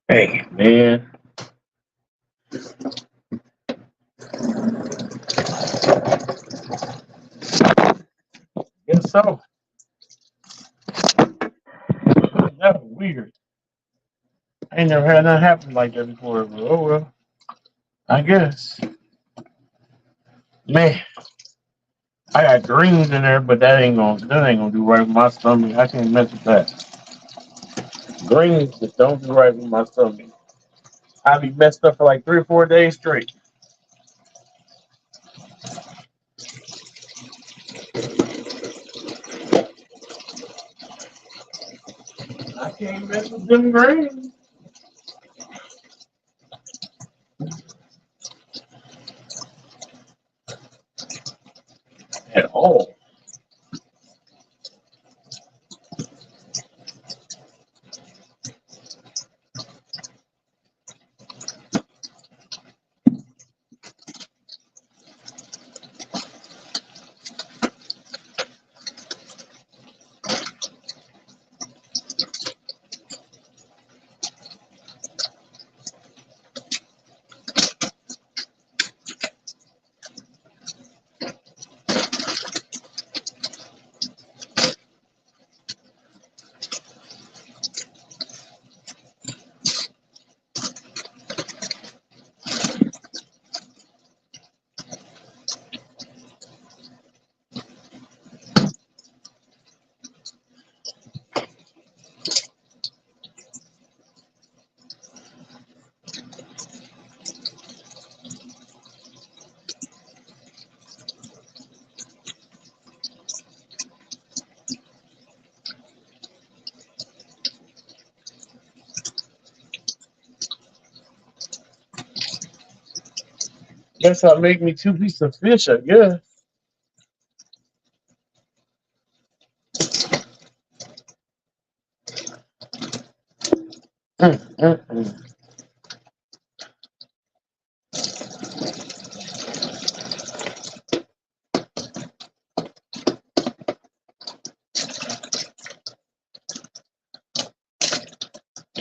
Hey, man. Guess so. That was weird. I ain't never had nothing happen like that before. But oh well. I guess. Man, I got greens in there, but that ain't gonna do right with my stomach. I can't mess with that. Greens just don't do right with my stomach. I be messed up for like 3 or 4 days straight. I can't mess with them greens at all. Guess I'll make me 2 pieces of fish, I guess. Mm.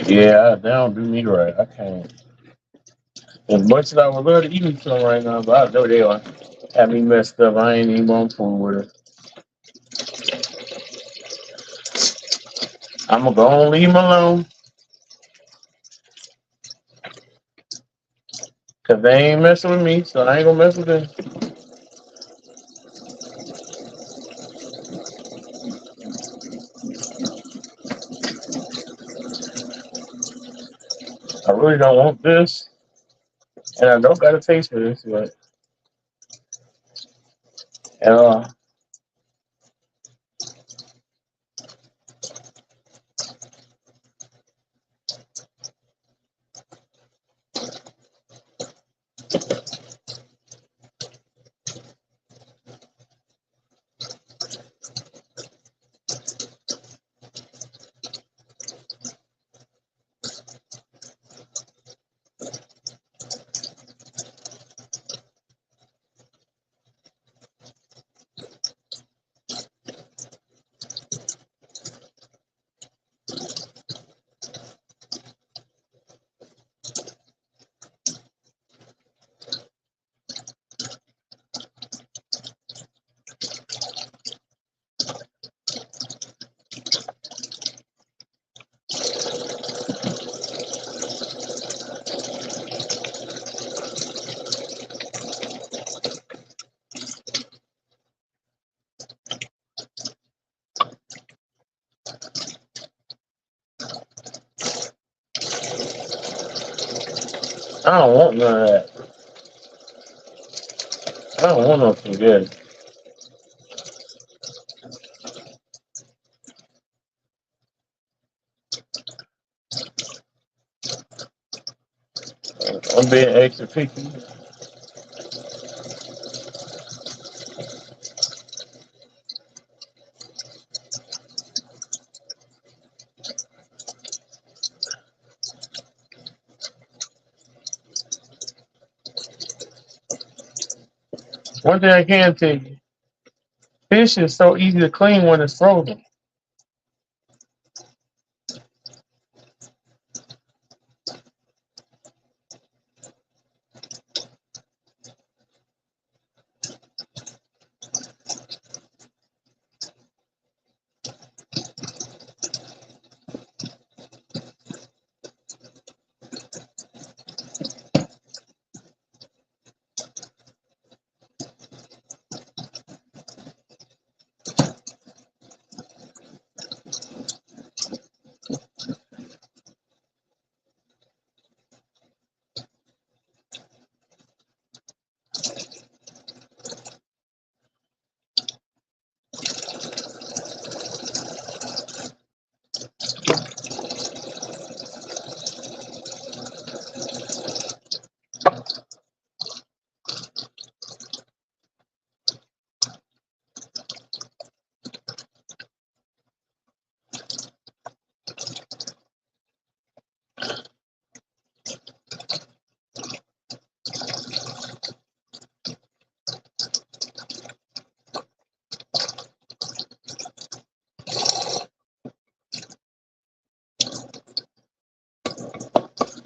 Yeah, that don't do me right. I can't. As much as I would love to eat some right now, but I know they are have me messed up. I ain't even on food with it. I'm gonna go and leave them alone because they ain't messing with me, so I ain't gonna mess with them. I really don't want this, and I don't got a taste for this, but uh, I don't want none of that. I don't want nothing good. I'm being extra picky. One thing I can tell you, fish is so easy to clean when it's frozen.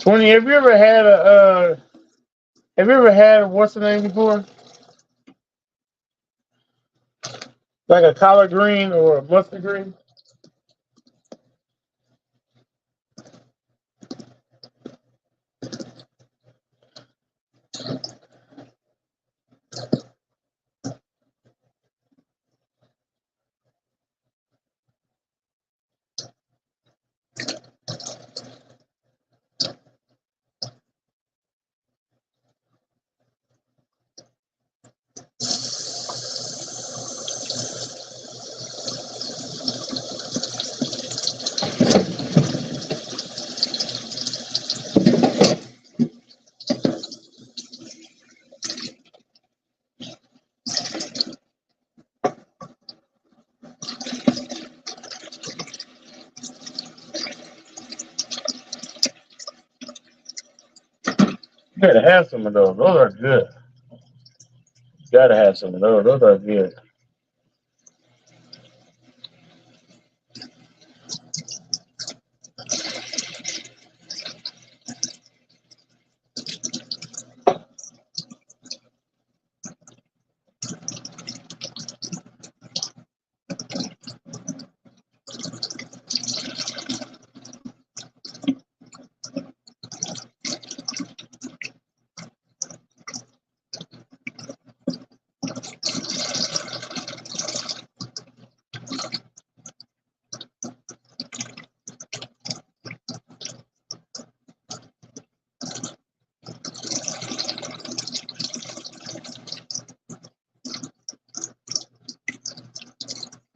20. Have you ever had a have you ever had what's the name before? Like a collard green or a mustard green? You gotta have some of those. Those are good. You gotta have some of those. Those are good.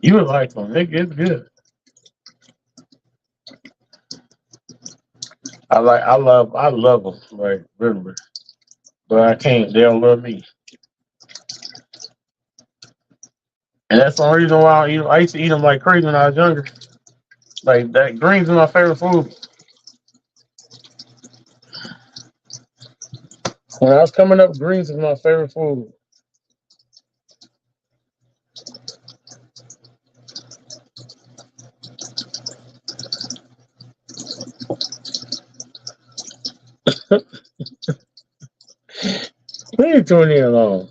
You would like them. It's good. I love them. Like really, but I can't. They don't love me, and that's the only reason why I used to eat them like crazy when I was younger. Like that greens is my favorite food. When I was coming up, greens is my favorite food. Leave Tony alone.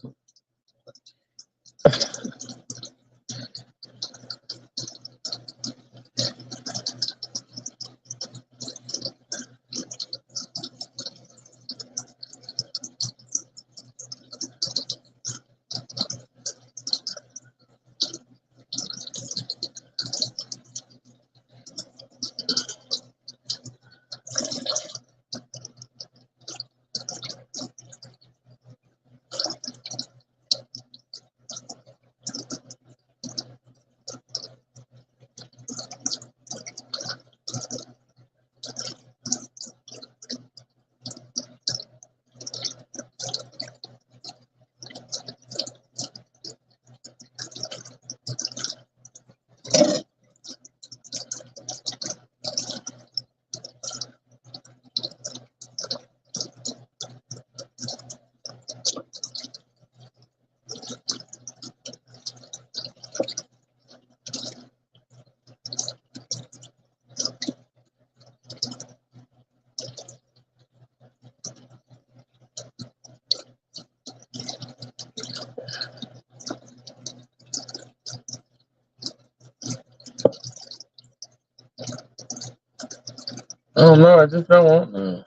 I don't know. I just don't want none.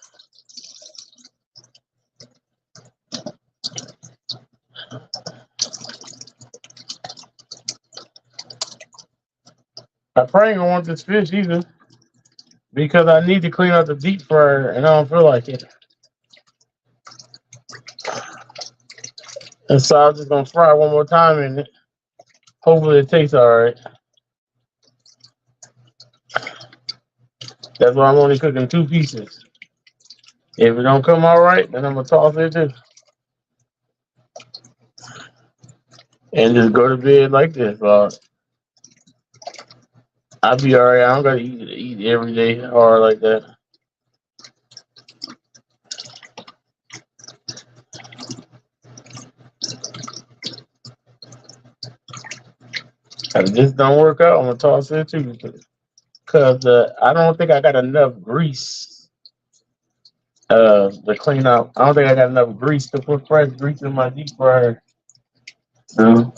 I probably don't want this fish either because I need to clean out the deep fryer and I don't feel like it. And so I'm just gonna fry it one more time and hopefully it tastes all right. That's why I'm only cooking 2 pieces. If it don't come out right, then I'm gonna toss it too. And just go to bed like this. I'll be all right. I don't gotta eat every day hard like that. If this don't work out, I'm gonna toss it too. Cause I don't think I got enough grease To clean out. I don't think I got enough grease to put fresh grease in my deep fryer. So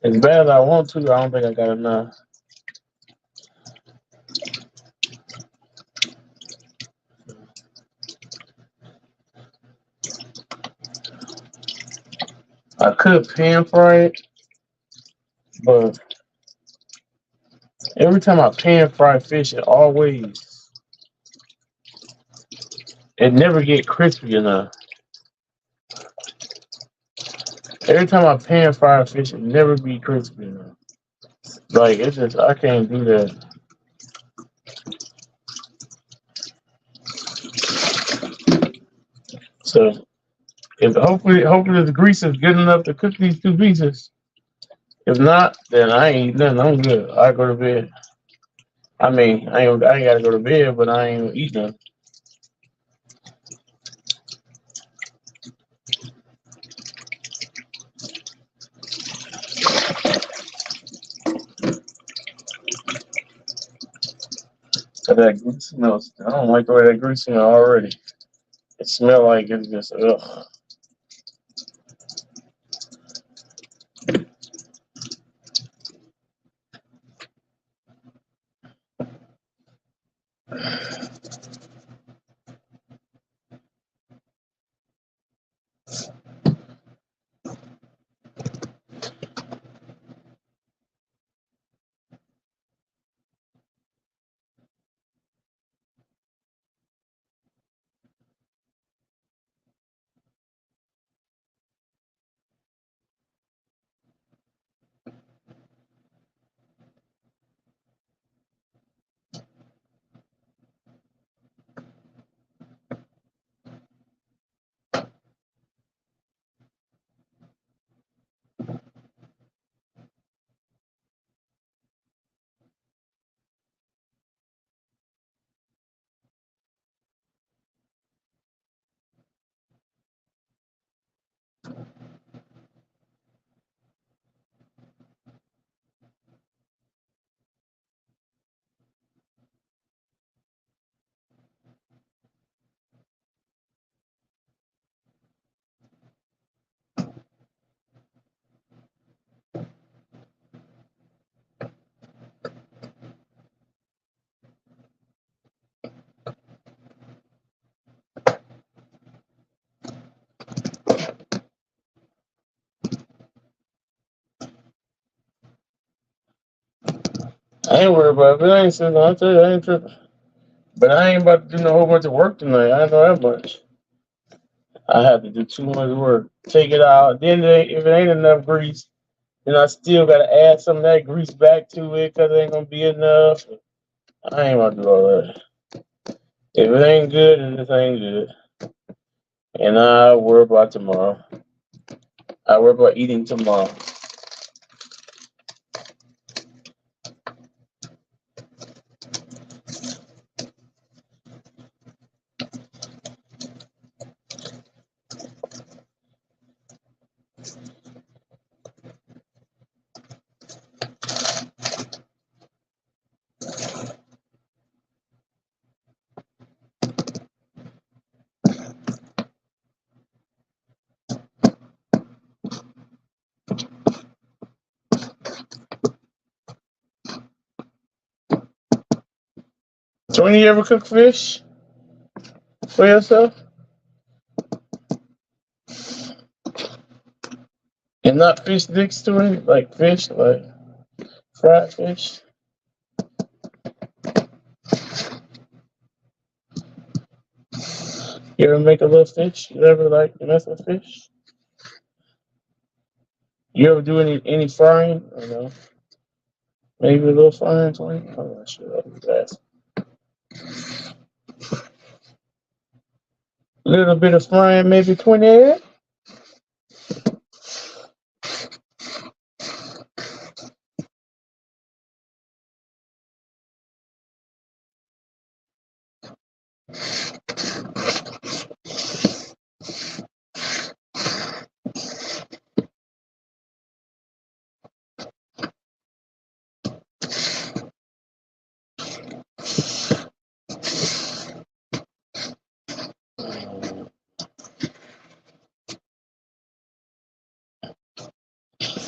as bad as I want to, I don't think I got enough. I could pan fry it, but every time I pan fry fish, it never get crispy enough. Every time I pan fry fish, it never be crispy enough. Like it's just I can't do that. So if hopefully the grease is good enough to cook these two pieces. If not, then I ain't eating nothing. I'm good. I go to bed. I mean, I ain't gotta go to bed, but I ain't eating nothing. So that grease smells. I don't like the way that grease smells already. It smells like it's just ugh. I ain't worried about it. If it ain't sizzling, I'll tell you I ain't tripping. But I ain't about to do no whole bunch of work tonight. I know that much. I have to do too much work. Take it out. Then if it ain't enough grease, then I still gotta add some of that grease back to it because it ain't gonna be enough. I ain't about to do all that. If it ain't good, then it ain't good. And I worry about tomorrow. I worry about eating tomorrow. 20, you ever cook fish for yourself? And not fish sticks to it? Like fish, like fried fish? You ever make a little fish? You ever like mess with fish? You ever do any frying? I don't know. Maybe a little frying, 20? I'm not sure. I was asking. A little bit of frying, maybe 20.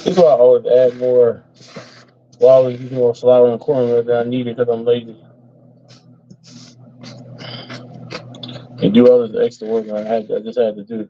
This is why I always add more. Why I always use more flour and cornmeal than I need it because I'm lazy and do all this extra work I just had to do.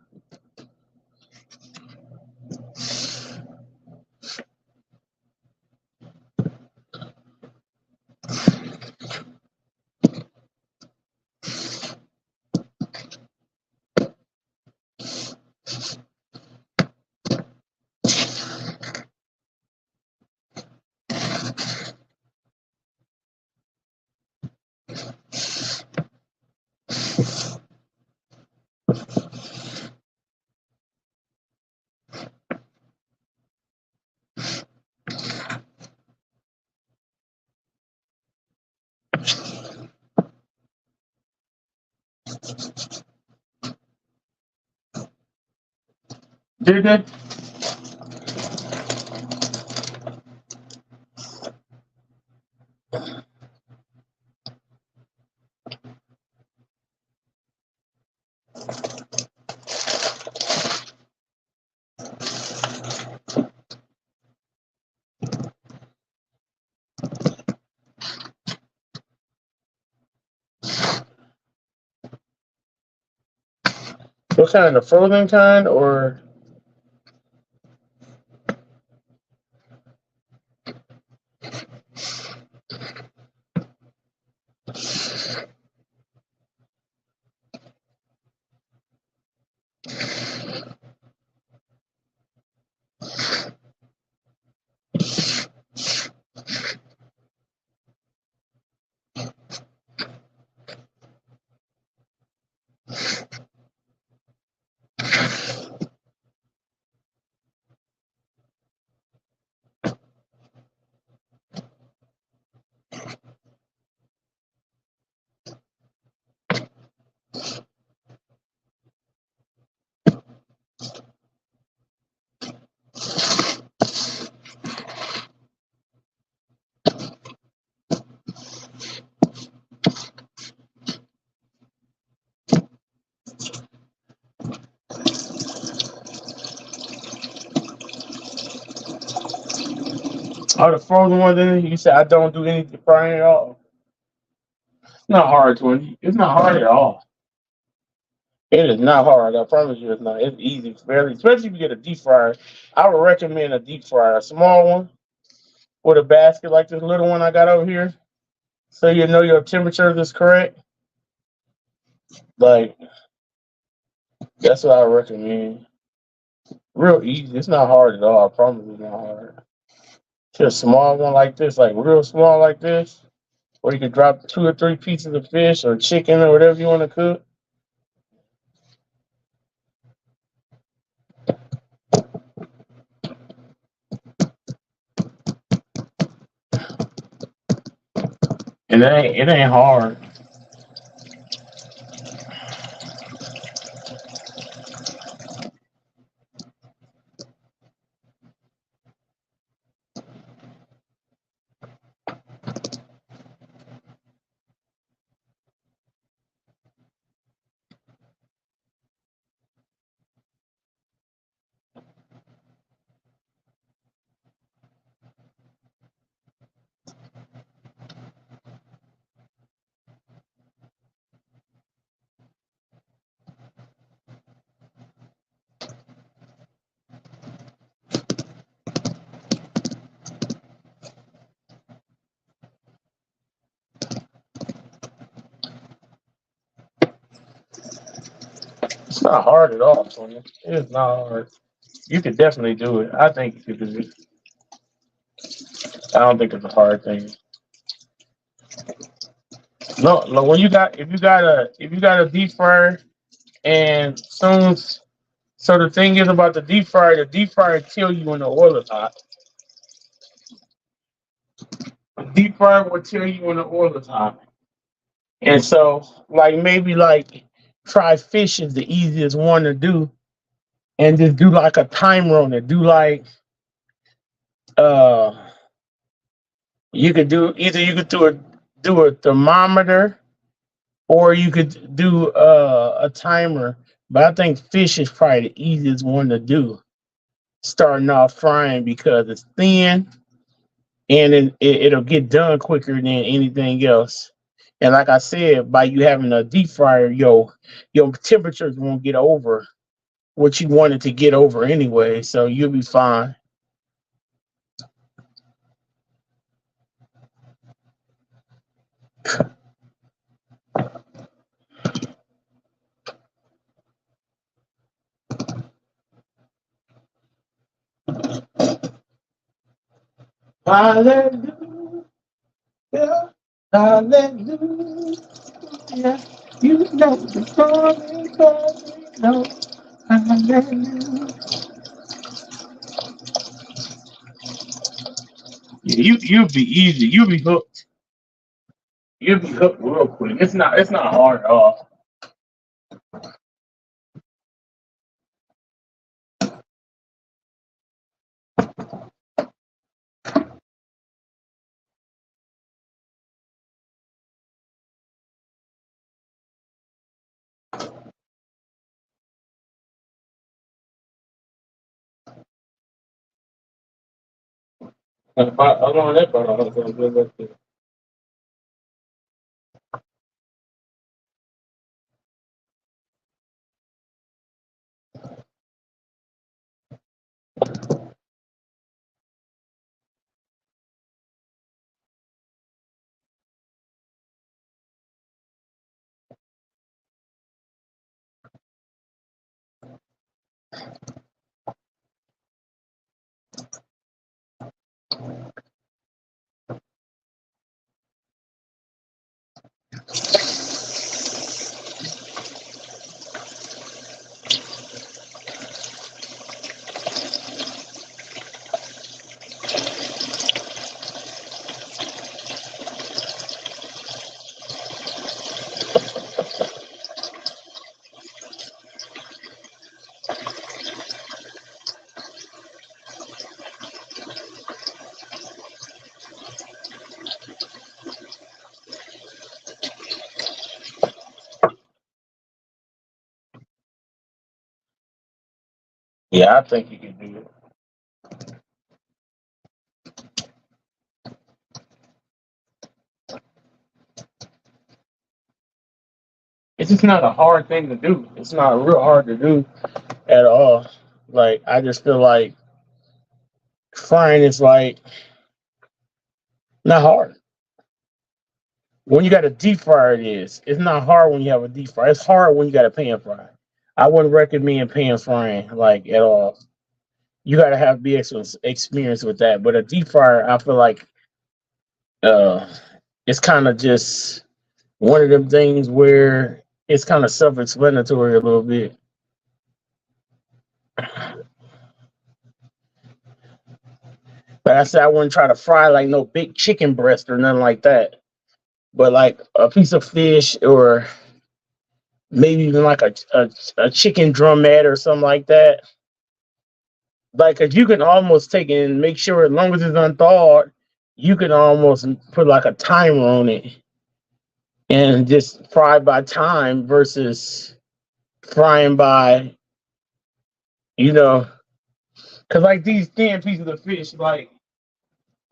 Did they? What kind? The frozen kind or? Oh, the frozen ones. Then you said I don't do any frying at all. It's not hard, Twenty. It's not hard at all. It is not hard. I promise you, it's not. It's easy, fairly, especially if you get a deep fryer. I would recommend a deep fryer, a small one with a basket like this little one I got over here, so you know your temperature is correct. Like that's what I recommend. Real easy. It's not hard at all. I promise it's not hard. Just a small one like this, like real small like this, where you could drop 2 or 3 pieces of fish or chicken or whatever you want to cook. And it ain't hard. It's not hard at all, Sonia. It is not hard. You could definitely do it. I think you could do it. I don't think it's a hard thing. No, no. When you got if you got a deep fryer and soon, so the thing is about the deep fryer tell you when the oil is hot. The deep fryer will tell you when the oil is hot. And so like maybe like try fish is the easiest one to do and just do like a timer on it. Do like uh you could do either you could do a thermometer or you could do a timer. But I think fish is probably the easiest one to do. starting off frying because it's thin and it'll get done quicker than anything else. And like I said, by you having a deep fryer, your temperatures won't get over what you wanted to get over anyway, so you'll be fine. Hallelujah, hallelujah. You know the story, but no, hallelujah. Yeah, you'll be easy. You'll be hooked. You'll be hooked real quick. It's not hard at all. I learned that part. Yeah, I think you can do it. It's just not a hard thing to do. It's not real hard to do at all. Like I just feel like frying is like not hard. When you got a deep fryer, it is. It's not hard when you have a deep fryer. It's hard when you got a pan fry. I wouldn't recommend pan frying like at all. You got to have be experience with that. But a deep fryer, I feel like uh, it's kind of just one of them things where it's kind of self-explanatory a little bit. But I said I wouldn't try to fry like no big chicken breast or nothing like that. But like a piece of fish or maybe even like a chicken drumette or something like that. Like, cause you can almost take it and make sure as long as it's unthawed, you can almost put like a timer on it and just fry by time versus frying by, you know, cause like these thin pieces of fish, like,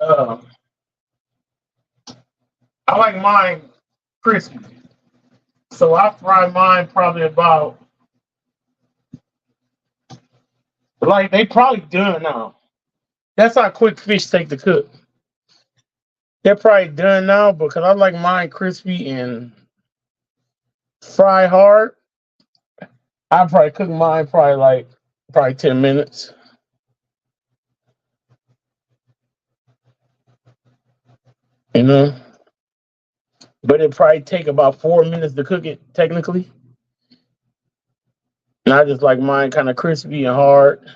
uh, I like mine crispy. So I fry mine probably about, like, they probably done now. That's how quick fish take to cook. They're probably done now because I like mine crispy and fry hard. I probably cook mine probably 10 minutes. You know, but it probably take about 4 minutes to cook it technically. And I just like mine kind of crispy and hard.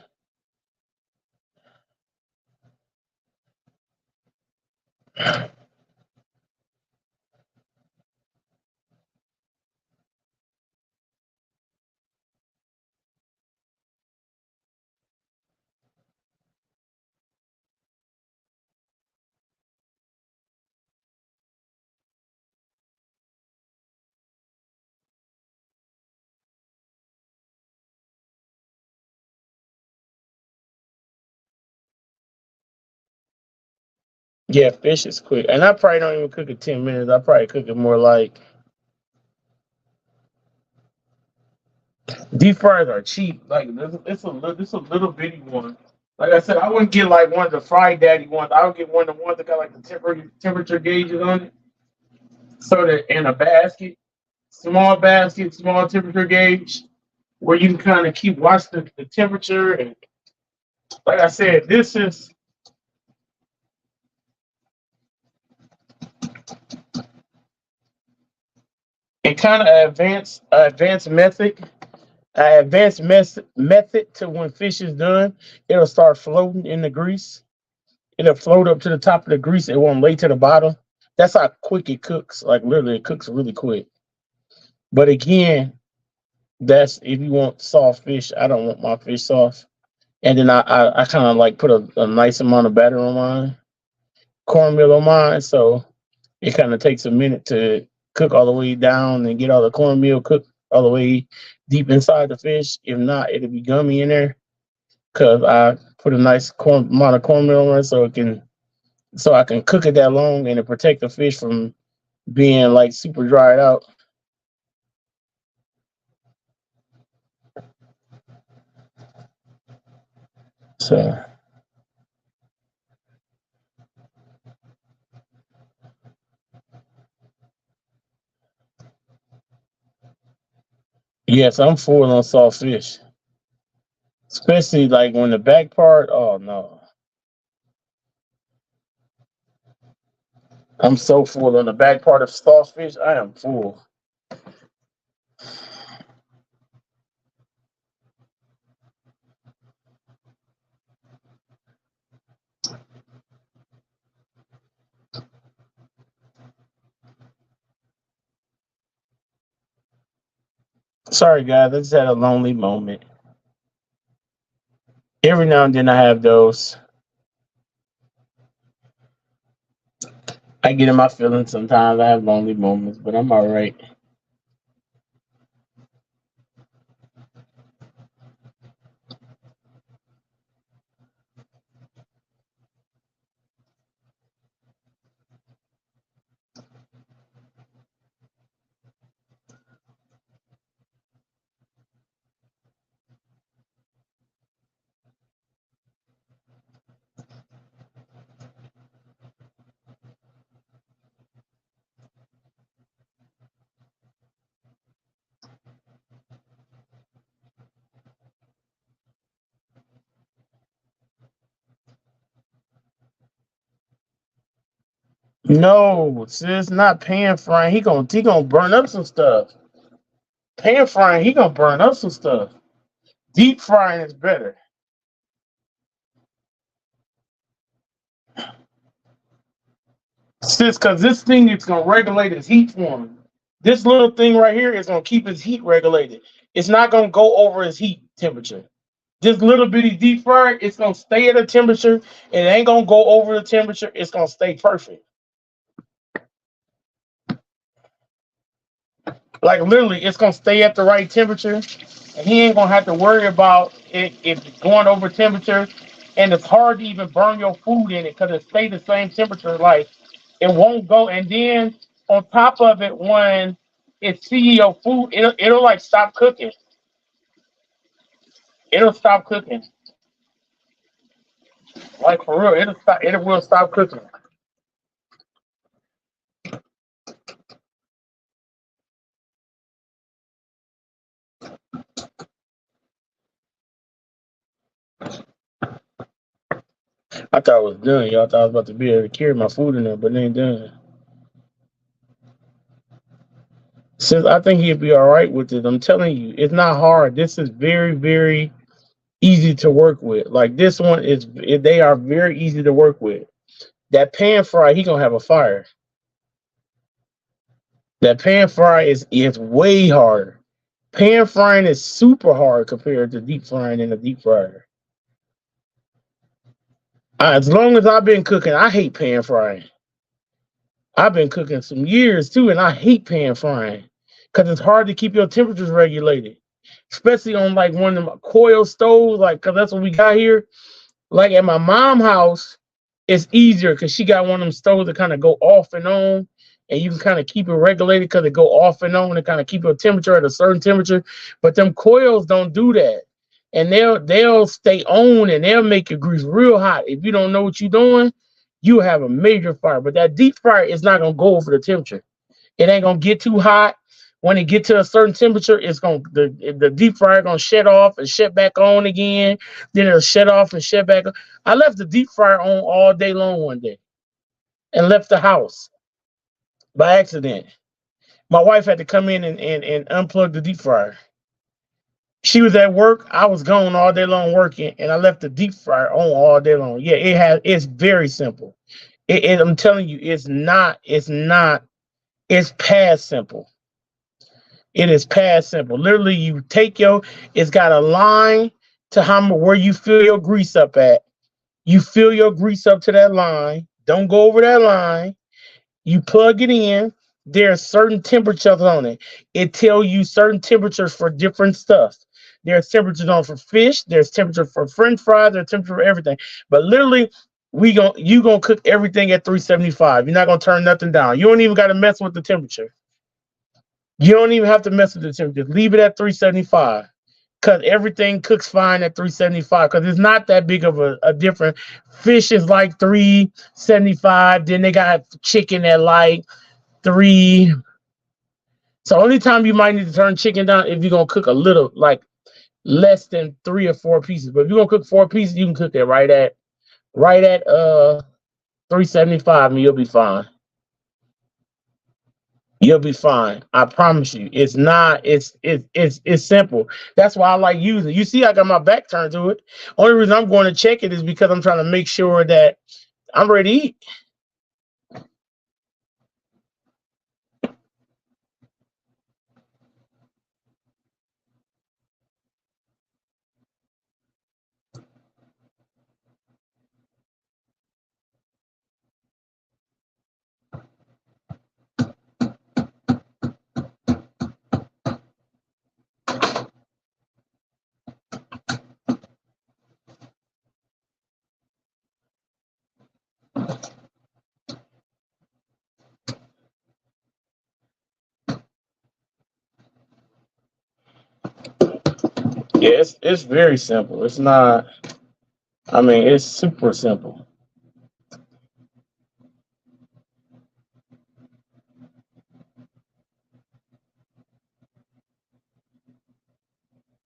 Yeah, fish is quick, and I probably don't even cook it 10 minutes. I probably cook it more like deep fryers are cheap. Like it's a little bitty one. Like I said, I wouldn't get like one of the fried daddy ones. I would get one of the ones that got like the temperature gauges on it. So that in a basket, small temperature gauge, where you can kind of keep watch the temperature. And like I said, this is a kind of advanced method. Method to when fish is done, it'll start floating in the grease. It'll float up to the top of the grease. It won't lay to the bottom. That's how quick it cooks. Like literally, it cooks really quick. But again, that's if you want soft fish. I don't want my fish soft. And then I kind of like put a nice amount of batter on mine, cornmeal on mine. So it kind of takes a minute to cook all the way down and get all the cornmeal cooked all the way deep inside the fish. If not, it'll be gummy in there because I put a nice amount of cornmeal on it so I can cook it that long and to protect the fish from being like super dried out. So yes, I'm full on soft fish, especially like when the back part. Oh no, I'm so full on the back part of soft fish. I am full. Sorry guys, I just had a lonely moment. Every now and then I have those. I get in my feelings sometimes. I have lonely moments, but I'm all right. No, sis, not pan frying. He gonna burn up some stuff. Pan frying, he gonna burn up some stuff. Deep frying is better. Sis, because this thing is gonna regulate his heat for him. This little thing right here is gonna keep his heat regulated. It's not gonna go over his heat temperature. This little bitty deep fryer, it's gonna stay at a temperature. It ain't gonna go over the temperature. It's gonna stay perfect. Like literally, it's gonna stay at the right temperature, and he ain't gonna have to worry about it going over temperature. And it's hard to even burn your food in it because it stay the same temperature. Like it won't go. And then on top of it, when it's seeing your food, it'll like stop cooking. It'll stop cooking. Like for real, it'll stop. It will stop cooking. I thought it was done. Y'all thought I was about to be able to carry my food in there, but it ain't done. Since I think he'd be all right with it, I'm telling you, it's not hard. This is very, very easy to work with. Like this one is, they are very easy to work with. That pan fry, he gonna have a fire. That pan fry is way harder. Pan frying is super hard compared to deep frying in a deep fryer. As long as I've been cooking, I hate pan frying. I've been cooking some years too, and I hate pan frying because it's hard to keep your temperatures regulated, especially on like one of them coil stoves. Like, cause that's what we got here. Like at my mom's house, it's easier because she got one of them stoves that kind of go off and on, and you can kind of keep it regulated because it go off and on and kind of keep your temperature at a certain temperature. But them coils don't do that, and they'll stay on and they'll make your grease real hot. If you don't know what you're doing, you have a major fire. But that deep fryer is not gonna go over the temperature. It ain't gonna get too hot. When it get to a certain temperature, it's gonna the deep fryer gonna shut off and shut back on again. Then it'll shut off and shut back on. I left the deep fryer on all day long one day and left the house by accident. My wife had to come in and unplug the deep fryer. She was at work. I was gone all day long working, and I left the deep fryer on all day long. Yeah, it's very simple. I'm telling you, it's past simple. It is past simple. Literally, you take it's got a line to where you fill your grease up at. You fill your grease up to that line. Don't go over that line. You plug it in. There are certain temperatures on it. It tells you certain temperatures for different stuff. There's temperatures on for fish. There's temperature for French fries. There's temperature for everything. But literally, you gonna cook everything at 375. You're not gonna turn nothing down. You don't even got to mess with the temperature. You don't even have to mess with the temperature. Leave it at 375 because everything cooks fine at 375 because it's not that big of a difference. Fish is like 375. Then they got chicken at like 3. So only time you might need to turn chicken down if you're going to cook a little, like less than 3 or 4 pieces. But if you're going to cook 4 pieces, you can cook it right at 375 and you'll be fine. You'll be fine. I promise you. It's not. It's simple. That's why I like using it. You see, I got my back turned to it. Only reason I'm going to check it is because I'm trying to make sure that I'm ready to eat. Yeah, it's very simple. It's not. I mean, it's super simple.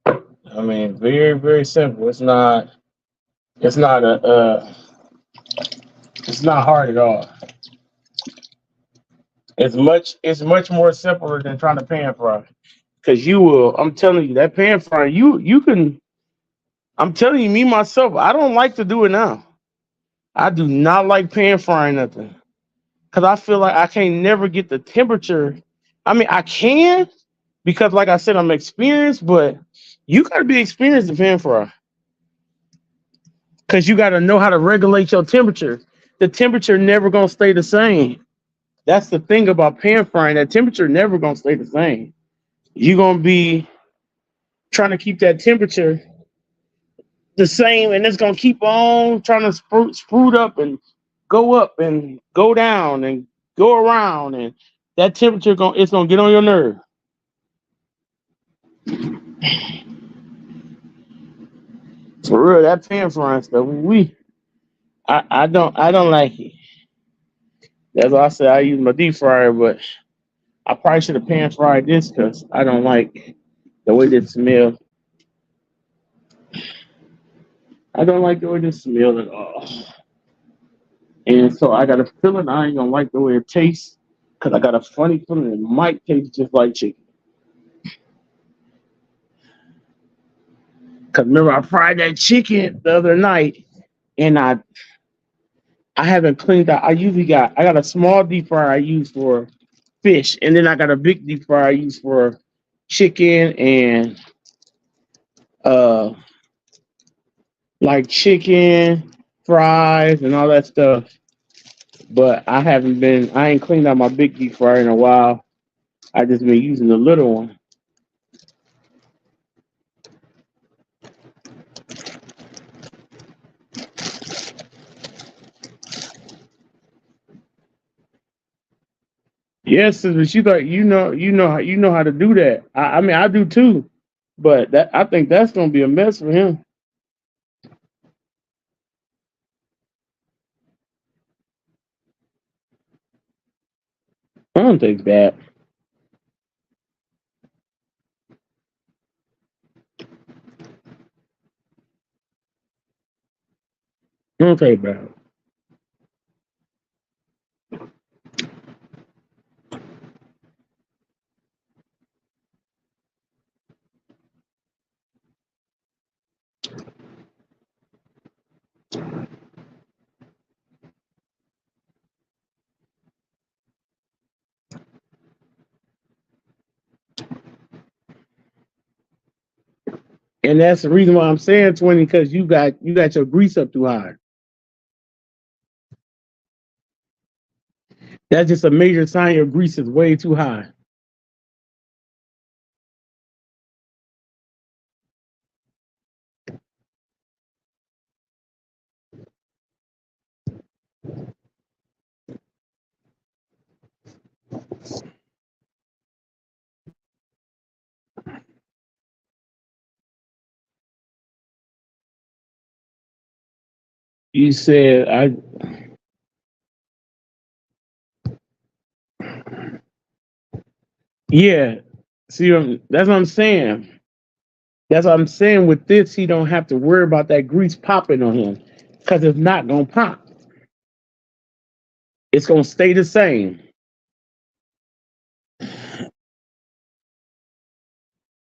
I mean, very very simple. It's not. It's not a. It's not hard at all. It's much more simpler than trying to pan fry. Cause you will. I'm telling you that pan fry. You can. I'm telling you, me myself. I don't like to do it now. I do not like pan frying nothing. Cause I feel like I can't never get the temperature. I mean, I can because, like I said, I'm experienced. But you gotta be experienced to pan fry. Cause you gotta know how to regulate your temperature. The temperature never gonna stay the same. That's the thing about pan frying. That temperature never gonna stay the same. You're gonna be trying to keep that temperature the same, and it's gonna keep on trying to spruce up and go down and go around, and that temperature it's gonna get on your nerve. For real, that pan frying stuff, I don't like it. That's why I said I use my deep fryer, but I probably should have pan fried this because I don't like the way it smells. I don't like the way it smells at all. And so I got a feeling I ain't gonna like the way it tastes because I got a funny feeling it might taste just like chicken. Because remember, I fried that chicken the other night and I haven't cleaned out. I got a small deep fryer I use for fish, and then I got a big deep fryer I use for chicken and uh like chicken, fries, and all that stuff. But I ain't cleaned out my big deep fryer in a while. I just been using the little one. Yes, but she thought you know how to do that. I mean, I do too, but that I think that's gonna be a mess for him. I don't think that. I don't think that. And that's the reason why I'm saying 20 because you got your grease up too high. That's just a major sign your grease is way too high. You said I yeah. See, that's what I'm saying. That's what I'm saying. With this, he don't have to worry about that grease popping on him because it's not gonna pop. It's gonna stay the same.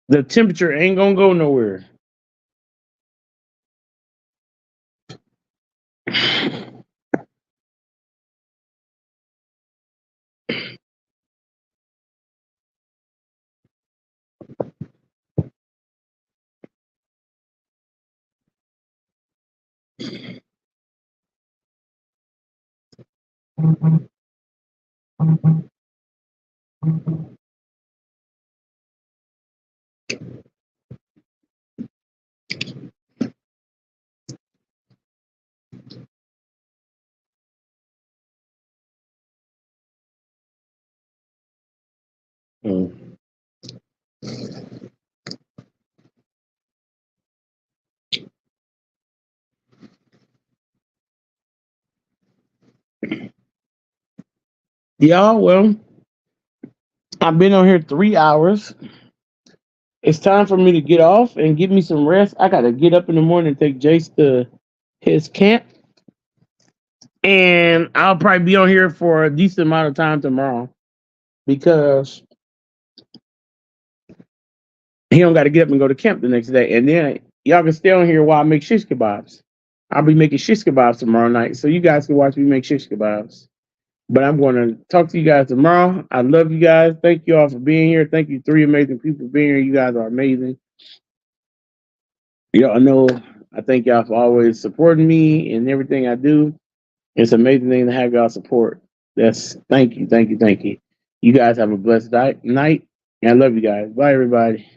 The temperature ain't gonna go nowhere. Mm. Y'all, well, I've been on here 3 hours. It's time for me to get off and get me some rest. I gotta get up in the morning and take Jace to his camp. And I'll probably be on here for a decent amount of time tomorrow because he don't got to get up and go to camp the next day. And then y'all can stay on here while I make shish kebabs. I'll be making shish kebabs tomorrow night, so you guys can watch me make shish kebabs. But I'm going to talk to you guys tomorrow. I love you guys. Thank you all for being here. Thank you, three amazing people for being here. You guys are amazing. Y'all know I thank y'all for always supporting me and everything I do. It's an amazing thing to have y'all support. That's thank you, thank you, thank you. You guys have a blessed night. And I love you guys. Bye, everybody.